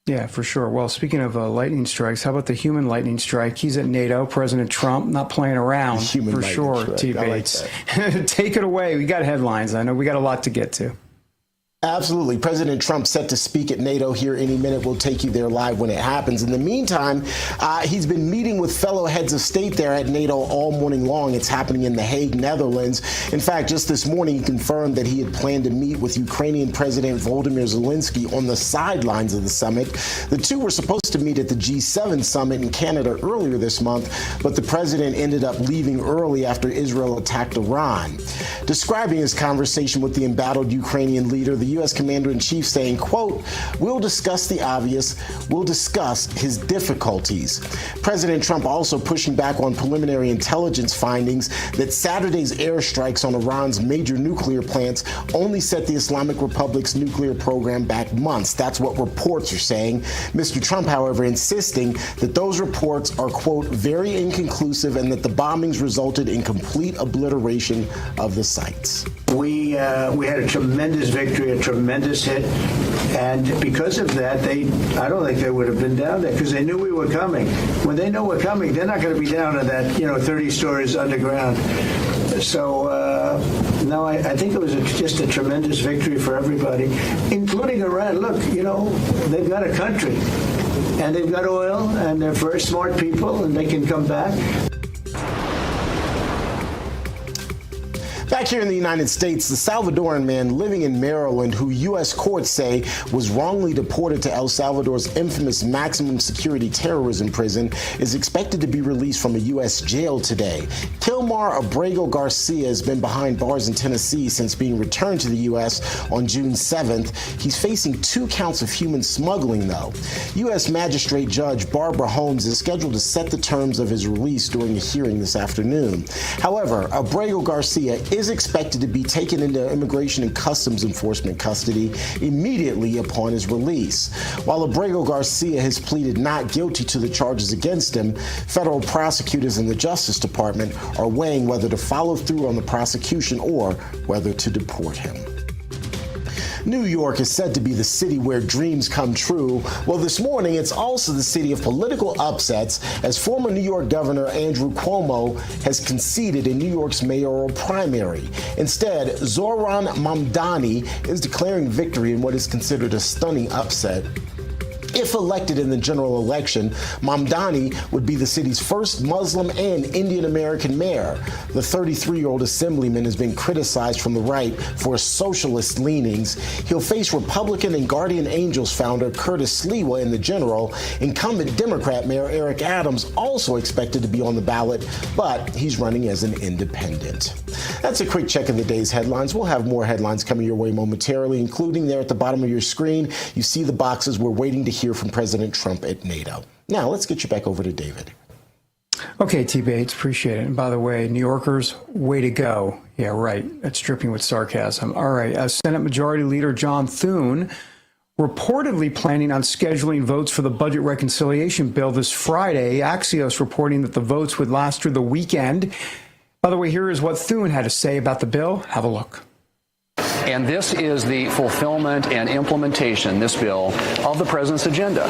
Yeah, for sure. Well, speaking of lightning strikes, how about the human lightning strike? He's at NATO, President Trump, not playing around, for sure, T. Bates. Like take it away. We got headlines. I know we got a lot to get to. Absolutely. President Trump set to speak at NATO here any minute. We'll take you there live when it happens. In the meantime, he's been meeting with fellow heads of state there at NATO all morning long. It's happening in The Hague, Netherlands. In fact, just this morning, he confirmed that he had planned to meet with Ukrainian President Volodymyr Zelensky on the sidelines of the summit. The two were supposed to meet at the G7 summit in Canada earlier this month, but the president ended up leaving early after Israel attacked Iran. Describing his conversation with the embattled Ukrainian leader, the U.S. commander-in-chief saying, quote, "We'll discuss the obvious. We'll discuss his difficulties." President Trump also pushing back on preliminary intelligence findings that Saturday's airstrikes on Iran's major nuclear plants only set the Islamic Republic's nuclear program back months. That's what reports are saying. Mr. Trump, however, insisting that those reports are, quote, "very inconclusive," and that the bombings resulted in complete obliteration of the sites. We had a tremendous victory, a tremendous hit, and because of that, I don't think they would have been down there because they knew we were coming. When they know we're coming, they're not going to be down in that 30 stories underground. So no, I think it was just a tremendous victory for everybody, including Iran. Look, they've got a country, and they've got oil, and they're very smart people, and they can come back. Back here in the United States, the Salvadoran man living in Maryland who U.S. courts say was wrongly deported to El Salvador's infamous maximum security terrorism prison is expected to be released from a U.S. jail today. Kilmar Abrego Garcia has been behind bars in Tennessee since being returned to the U.S. on June 7th. He's facing 2 counts of human smuggling, though. U.S. Magistrate Judge Barbara Holmes is scheduled to set the terms of his release during a hearing this afternoon. However, Abrego Garcia is expected to be taken into Immigration and Customs Enforcement custody immediately upon his release. While Abrego Garcia has pleaded not guilty to the charges against him, federal prosecutors in the Justice Department are weighing whether to follow through on the prosecution or whether to deport him. New York is said to be the city where dreams come true. Well, this morning, it's also the city of political upsets as former New York Governor Andrew Cuomo has conceded in New York's mayoral primary. Instead, Zohran Mamdani is declaring victory in what is considered a stunning upset. If elected in the general election, Mamdani would be the city's first Muslim and Indian American mayor. The 33-year-old assemblyman has been criticized from the right for his socialist leanings. He'll face Republican and Guardian Angels founder Curtis Sliwa in the general. Incumbent Democrat Mayor Eric Adams also expected to be on the ballot, but he's running as an independent. That's a quick check of the day's headlines. We'll have more headlines coming your way momentarily, including there at the bottom of your screen. You see the boxes. We're waiting to hear from President Trump at NATO. Now, let's get you back over to David. Okay, T. Bates, appreciate it. And by the way, New Yorkers, way to go. Yeah, right. That's dripping with sarcasm. All right. Senate Majority Leader John Thune reportedly planning on scheduling votes for the budget reconciliation bill this Friday. Axios reporting that the votes would last through the weekend. By the way, here is what Thune had to say about the bill. Have a look. And this is the fulfillment and implementation, this bill, of the president's agenda.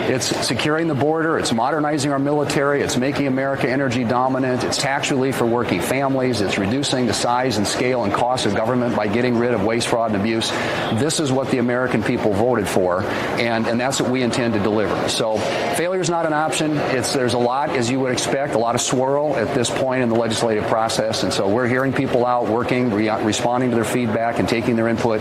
It's securing the border. It's modernizing our military. It's making America energy dominant. It's tax relief for working families. It's reducing the size and scale and cost of government by getting rid of waste, fraud, and abuse. This is what the American people voted for, and that's what we intend to deliver. So failure is not an option. There's a lot, as you would expect, a lot of swirl at this point in the legislative process, and so we're hearing people out, working, responding to their feedback, and taking their input,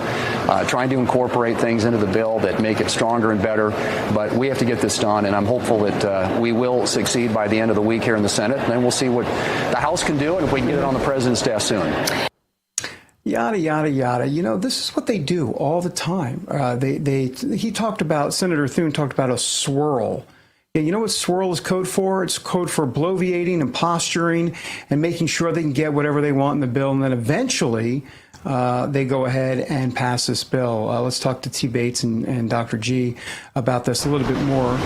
trying to incorporate things into the bill that make it stronger and better. But we have to get this done, and I'm hopeful that we will succeed by the end of the week here in the Senate, and then we'll see what the House can do and if we can get it on the president's desk soon. Yada, yada, yada. You know, this is what they do all the time. Senator Thune talked about a swirl. Yeah, you know what swirl is code for? It's code for bloviating and posturing and making sure they can get whatever they want in the bill. And then eventually they go ahead and pass this bill. Let's talk to T. Bates and Dr. G about this a little bit more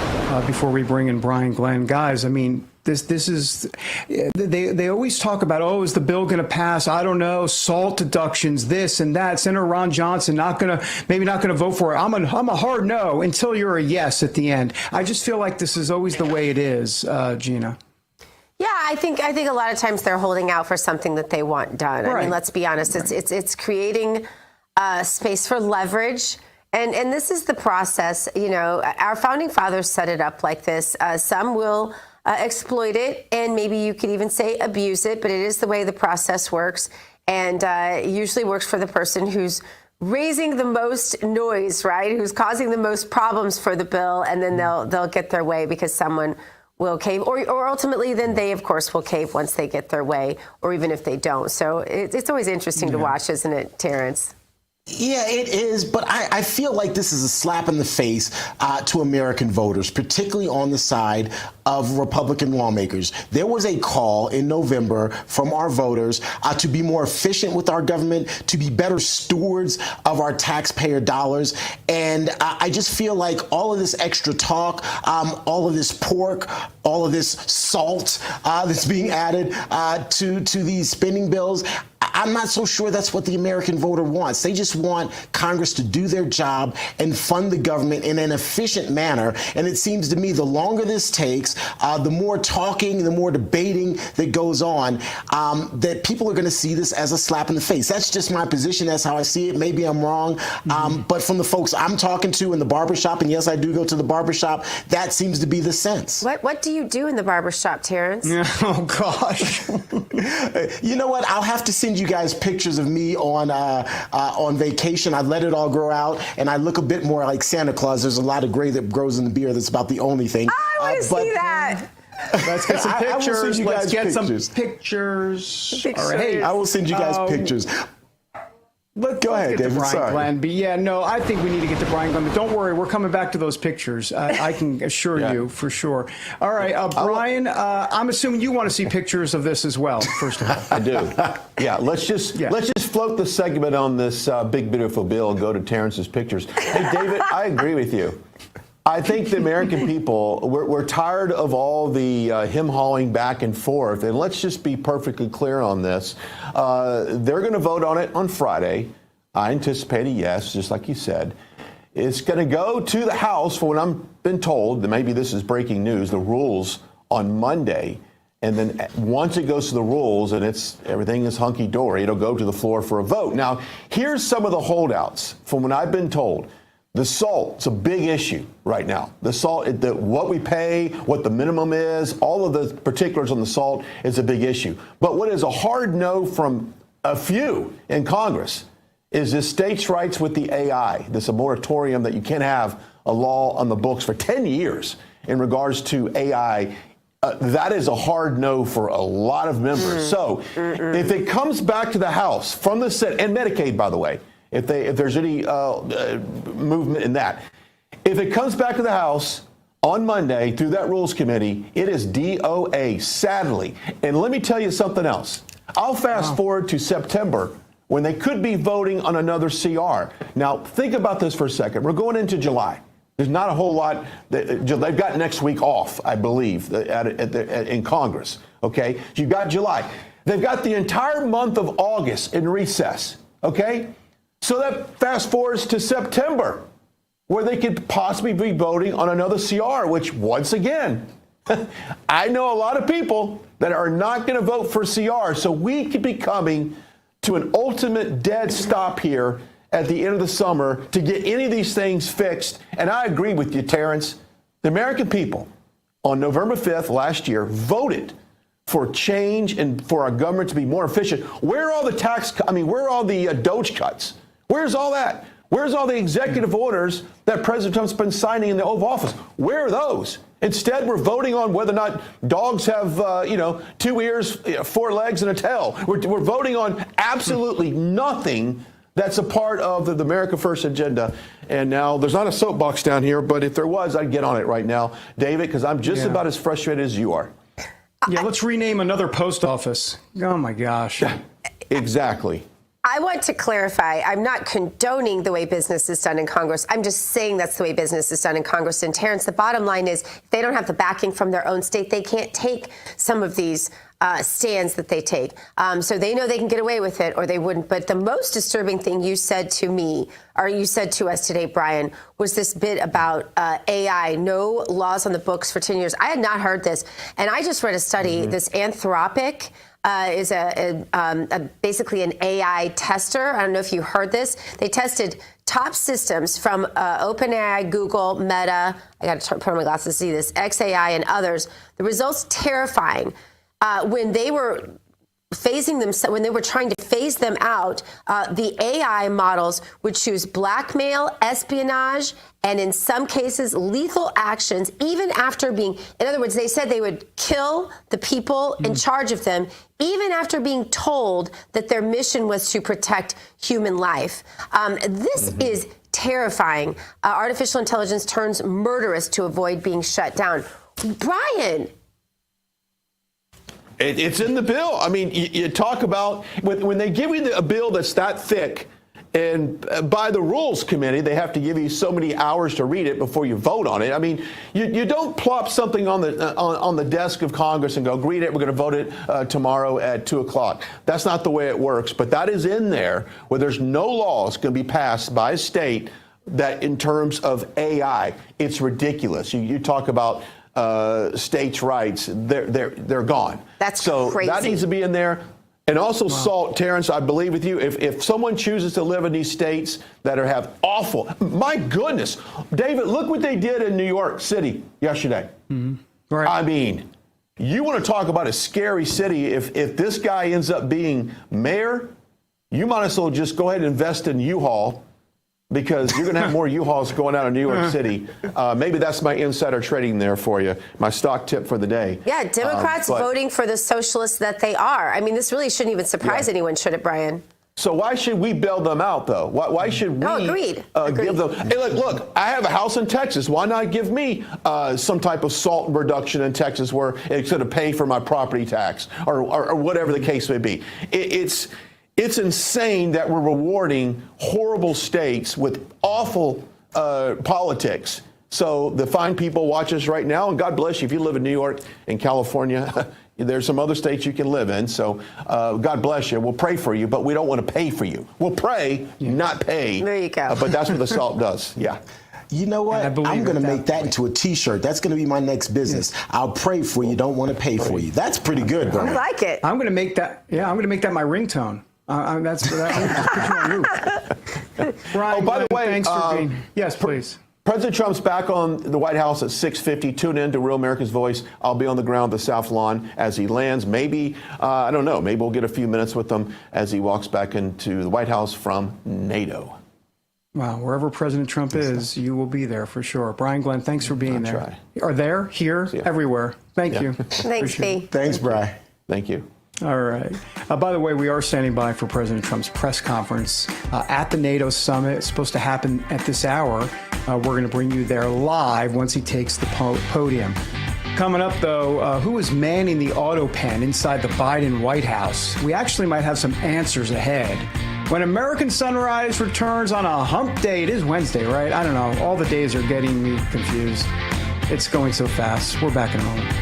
before we bring in Brian Glenn. Guys, I mean, this is, they always talk about, oh, is the bill going to pass? I don't know, SALT deductions, this and that. Senator Ron Johnson maybe not going to vote for it. I'm a hard no until you're a yes at the end. I just feel like this is always the way it is, Gina. Yeah, I think a lot of times they're holding out for something that they want done. Right. I mean, let's be honest. It's creating space for leverage. And this is the process. You know, our founding fathers set it up like this. Some will exploit it, and maybe you could even say abuse it, but it is the way the process works, and usually works for the person who's raising the most noise, right? Who's causing the most problems for the bill, and then they'll get their way because someone will cave, or ultimately then they, of course, will cave once they get their way, or even if they don't. So it's always interesting to watch, isn't it, Terrance? Yeah, it is, but I feel like this is a slap in the face to American voters, particularly on the side of Republican lawmakers. There was a call in November from our voters to be more efficient with our government, to be better stewards of our taxpayer dollars. And I just feel like all of this extra talk, all of this pork, all of this salt that's being added to these spending bills, I'm not so sure that's what the American voter wants. They just want Congress to do their job and fund the government in an efficient manner. And it seems to me the longer this takes, the more talking, the more debating that goes on, that people are going to see this as a slap in the face. That's just my position. That's how I see it. Maybe I'm wrong. But from the folks I'm talking to in the barbershop, and yes, I do go to the barbershop, that seems to be the sense. What do you do in the barbershop, Terrance? Oh, gosh. You know what? I'll have to send you guys pictures of me on vacation. I let it all grow out, and I look a bit more like Santa Claus. There's a lot of gray that grows in the beard. That's about the only thing. I want to see that. Let's get some pictures. I will send you guys pictures. Some pictures. All right. Hey, I will send you guys pictures. Go ahead, David. Brian Glenn. But yeah, no, I think we need to get to Brian Glenn. But don't worry, we're coming back to those pictures. I can assure you for sure. All right, Brian, I'm assuming you want to see pictures of this as well, first of all. I do. Yeah, let's just float the segment on this big, beautiful bill and go to Terrance's pictures. Hey, David, I agree with you. I think the American people, we're tired of all the him-hawing back and forth, and let's just be perfectly clear on this. They're going to vote on it on Friday. I anticipate a yes, just like you said. It's going to go to the House for what I've been told, that maybe this is breaking news, the rules on Monday. And then once it goes to the rules and everything is hunky-dory, it'll go to the floor for a vote. Now, here's some of the holdouts from what I've been told. The SALT, it's a big issue right now. The SALT, what we pay, what the minimum is, all of the particulars on the SALT is a big issue. But what is a hard no from a few in Congress is this states' rights with the AI, this a moratorium that you can't have a law on the books for 10 years in regards to AI. That is a hard no for a lot of members. So if it comes back to the House from the Senate, and Medicaid, by the way, if there's any movement in that. If it comes back to the House on Monday through that Rules Committee, it is DOA, sadly. And let me tell you something else. I'll fast forward to September when they could be voting on another CR. Now, think about this for a second. We're going into July. There's not a whole lot. They've got next week off, I believe, in Congress. Okay? You've got July. They've got the entire month of August in recess. Okay? So that fast forwards to September, where they could possibly be voting on another CR, which, once again, I know a lot of people that are not going to vote for CR. So we could be coming to an ultimate dead stop here at the end of the summer to get any of these things fixed. And I agree with you, Terrance. The American people on November 5th last year voted for change and for our government to be more efficient. Where are all the where are all the Doge cuts? Where's all that? Where's all the executive orders that President Trump's been signing in the Oval Office? Where are those? Instead, we're voting on whether or not dogs have, 2 ears, 4 legs, and a tail. We're voting on absolutely nothing that's a part of the America First agenda. And now there's not a soapbox down here, but if there was, I'd get on it right now, David, because I'm just about as frustrated as you are. Yeah, let's rename another post office. Oh, my gosh. Exactly. I want to clarify, I'm not condoning the way business is done in Congress. I'm just saying that's the way business is done in Congress. And Terrance, the bottom line is if they don't have the backing from their own state, they can't take some of these stands that they take. So they know they can get away with it or they wouldn't. But the most disturbing thing you said to me, or you said to us today, Brian, was this bit about AI, no laws on the books for 10 years. I had not heard this. And I just read a study, this Anthropic is basically an AI tester. I don't know if you heard this. They tested top systems from OpenAI, Google, Meta. I got to put on my glasses to see this, XAI and others. The results terrifying. When they were when they were trying to phase them out, the AI models would choose blackmail, espionage, and in some cases, lethal actions, even after being, in other words, they said they would kill the people in charge of them, even after being told that their mission was to protect human life. This is terrifying. Artificial intelligence turns murderous to avoid being shut down. Brian. It's in the bill. I mean, you talk about when they give you a bill that's that thick, and by the Rules Committee, they have to give you so many hours to read it before you vote on it. I mean, you don't plop something on the desk of Congress and go, read it, we're going to vote it tomorrow at 2 o'clock. That's not the way it works. But that is in there where there's no laws going to be passed by a state that in terms of AI, it's ridiculous. You talk about states' rights, they're gone. That's so crazy. That needs to be in there. And also SALT, Terrance, I believe with you, if someone chooses to live in these states that have awful, my goodness, David, look what they did in New York City yesterday. Right. I mean, you want to talk about a scary city. If this guy ends up being mayor, you might as well just go ahead and invest in U-Haul, because you're going to have more U-Hauls going out of New York City. Maybe that's my insider trading there for you, my stock tip for the day. Yeah, Democrats voting for the socialists that they are. I mean, this really shouldn't even surprise anyone, should it, Brian? So why should we bail them out, though? Why should we agreed. Give them? Hey, look, I have a house in Texas. Why not give me some type of SALT reduction in Texas where it's going to pay for my property tax or whatever the case may be? It's insane that we're rewarding horrible states with awful politics. So the fine people watch us right now, and God bless you if you live in New York and California. There's some other states you can live in. So God bless you. We'll pray for you, but we don't want to pay for you. We'll pray, not pay. There you go. But that's what the SALT does. Yeah. You know what? I'm going to make that into a T-shirt. That's going to be my next business. I'll pray for you, don't want to pay for you. That's pretty good, bro. I like it. I'm going to make that. Yeah, I'm going to make that my ringtone. That's what I'm Brian, by the way, thanks for being. Yes, please. President Trump's back on the White House at 6:50. Tune in to Real America's Voice. I'll be on the ground at the South Lawn as he lands. Maybe, I don't know, maybe we'll get a few minutes with him as he walks back into the White House from NATO. Wow, wherever President Trump is, you will be there for sure. Brian Glenn, thanks for being there. Are there, here, everywhere. Thank you. Thanks, B. Thanks, Brian. Thank you. All right. By the way, we are standing by for President Trump's press conference at the NATO summit. It's supposed to happen at this hour. We're going to bring you there live once he takes the podium. Coming up, though, who is manning the auto pen inside the Biden White House? We actually might have some answers ahead. When American Sunrise returns on a hump day, it is Wednesday, right? I don't know. All the days are getting me confused. It's going so fast. We're back in a moment.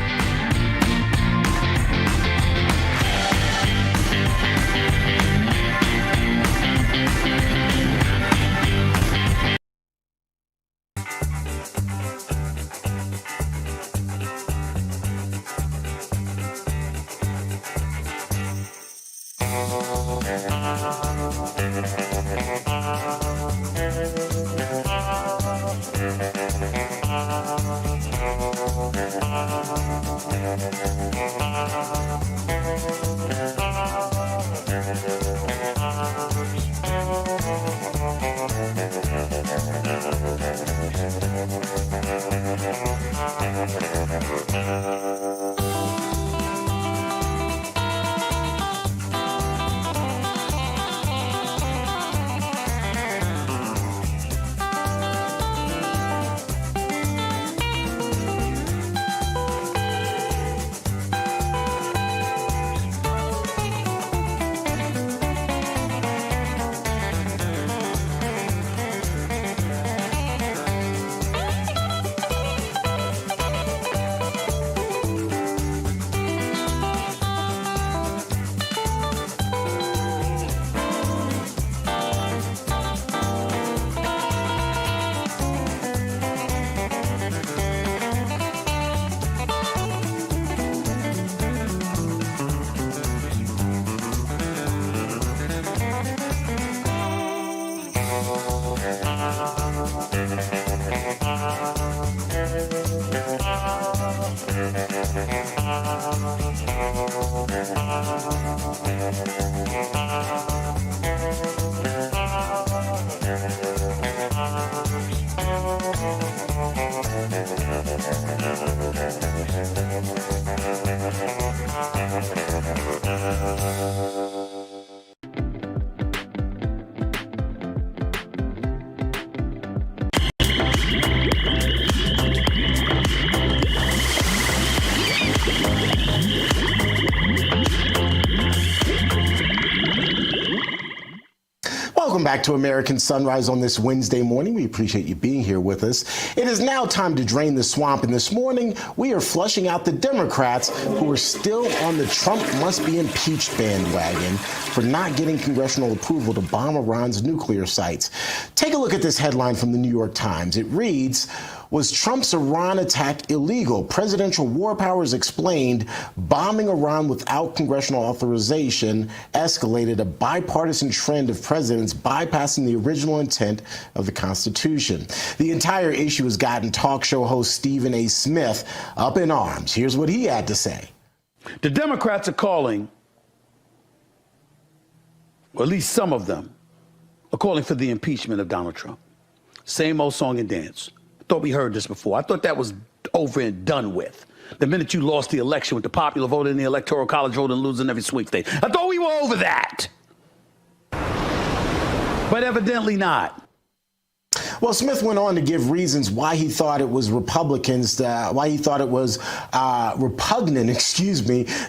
Welcome back to American Sunrise on this Wednesday morning. We appreciate you being here with us. It is now time to drain the swamp, and this morning we are flushing out the Democrats who are still on the Trump must be impeached bandwagon for not getting congressional approval to bomb Iran's nuclear sites. Take a look at this headline from the New York Times. It reads, "Was Trump's Iran attack illegal? Presidential war powers explained bombing Iran without congressional authorization escalated a bipartisan trend of presidents bypassing the original intent of the Constitution." The entire issue has gotten talk show host Stephen A. Smith up in arms. Here's what he had to say. The Democrats are calling, or at least some of them, are calling for the impeachment of Donald Trump. Same old song and dance. Thought we heard this before. I thought that was over and done with. The minute you lost the election with the popular vote in the Electoral College vote and losing every sweepstakes. I thought we were over that. But evidently not. Well, Smith went on to give reasons why he thought it was repugnant,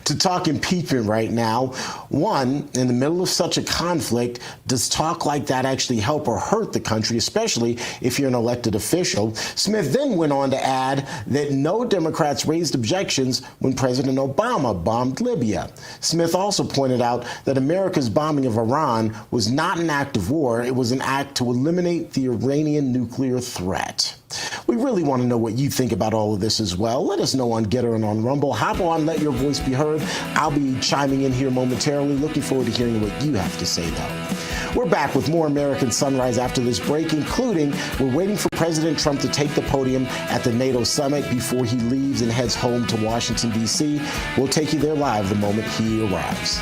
to talk impeachment right now. One, in the middle of such a conflict, does talk like that actually help or hurt the country, especially if you're an elected official? Smith then went on to add that no Democrats raised objections when President Obama bombed Libya. Smith also pointed out that America's bombing of Iran was not an act of war. It was an act to eliminate the Iranian nuclear threat. We really want to know what you think about all of this as well. Let us know on Getter and on Rumble. Hop on, let your voice be heard. I'll be chiming in here momentarily. Looking forward to hearing what you have to say, though. We're back with more American Sunrise after this break, including we're waiting for President Trump to take the podium at the NATO summit before he leaves and heads home to Washington, D.C. We'll take you there live the moment he arrives.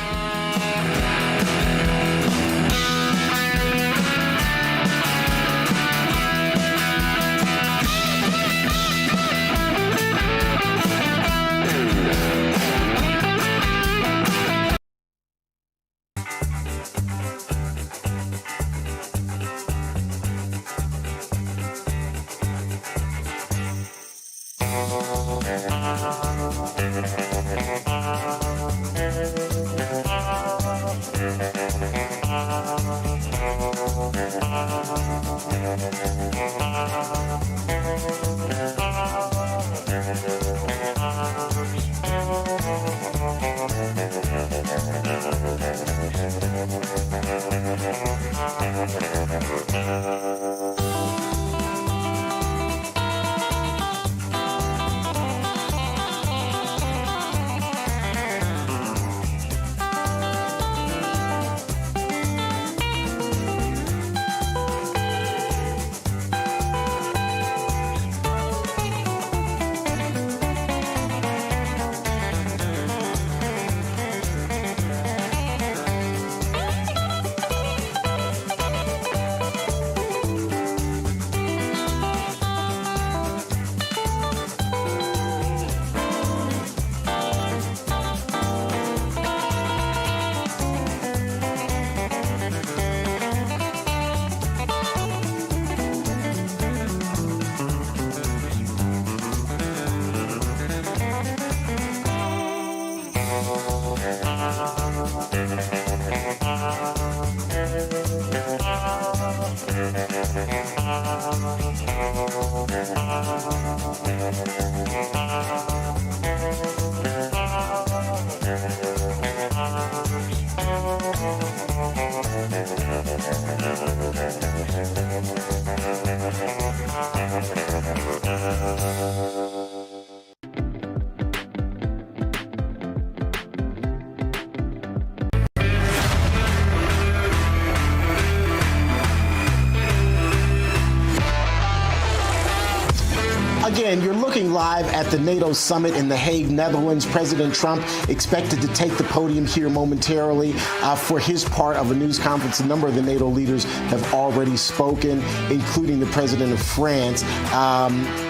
again, you're looking live at the NATO summit in The Hague, Netherlands. President Trump expected to take the podium here momentarily for his part of a news conference. A number of the NATO leaders have already spoken, including the president of France.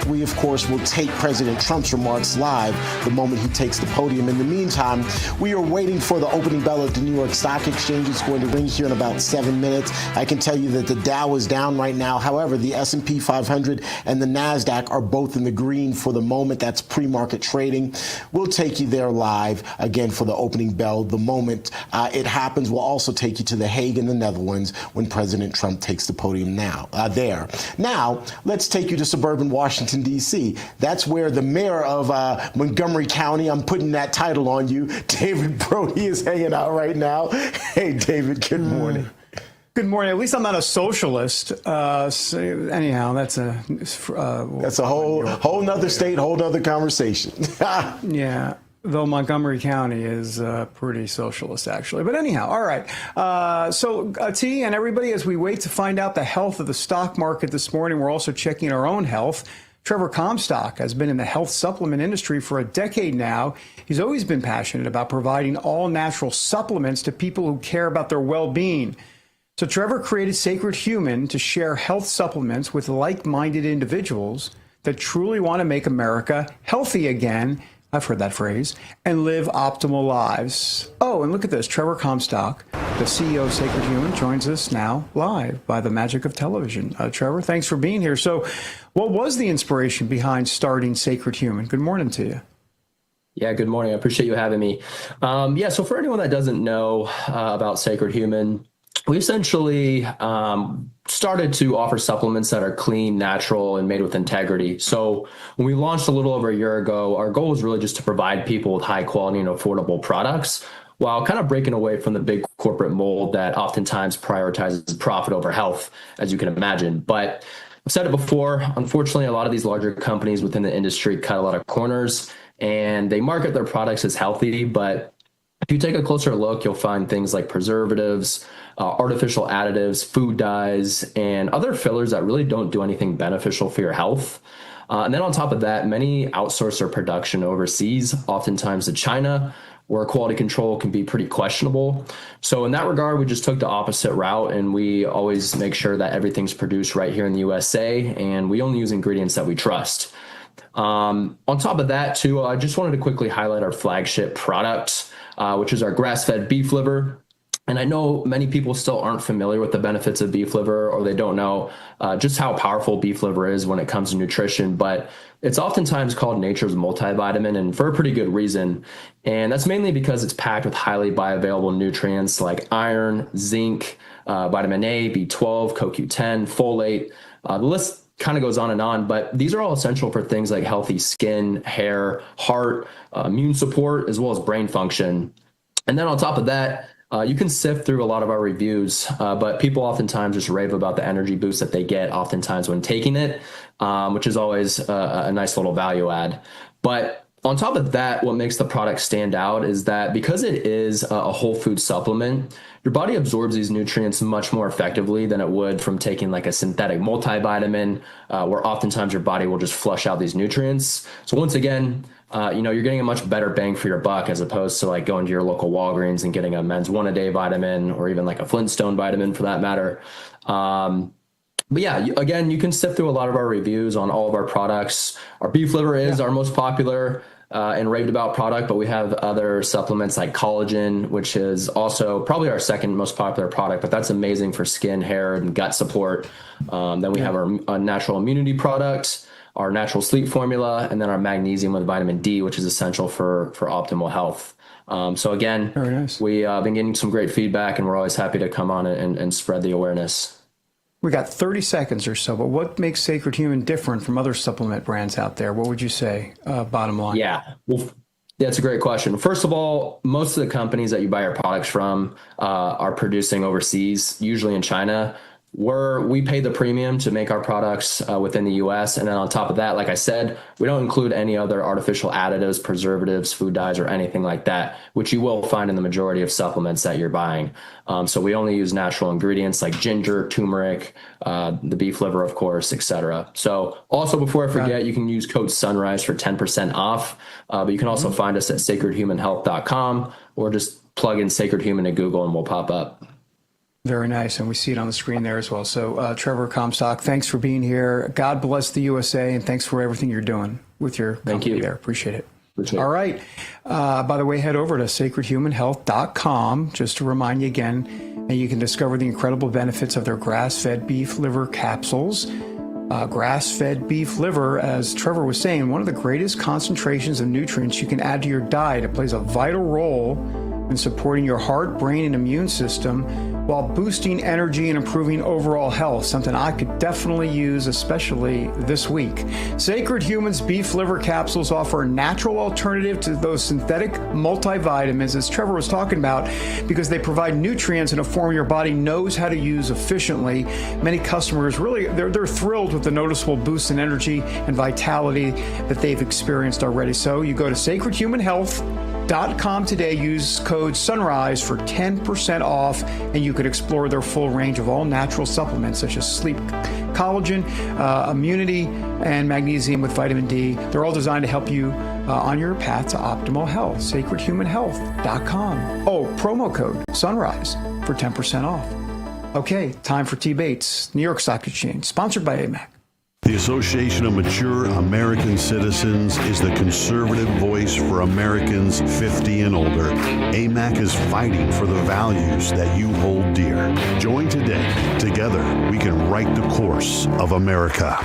We, of course, will take President Trump's remarks live the moment he takes the podium. In the meantime, we are waiting for the opening bell at the New York Stock Exchange. It's going to ring here in about 7 minutes. I can tell you that the Dow is down right now. However, the S&P 500 and the NASDAQ are both in the green for the moment. That's pre-market trading. We'll take you there live again for the opening bell. The moment it happens, we'll also take you to The Hague in the Netherlands when President Trump takes the podium there. Now, let's take you to suburban Washington, D.C. That's where the mayor of Montgomery County, I'm putting that title on you, David Brody, is hanging out right now. Hey, David, good morning. Good morning. At least I'm not a socialist. So anyhow, that's a whole nother state, whole nother conversation. Yeah. Though Montgomery County is pretty socialist, actually. But anyhow, all right. So T and everybody, as we wait to find out the health of the stock market this morning, we're also checking our own health. Trevor Comstock has been in the health supplement industry for a decade now. He's always been passionate about providing all natural supplements to people who care about their well-being. So Trevor created Sacred Human to share health supplements with like-minded individuals that truly want to make America healthy again. I've heard that phrase, and live optimal lives. Oh, and look at this. Trevor Comstock, the CEO of Sacred Human, joins us now live by the magic of television. Trevor, thanks for being here. So what was the inspiration behind starting Sacred Human? Good morning to you. Yeah, good morning. I appreciate you having me. So for anyone that doesn't know about Sacred Human, we essentially started to offer supplements that are clean, natural, and made with integrity. So when we launched a little over a year ago, our goal was really just to provide people with high quality and affordable products while kind of breaking away from the big corporate mold that oftentimes prioritizes profit over health, as you can imagine. But I've said it before, unfortunately, a lot of these larger companies within the industry cut a lot of corners and they market their products as healthy, but if you take a closer look, you'll find things like preservatives, artificial additives, food dyes, and other fillers that really don't do anything beneficial for your health. And then on top of that, many outsource their production overseas, oftentimes to China, where quality control can be pretty questionable. So in that regard, we just took the opposite route, and we always make sure that everything's produced right here in the USA, and we only use ingredients that we trust. On top of that, too, I just wanted to quickly highlight our flagship product, which is our grass-fed beef liver. And I know many people still aren't familiar with the benefits of beef liver, or they don't know just how powerful beef liver is when it comes to nutrition, but it's oftentimes called nature's multivitamin, and for a pretty good reason. And that's mainly because it's packed with highly bioavailable nutrients like iron, zinc, vitamin A, B12, CoQ10, folate. The list kind of goes on and on, but these are all essential for things like healthy skin, hair, heart, immune support, as well as brain function. And then on top of that, you can sift through a lot of our reviews, but people oftentimes just rave about the energy boost that they get oftentimes when taking it, which is always a nice little value add. But on top of that, what makes the product stand out is that because it is a whole food supplement, your body absorbs these nutrients much more effectively than it would from taking like a synthetic multivitamin, where oftentimes your body will just flush out these nutrients. So once again, you're getting a much better bang for your buck as opposed to like going to your local Walgreens and getting a men's 1-a-day vitamin or even like a Flintstone vitamin for that matter. But yeah, again, you can sift through a lot of our reviews on all of our products. Our beef liver is our most popular and raved about product, but we have other supplements like collagen, which is also probably our second most popular product, but that's amazing for skin, hair, and gut support. Then we have our natural immunity product, our natural sleep formula, and then our magnesium with vitamin D, which is essential for optimal health. So again, we've been getting some great feedback, and we're always happy to come on and spread the awareness. We got 30 seconds or so, but what makes Sacred Human different from other supplement brands out there? What would you say, bottom line? Yeah, well, that's a great question. First of all, most of the companies that you buy your products from are producing overseas, usually in China. we pay the premium to make our products within the U.S. And then on top of that, like I said, we don't include any other artificial additives, preservatives, food dyes, or anything like that, which you will find in the majority of supplements that you're buying. So we only use natural ingredients like ginger, turmeric, the beef liver, of course, etc. So also, before I forget, you can use code SUNRISE for 10% off. But you can also find us at sacredhumanhealth.com, or just plug in Sacred Human in Google and we'll pop up. Very nice, and we see it on the screen there as well. So, Trevor Comstock, thanks for being here. God bless the USA, and thanks for everything you're doing with your company there. Appreciate it. All right. By the way, head over to sacredhumanhealth.com, just to remind you again, and you can discover the incredible benefits of their grass-fed beef liver capsules. Grass-fed beef liver, as Trevor was saying, one of the greatest concentrations of nutrients you can add to your diet. It plays a vital role in supporting your heart, brain, and immune system, while boosting energy and improving overall health, something I could definitely use, especially this week. Sacred Human's beef liver capsules offer a natural alternative to those synthetic multivitamins, as Trevor was talking about, because they provide nutrients in a form your body knows how to use efficiently. Many customers really, they're thrilled with the noticeable boost in energy and vitality that they've experienced already. So you go to sacredhumanhealth.com today, use code SUNRISE for 10% off, and you could explore their full range of all natural supplements such as sleep collagen, immunity, and magnesium with vitamin D. They're all designed to help you on your path to optimal health. sacredhumanhealth.com. Oh, promo code SUNRISE for 10% off. Okay, time for T. Bates, New York Stock Exchange, sponsored by AMAC. The Association of Mature American Citizens is the conservative voice for Americans 50 and older. AMAC is fighting for the values that you hold dear. Join today. Together, we can write the course of America.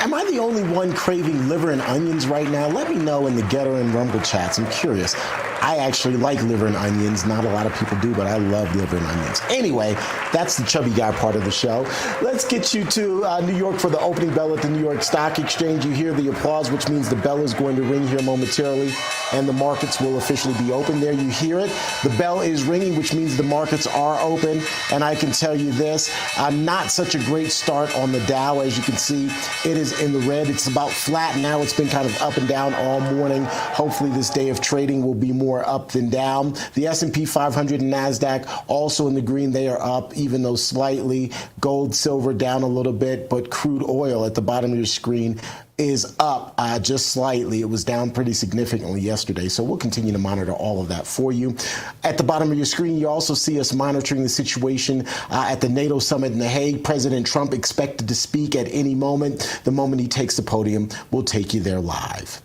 Am I the only one craving liver and onions right now? Let me know in the Getter and Rumble chats. I'm curious. I actually like liver and onions. Not a lot of people do, but I love liver and onions. Anyway, that's the chubby guy part of the show. Let's get you to New York for the opening bell at the New York Stock Exchange. You hear the applause, which means the bell is going to ring here momentarily, and the markets will officially be open. There you hear it. The bell is ringing, which means the markets are open. And I can tell you this, not such a great start on the Dow. As you can see, it is in the red. It's about flat now. It's been kind of up and down all morning. Hopefully this day of trading will be more up than down. The S&P 500 and NASDAQ also in the green. They are up, even though slightly. Gold, silver down a little bit, but crude oil at the bottom of your screen is up just slightly. It was down pretty significantly yesterday, so we'll continue to monitor all of that for you. At the bottom of your screen, you also see us monitoring the situation at the NATO summit in The Hague. President Trump expected to speak at any moment. The moment he takes the podium, we'll take you there live.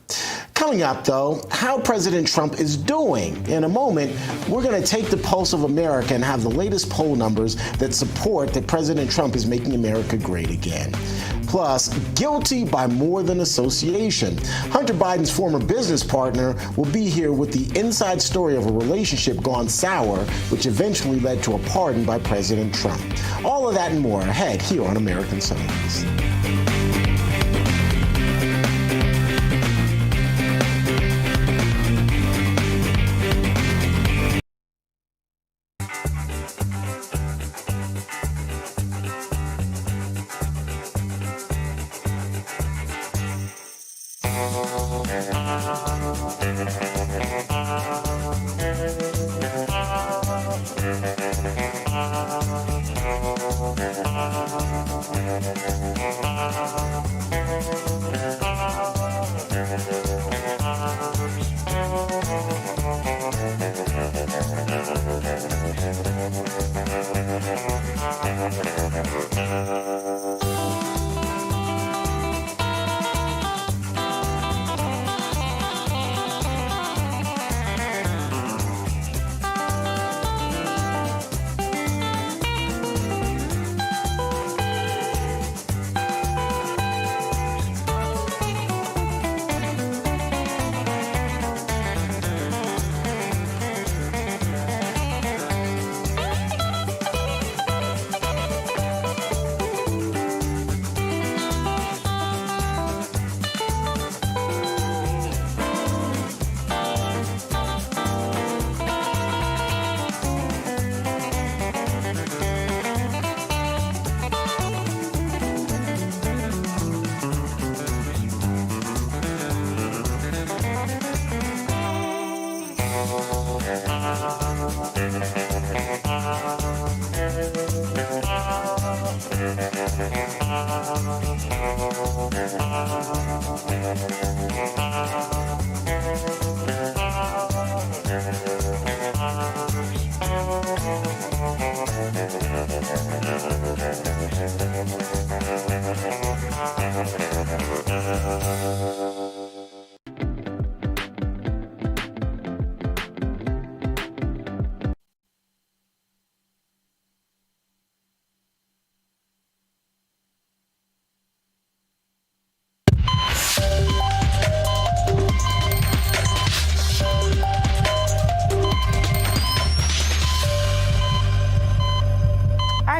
Coming up, though, how President Trump is doing. In a moment, we're going to take the pulse of America and have the latest poll numbers that support that President Trump is making America great again. Plus, guilty by more than association. Hunter Biden's former business partner will be here with the inside story of a relationship gone sour, which eventually led to a pardon by President Trump. All of that and more ahead here on American Sunrise.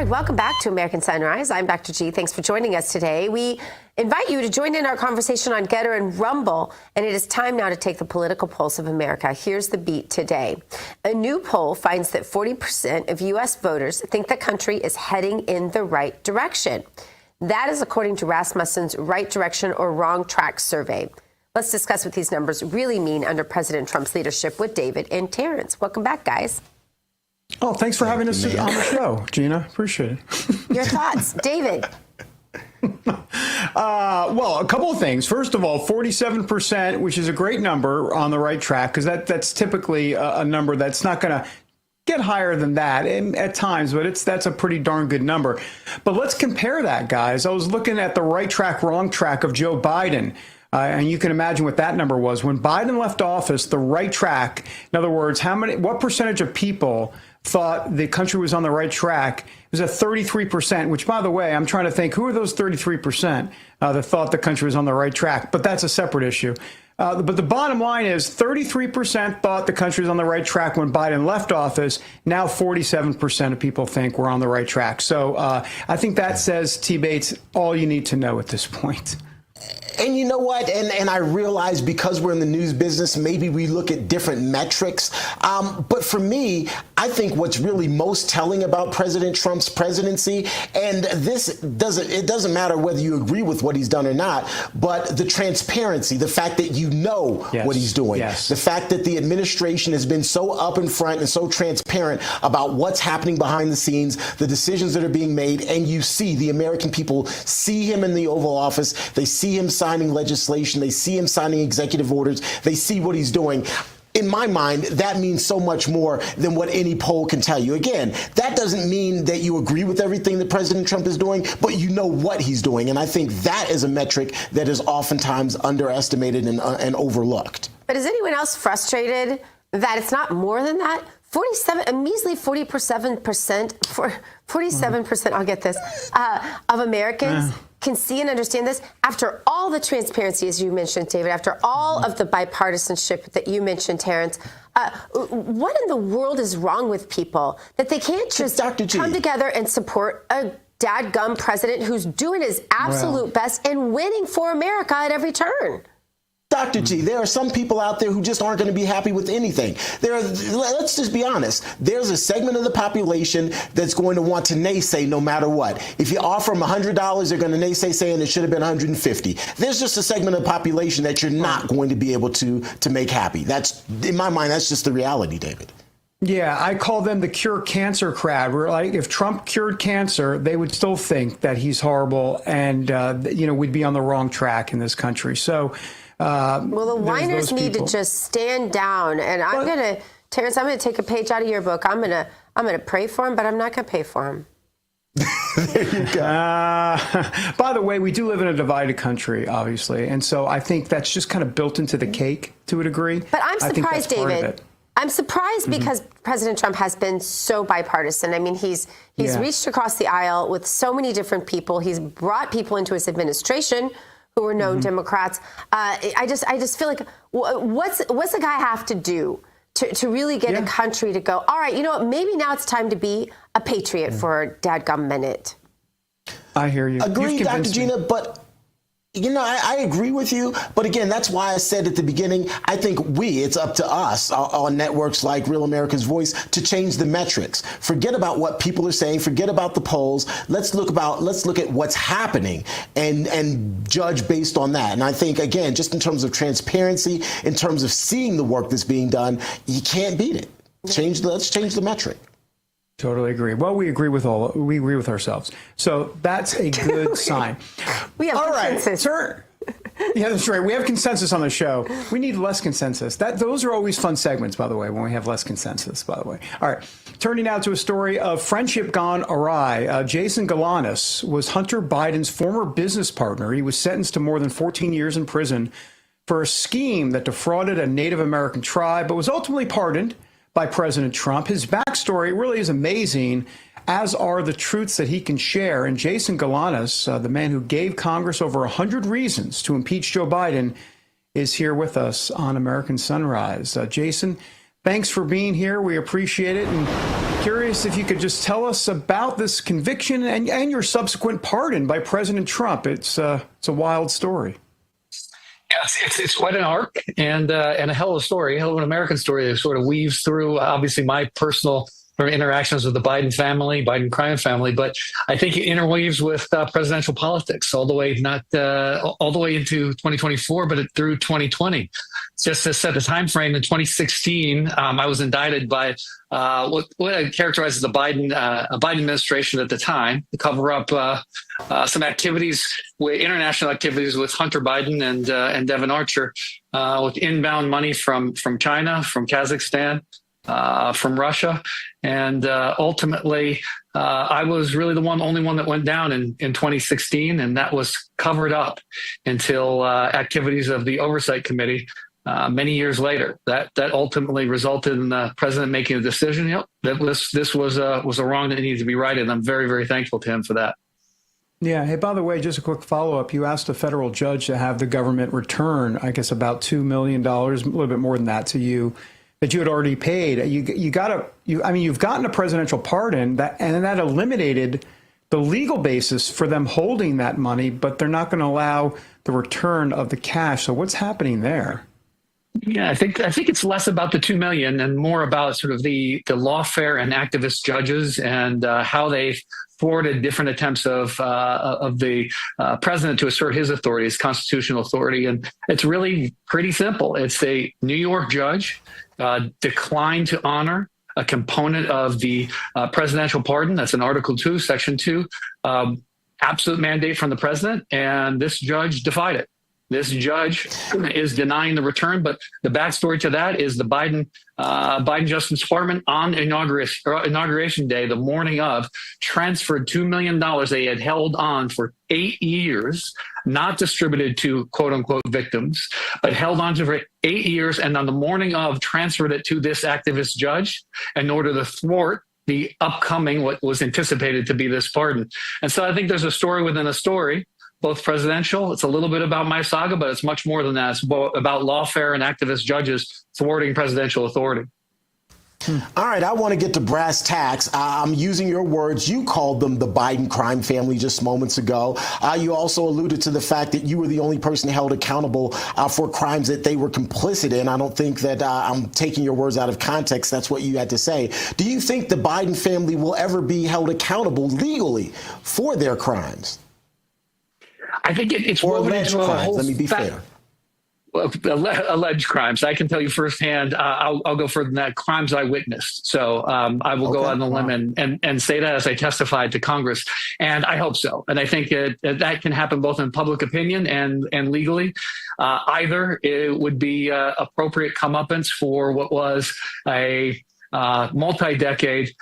Welcome back to American Sunrise. I'm Dr. G. Thanks for joining us today. We invite you to join in our conversation on Getter and Rumble, and it is time now to take the political pulse of America. Here's the beat today. A new poll finds that 40% of U.S. voters think the country is heading in the right direction. That is according to Rasmussen's Right Direction or Wrong Track survey. Let's discuss what these numbers really mean under President Trump's leadership with David and Terrance. Welcome back, guys. Oh, thanks for having us on the show, Gina. Appreciate it. Your thoughts, David? Well, a couple of things. First of all, 47%, which is a great number, on the right track, because that's typically a number that's not going to get higher than that at times, but that's a pretty darn good number. But let's compare that, guys. I was looking at the right track, wrong track of Joe Biden. And you can imagine what that number was. When Biden left office, the right track, in other words, what percentage of people thought the country was on the right track? It was at 33%, which, by the way, I'm trying to think, who are those 33% that thought the country was on the right track? But that's a separate issue. But the bottom line is 33% thought the country was on the right track when Biden left office. Now 47% of people think we're on the right track. So I think that says, T. Bates, all you need to know at this point. And you know what? And I realize because we're in the news business, maybe we look at different metrics. But for me, I think what's really most telling about President Trump's presidency, and it doesn't matter whether you agree with what he's done or not, but the transparency, the fact that you know what he's doing, the fact that the administration has been so up in front and so transparent about what's happening behind the scenes, the decisions that are being made, and you see the American people see him in the Oval Office, they see him signing legislation, they see him signing executive orders, they see what he's doing. In my mind, that means so much more than what any poll can tell you. Again, that doesn't mean that you agree with everything that President Trump is doing, but you know what he's doing. And I think that is a metric that is oftentimes underestimated and overlooked. But is anyone else frustrated that it's not more than that? 47, a measly 47%, I'll get this, of Americans can see and understand this after all the transparency, as you mentioned, David, after all of the bipartisanship that you mentioned, Terrance. What in the world is wrong with people that they can't just come together and support a dadgum president who's doing his absolute best and winning for America at every turn? Dr. G, there are some people out there who just aren't going to be happy with anything. Let's just be honest. There's a segment of the population that's going to want to naysay no matter what. If you offer them $100, they're going to naysay saying it should have been $150. There's just a segment of the population that you're not going to be able to make happy. That's, in my mind, that's just the reality, David. Yeah, I call them the cure cancer crowd. We're like, if Trump cured cancer, they would still think that he's horrible and, we'd be on the wrong track in this country. So, well, the whiners need to just stand down, and Terrance, I'm gonna take a page out of your book. I'm gonna pray for him, but I'm not gonna pay for him. There you go. By the way, we do live in a divided country, obviously, and so I think that's just kind of built into the cake to a degree. But I'm surprised, David. I'm surprised because President Trump has been so bipartisan. I mean, he's reached across the aisle with so many different people. He's brought people into his administration who are known Democrats. I just feel like what's the guy have to do to really get a country to go, all right, you know what, maybe now it's time to be a patriot for a dadgum minute. I hear you. Agreed, Dr. Gina, but I agree with you. But again, that's why I said at the beginning, I think it's up to us on networks like Real America's Voice to change the metrics. Forget about what people are saying. Forget about the polls. Let's look at what's happening and judge based on that. And I think, again, just in terms of transparency, in terms of seeing the work that's being done, you can't beat it. Let's change the metric. Totally agree. Well, we agree with ourselves. So that's a good sign. We have consensus. Sir. Yeah, that's right. We have consensus on the show. We need less consensus. Those are always fun segments, by the way, when we have less consensus, by the way. All right. Turning now to a story of friendship gone awry. Jason Galanis was Hunter Biden's former business partner. He was sentenced to more than 14 years in prison for a scheme that defrauded a Native American tribe, but was ultimately pardoned by President Trump. His backstory really is amazing, as are the truths that he can share. And Jason Galanis, the man who gave Congress over 100 reasons to impeach Joe Biden, is here with us on American Sunrise. Jason, thanks for being here. We appreciate it. And curious if you could just tell us about this conviction and your subsequent pardon by President Trump. It's a wild story. Yes, it's quite an arc and a hell of a story, a hell of an American story that sort of weaves through, obviously, my personal interactions with the Biden family, Biden crime family, but I think it interweaves with presidential politics all the way, not all the way into 2024, but through 2020. Just to set the time frame, in 2016, I was indicted by what I characterize as the Biden administration at the time to cover up some activities, international activities with Hunter Biden and Devon Archer, with inbound money from China, from Kazakhstan, from Russia. And ultimately, I was really the only one that went down in 2016, and that was covered up until activities of the Oversight Committee many years later. That ultimately resulted in the president making a decision. Yep, this was a wrong that needed to be righted, and I'm very, very thankful to him for that. Yeah. Hey, by the way, just a quick follow-up. You asked a federal judge to have the government return, I guess, about $2 million, a little bit more than that, to you, that you had already paid. You've gotten a presidential pardon, and that eliminated the legal basis for them holding that money, but they're not going to allow the return of the cash. So what's happening there? Yeah, I think it's less about the $2 million and more about sort of the lawfare and activist judges and how they thwarted different attempts of the president to assert his authority, his constitutional authority. And it's really pretty simple. It's a New York judge declined to honor a component of the presidential pardon. That's in Article 2, Section 2, absolute mandate from the president. And this judge defied it. This judge is denying the return, but the backstory to that is the Biden Justice Department on inauguration day, the morning of, transferred $2 million they had held on for 8 years, not distributed to quote unquote victims, but held on to for 8 years, and on the morning of transferred it to this activist judge in order to thwart the upcoming, what was anticipated to be this pardon. And so I think there's a story within a story. Both presidential. It's a little bit about my saga, but it's much more than that. It's about lawfare and activist judges thwarting presidential authority. All right, I want to get to brass tacks. I'm using your words. You called them the Biden crime family just moments ago. You also alluded to the fact that you were the only person held accountable for crimes that they were complicit in. I don't think that I'm taking your words out of context. That's what you had to say. Do you think the Biden family will ever be held accountable legally for their crimes? I think it's or alleged crimes. Let me be fair. Well, alleged crimes. I can tell you firsthand. I'll go further than that. Crimes I witnessed. So I will go on the limb and say that as I testified to Congress, and I hope so. And I think that can happen both in public opinion and legally. Either it would be appropriate comeuppance for what was a multi-decade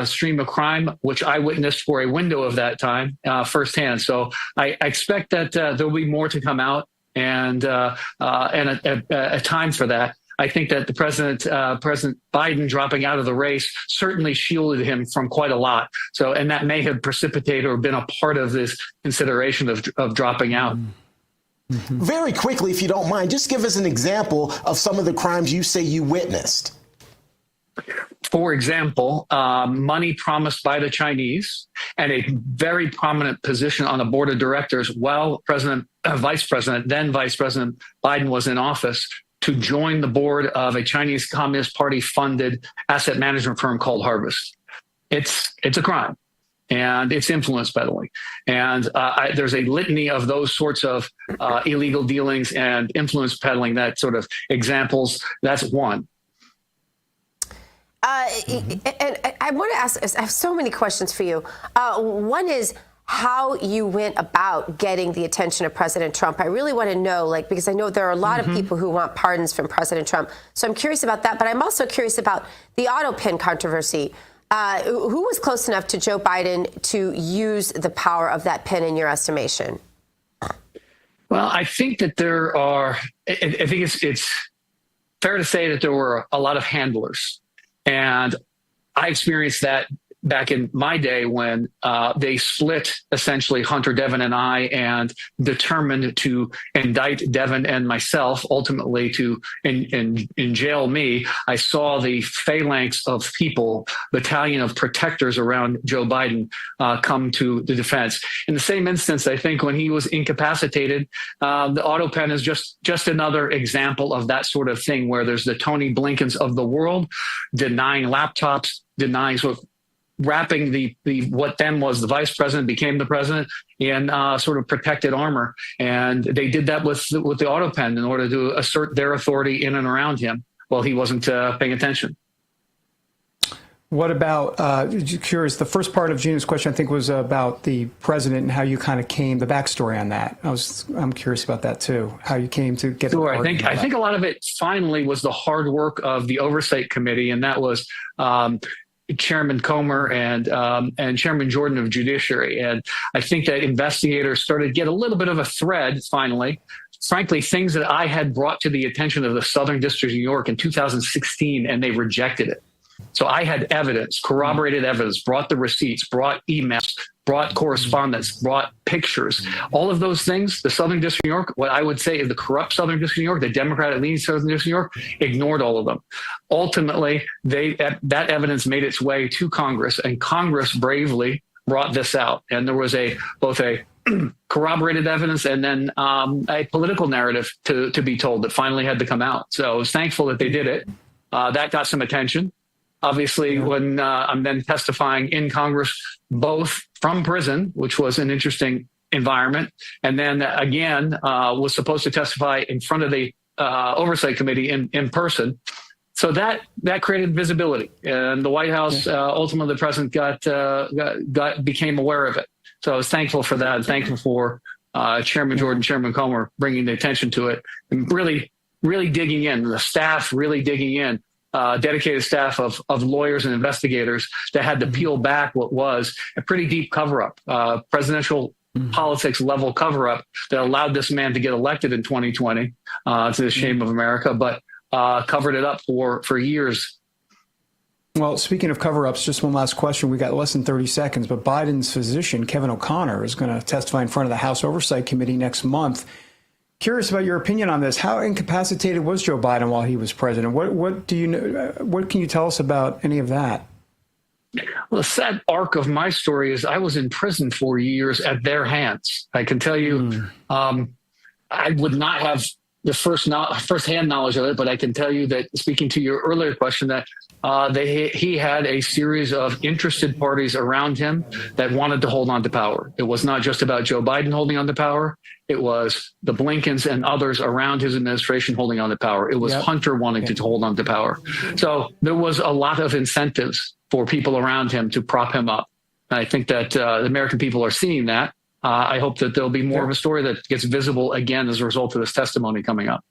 stream of crime, which I witnessed for a window of that time firsthand. So I expect that there'll be more to come out and a time for that. I think that the President Biden dropping out of the race certainly shielded him from quite a lot. So, and that may have precipitated or been a part of this consideration of dropping out. Mm-hmm. Very quickly, if you don't mind, just give us an example of some of the crimes you say you witnessed. For example, money promised by the Chinese and a very prominent position on the board of directors while Vice President Biden was in office to join the board of a Chinese Communist Party funded asset management firm called Harvest. It's a crime. And it's influenced, by the way. And there's a litany of those sorts of illegal dealings and influence peddling, that sort of examples. That's one. And I want to ask, I have so many questions for you. One is how you went about getting the attention of President Trump. I really want to know, because I know there are a lot of people who want pardons from President Trump. So I'm curious about that. But I'm also curious about the auto pen controversy. Who was close enough to Joe Biden to use the power of that pen in your estimation? Well, I think that I think it's fair to say that there were a lot of handlers. And I experienced that back in my day when they split essentially Hunter, Devin, and I, and determined to indict Devin and myself, ultimately to in jail me. I saw the phalanx of people, battalion of protectors around Joe Biden come to the defense. In the same instance, I think when he was incapacitated, the auto pen is just another example of that sort of thing, where there's the Tony Blinkens of the world denying laptops, denying wrapping the what then was the vice president became the president in sort of protected armor, and they did that with the auto pen in order to assert their authority in and around him while he wasn't paying attention. What about, curious, the first part of Gina's question, I think, was about the president and how you kind of came, the backstory on that. I'm curious about that too, how you came to get. Sure, I think a lot of it finally was the hard work of the Oversight Committee, and that was Chairman Comer and Chairman Jordan of Judiciary. And I think that investigators started to get a little bit of a thread finally. Frankly, things that I had brought to the attention of the Southern District of New York in 2016, and they rejected it. So I had evidence, corroborated evidence, brought the receipts, brought emails, brought correspondence, brought pictures. All of those things, the Southern District of New York, what I would say is the corrupt Southern District of New York, the Democratic-leaning Southern District of New York, ignored all of them. Ultimately, that evidence made its way to Congress, and Congress bravely brought this out. And there was both a corroborated evidence and then a political narrative to be told that finally had to come out. So I was thankful that they did it. That got some attention. Obviously, when I'm then testifying in Congress, both from prison, which was an interesting environment, and then again was supposed to testify in front of the Oversight Committee in person. So that created visibility, and the White House, ultimately the president became aware of it. So I was thankful for that, and thankful for Chairman Jordan, Chairman Comer bringing the attention to it, and really digging in, the staff really digging in. Dedicated staff of lawyers and investigators that had to peel back what was a pretty deep cover-up, presidential politics level cover-up that allowed this man to get elected in 2020 to the shame of America, but covered it up for years. Well, speaking of cover-ups, just one last question. We got less than 30 seconds, but Biden's physician, Kevin O'Connor, is going to testify in front of the House Oversight Committee next month. Curious about your opinion on this. How incapacitated was Joe Biden while he was president? What do you know? What can you tell us about any of that? Well, the sad arc of my story is I was in prison for years at their hands. I can tell you, I would not have the first-hand knowledge of it, but I can tell you that, speaking to your earlier question, that he had a series of interested parties around him that wanted to hold on to power. It was not just about Joe Biden holding on to power. It was the Blinkens and others around his administration holding on to power. It was Hunter wanting to hold on to power. So there was a lot of incentives for people around him to prop him up. And I think that the American people are seeing that. I hope that there'll be more of a story that gets visible again as a result of this testimony coming up.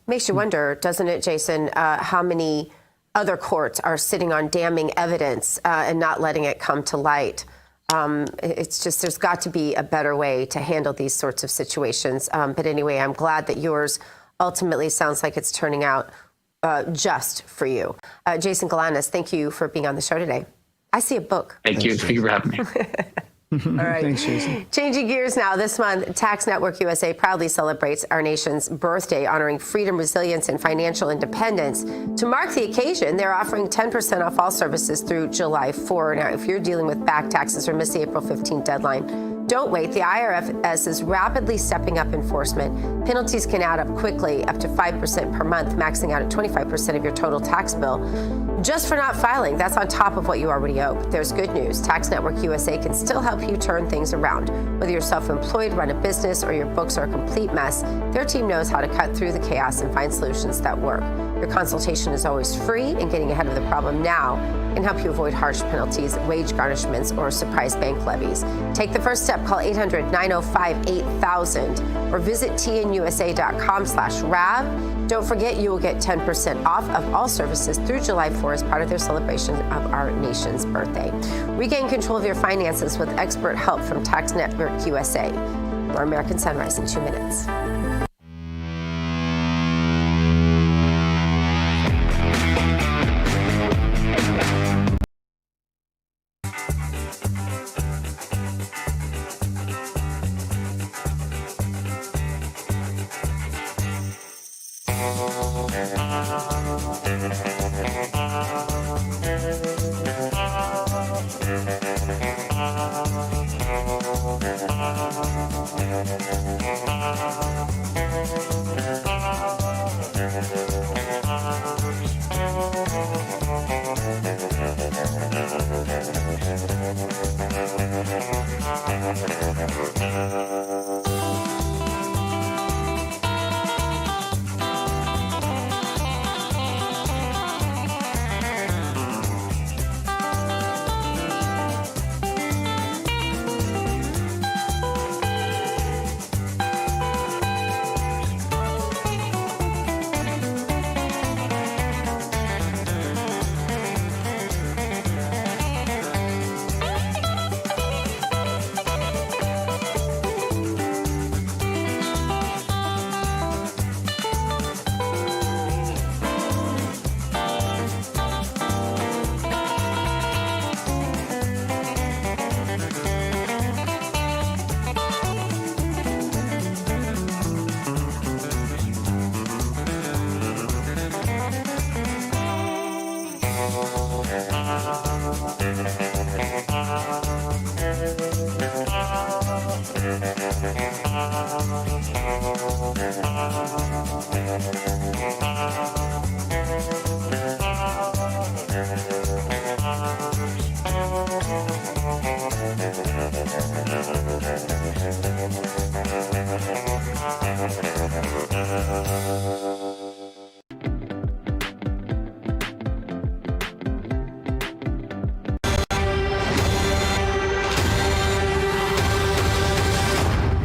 Makes you wonder, doesn't it, Jason, how many other courts are sitting on damning evidence and not letting it come to light? It's just, there's got to be a better way to handle these sorts of situations. But anyway, I'm glad that yours ultimately sounds like it's turning out just for you. Jason Galanis, thank you for being on the show today. I see a book. Thank you. Thank you for having me. All right. Thanks, Jason. Changing gears now. This month, Tax Network USA proudly celebrates our nation's birthday, honoring freedom, resilience, and financial independence. To mark the occasion, they're offering 10% off all services through July 4. Now, if you're dealing with back taxes or missed the April 15th deadline, don't wait. The IRS is rapidly stepping up enforcement. Penalties can add up quickly, up to 5% per month, maxing out at 25% of your total tax bill. just for not filing. That's on top of what you already owe. But there's good news. Tax Network USA can still help you turn things around. Whether you're self-employed, run a business, or your books are a complete mess, their team knows how to cut through the chaos and find solutions that work. Your consultation is always free, and getting ahead of the problem now can help you avoid harsh penalties, wage garnishments, or surprise bank levies. Take the first step. Call 800-905-8000 or visit tnusa.com/RAV. Don't forget, you will get 10% off of all services through July 4 as part of their celebration of our nation's birthday. Regain control of your finances with expert help from Tax Network USA. More American Sunrise in 2 minutes.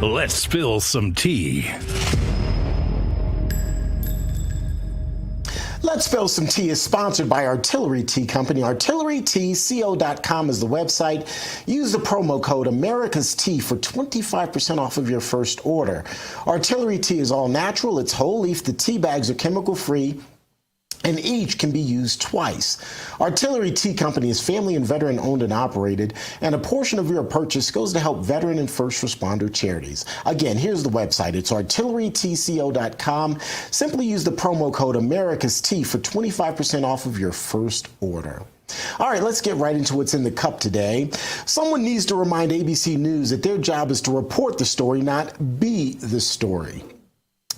Let's spill some tea. Let's Spill Some Tea is sponsored by Artillery Tea Company. ArtilleryTeaCo.com is the website. Use the promo code America's Tea for 25% off of your first order. Artillery Tea is all natural. It's whole leaf. The tea bags are chemical free, and each can be used twice. Artillery Tea Company is family and veteran owned and operated, and a portion of your purchase goes to help veteran and first responder charities. Again, here's the website. It's artillerytco.com. Simply use the promo code America's Tea for 25% off of your first order. All right, let's get right into what's in the cup today. Someone needs to remind ABC News that their job is to report the story, not be the story.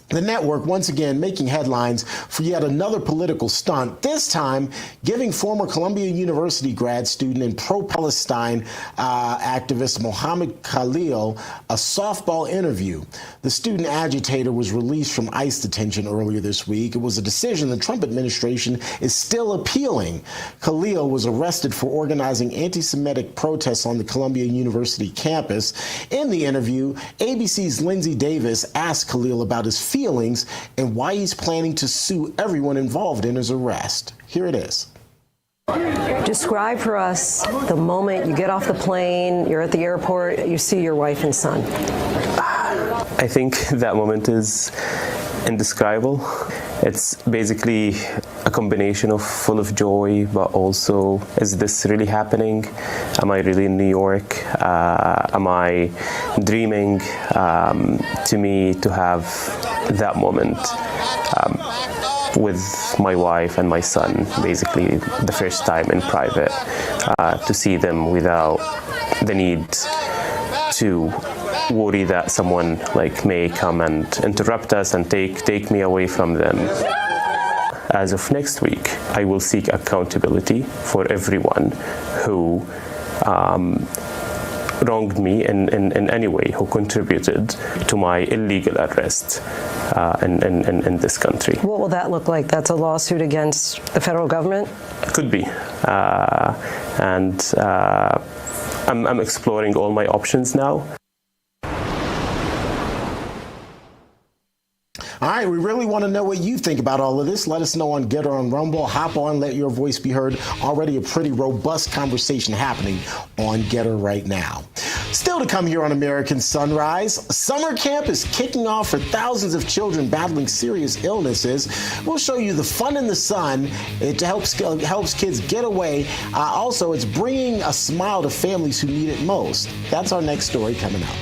The network, once again, making headlines for yet another political stunt, this time giving former Columbia University grad student and pro-Palestine activist Mohammed Khalil a softball interview. The student agitator was released from ICE detention earlier this week. It was a decision the Trump administration is still appealing. Khalil was arrested for organizing anti-Semitic protests on the Columbia University campus. In the interview, ABC's Lindsay Davis asked Khalil about his feelings and why he's planning to sue everyone involved in his arrest. Here it is. Describe for us the moment you get off the plane, you're at the airport, you see your wife and son. I think that moment is indescribable. It's basically a combination of full of joy, but also, is this really happening? Am I really in New York? Am I dreaming? To me, to have that moment with my wife and my son, basically the first time in private, to see them without the need to worry that someone may come and interrupt us and take me away from them. as of next week, I will seek accountability for everyone who wronged me in any way, who contributed to my illegal arrest in this country. What will that look like? That's a lawsuit against the federal government? Could be. I'm exploring all my options now. All right, we really want to know what you think about all of this. Let us know on Get or on Rumble. Hop on, let your voice be heard. Already a pretty robust conversation happening on Getter right now. Still to come here on American Sunrise, summer camp is kicking off for thousands of children battling serious illnesses. We'll show you the fun in the sun. It helps kids get away. Also, it's bringing a smile to families who need it most. That's our next story coming up.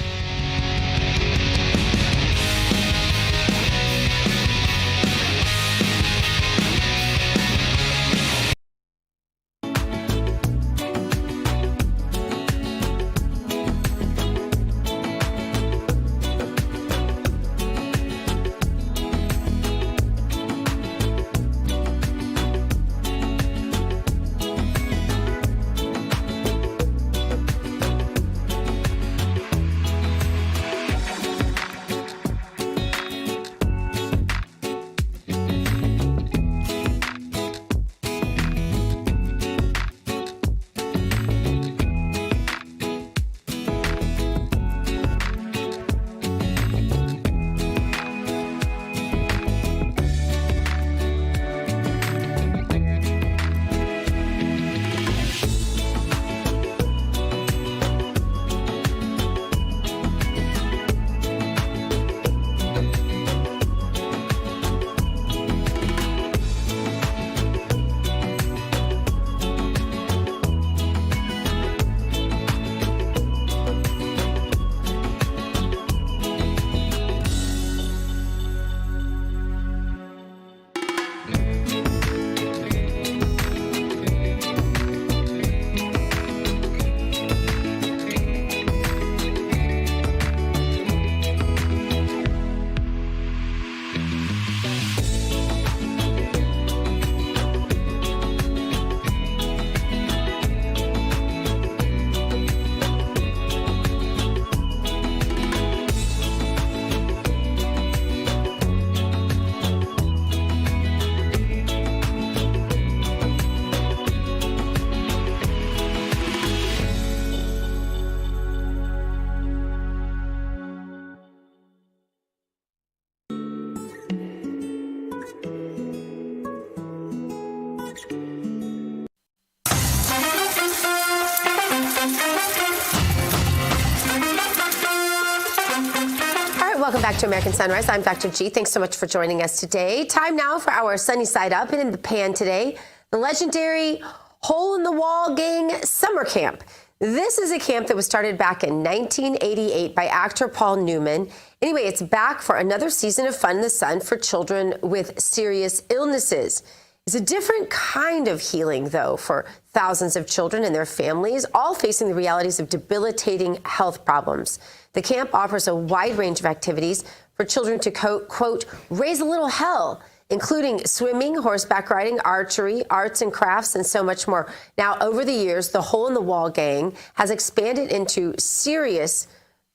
Welcome back to American Sunrise. I'm Dr. G. Thanks so much for joining us today. Time now for our sunny side up and in the pan today, the legendary Hole in the Wall Gang Summer Camp. This is a camp that was started back in 1988 by actor Paul Newman. Anyway, it's back for another season of fun in the sun for children with serious illnesses. It's a different kind of healing, though, for thousands of children and their families, all facing the realities of debilitating health problems. The camp offers a wide range of activities for children to, quote, raise a little hell, including swimming, horseback riding, archery, arts and crafts, and so much more. Now, over the years, the Hole in the Wall Gang has expanded into serious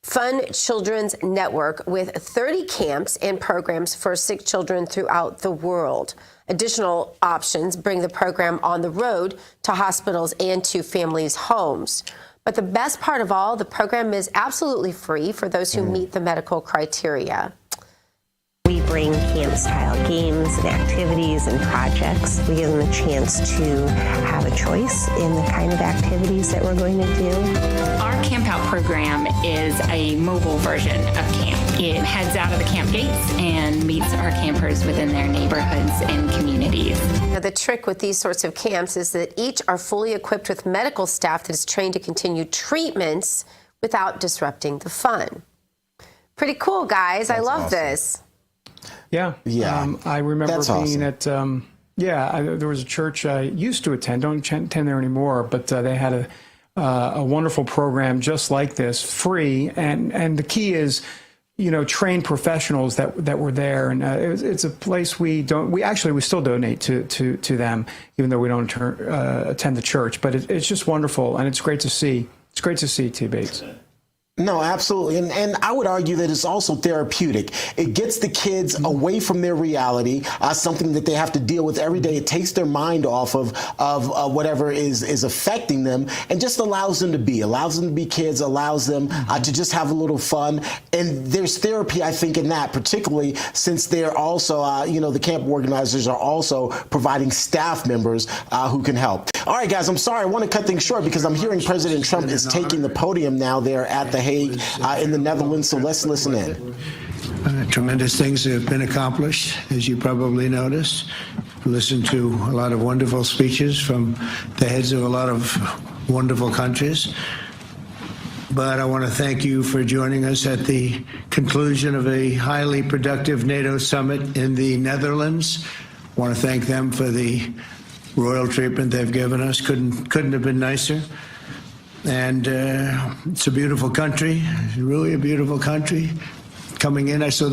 fun children's network with 30 camps and programs for sick children throughout the world. Additional options bring the program on the road to hospitals and to families' homes. But the best part of all, the program is absolutely free for those who meet the medical criteria. We bring camp-style games and activities and projects. We give them a chance to have a choice in the kind of activities that we're going to do. Our Camp Out program is a mobile version of camp. It heads out of the camp gates and meets our campers within their neighborhoods and communities. Now, the trick with these sorts of camps is that each are fully equipped with medical staff that is trained to continue treatments without disrupting the fun. Pretty cool, guys. I love this. Yeah. I remember being at, there was a church I used to attend, don't attend there anymore, but they had a wonderful program just like this, free. And the key is trained professionals that were there, and it's a place we still donate to them, even though we don't attend the church. But it's just wonderful, and it's great to see. It's great to see, T. Bates. No, absolutely. And I would argue that it's also therapeutic. It gets the kids away from their reality, something that they have to deal with every day. It takes their mind off of whatever is affecting them, and just allows them to be kids, allows them to just have a little fun. And there's therapy, I think, in that, particularly since they're also, the camp organizers are also providing staff members who can help. All right, guys, I'm sorry. I want to cut things short because I'm hearing President Trump is taking the podium now there at The Hague in the Netherlands, so let's listen in. Tremendous things have been accomplished, as you probably noticed. Listened to a lot of wonderful speeches from the heads of a lot of wonderful countries. But I want to thank you for joining us at the conclusion of a highly productive NATO summit in the Netherlands. I want to thank them for the royal treatment they've given us. Couldn't have been nicer. And it's a beautiful country, really a beautiful country. Coming in, I saw the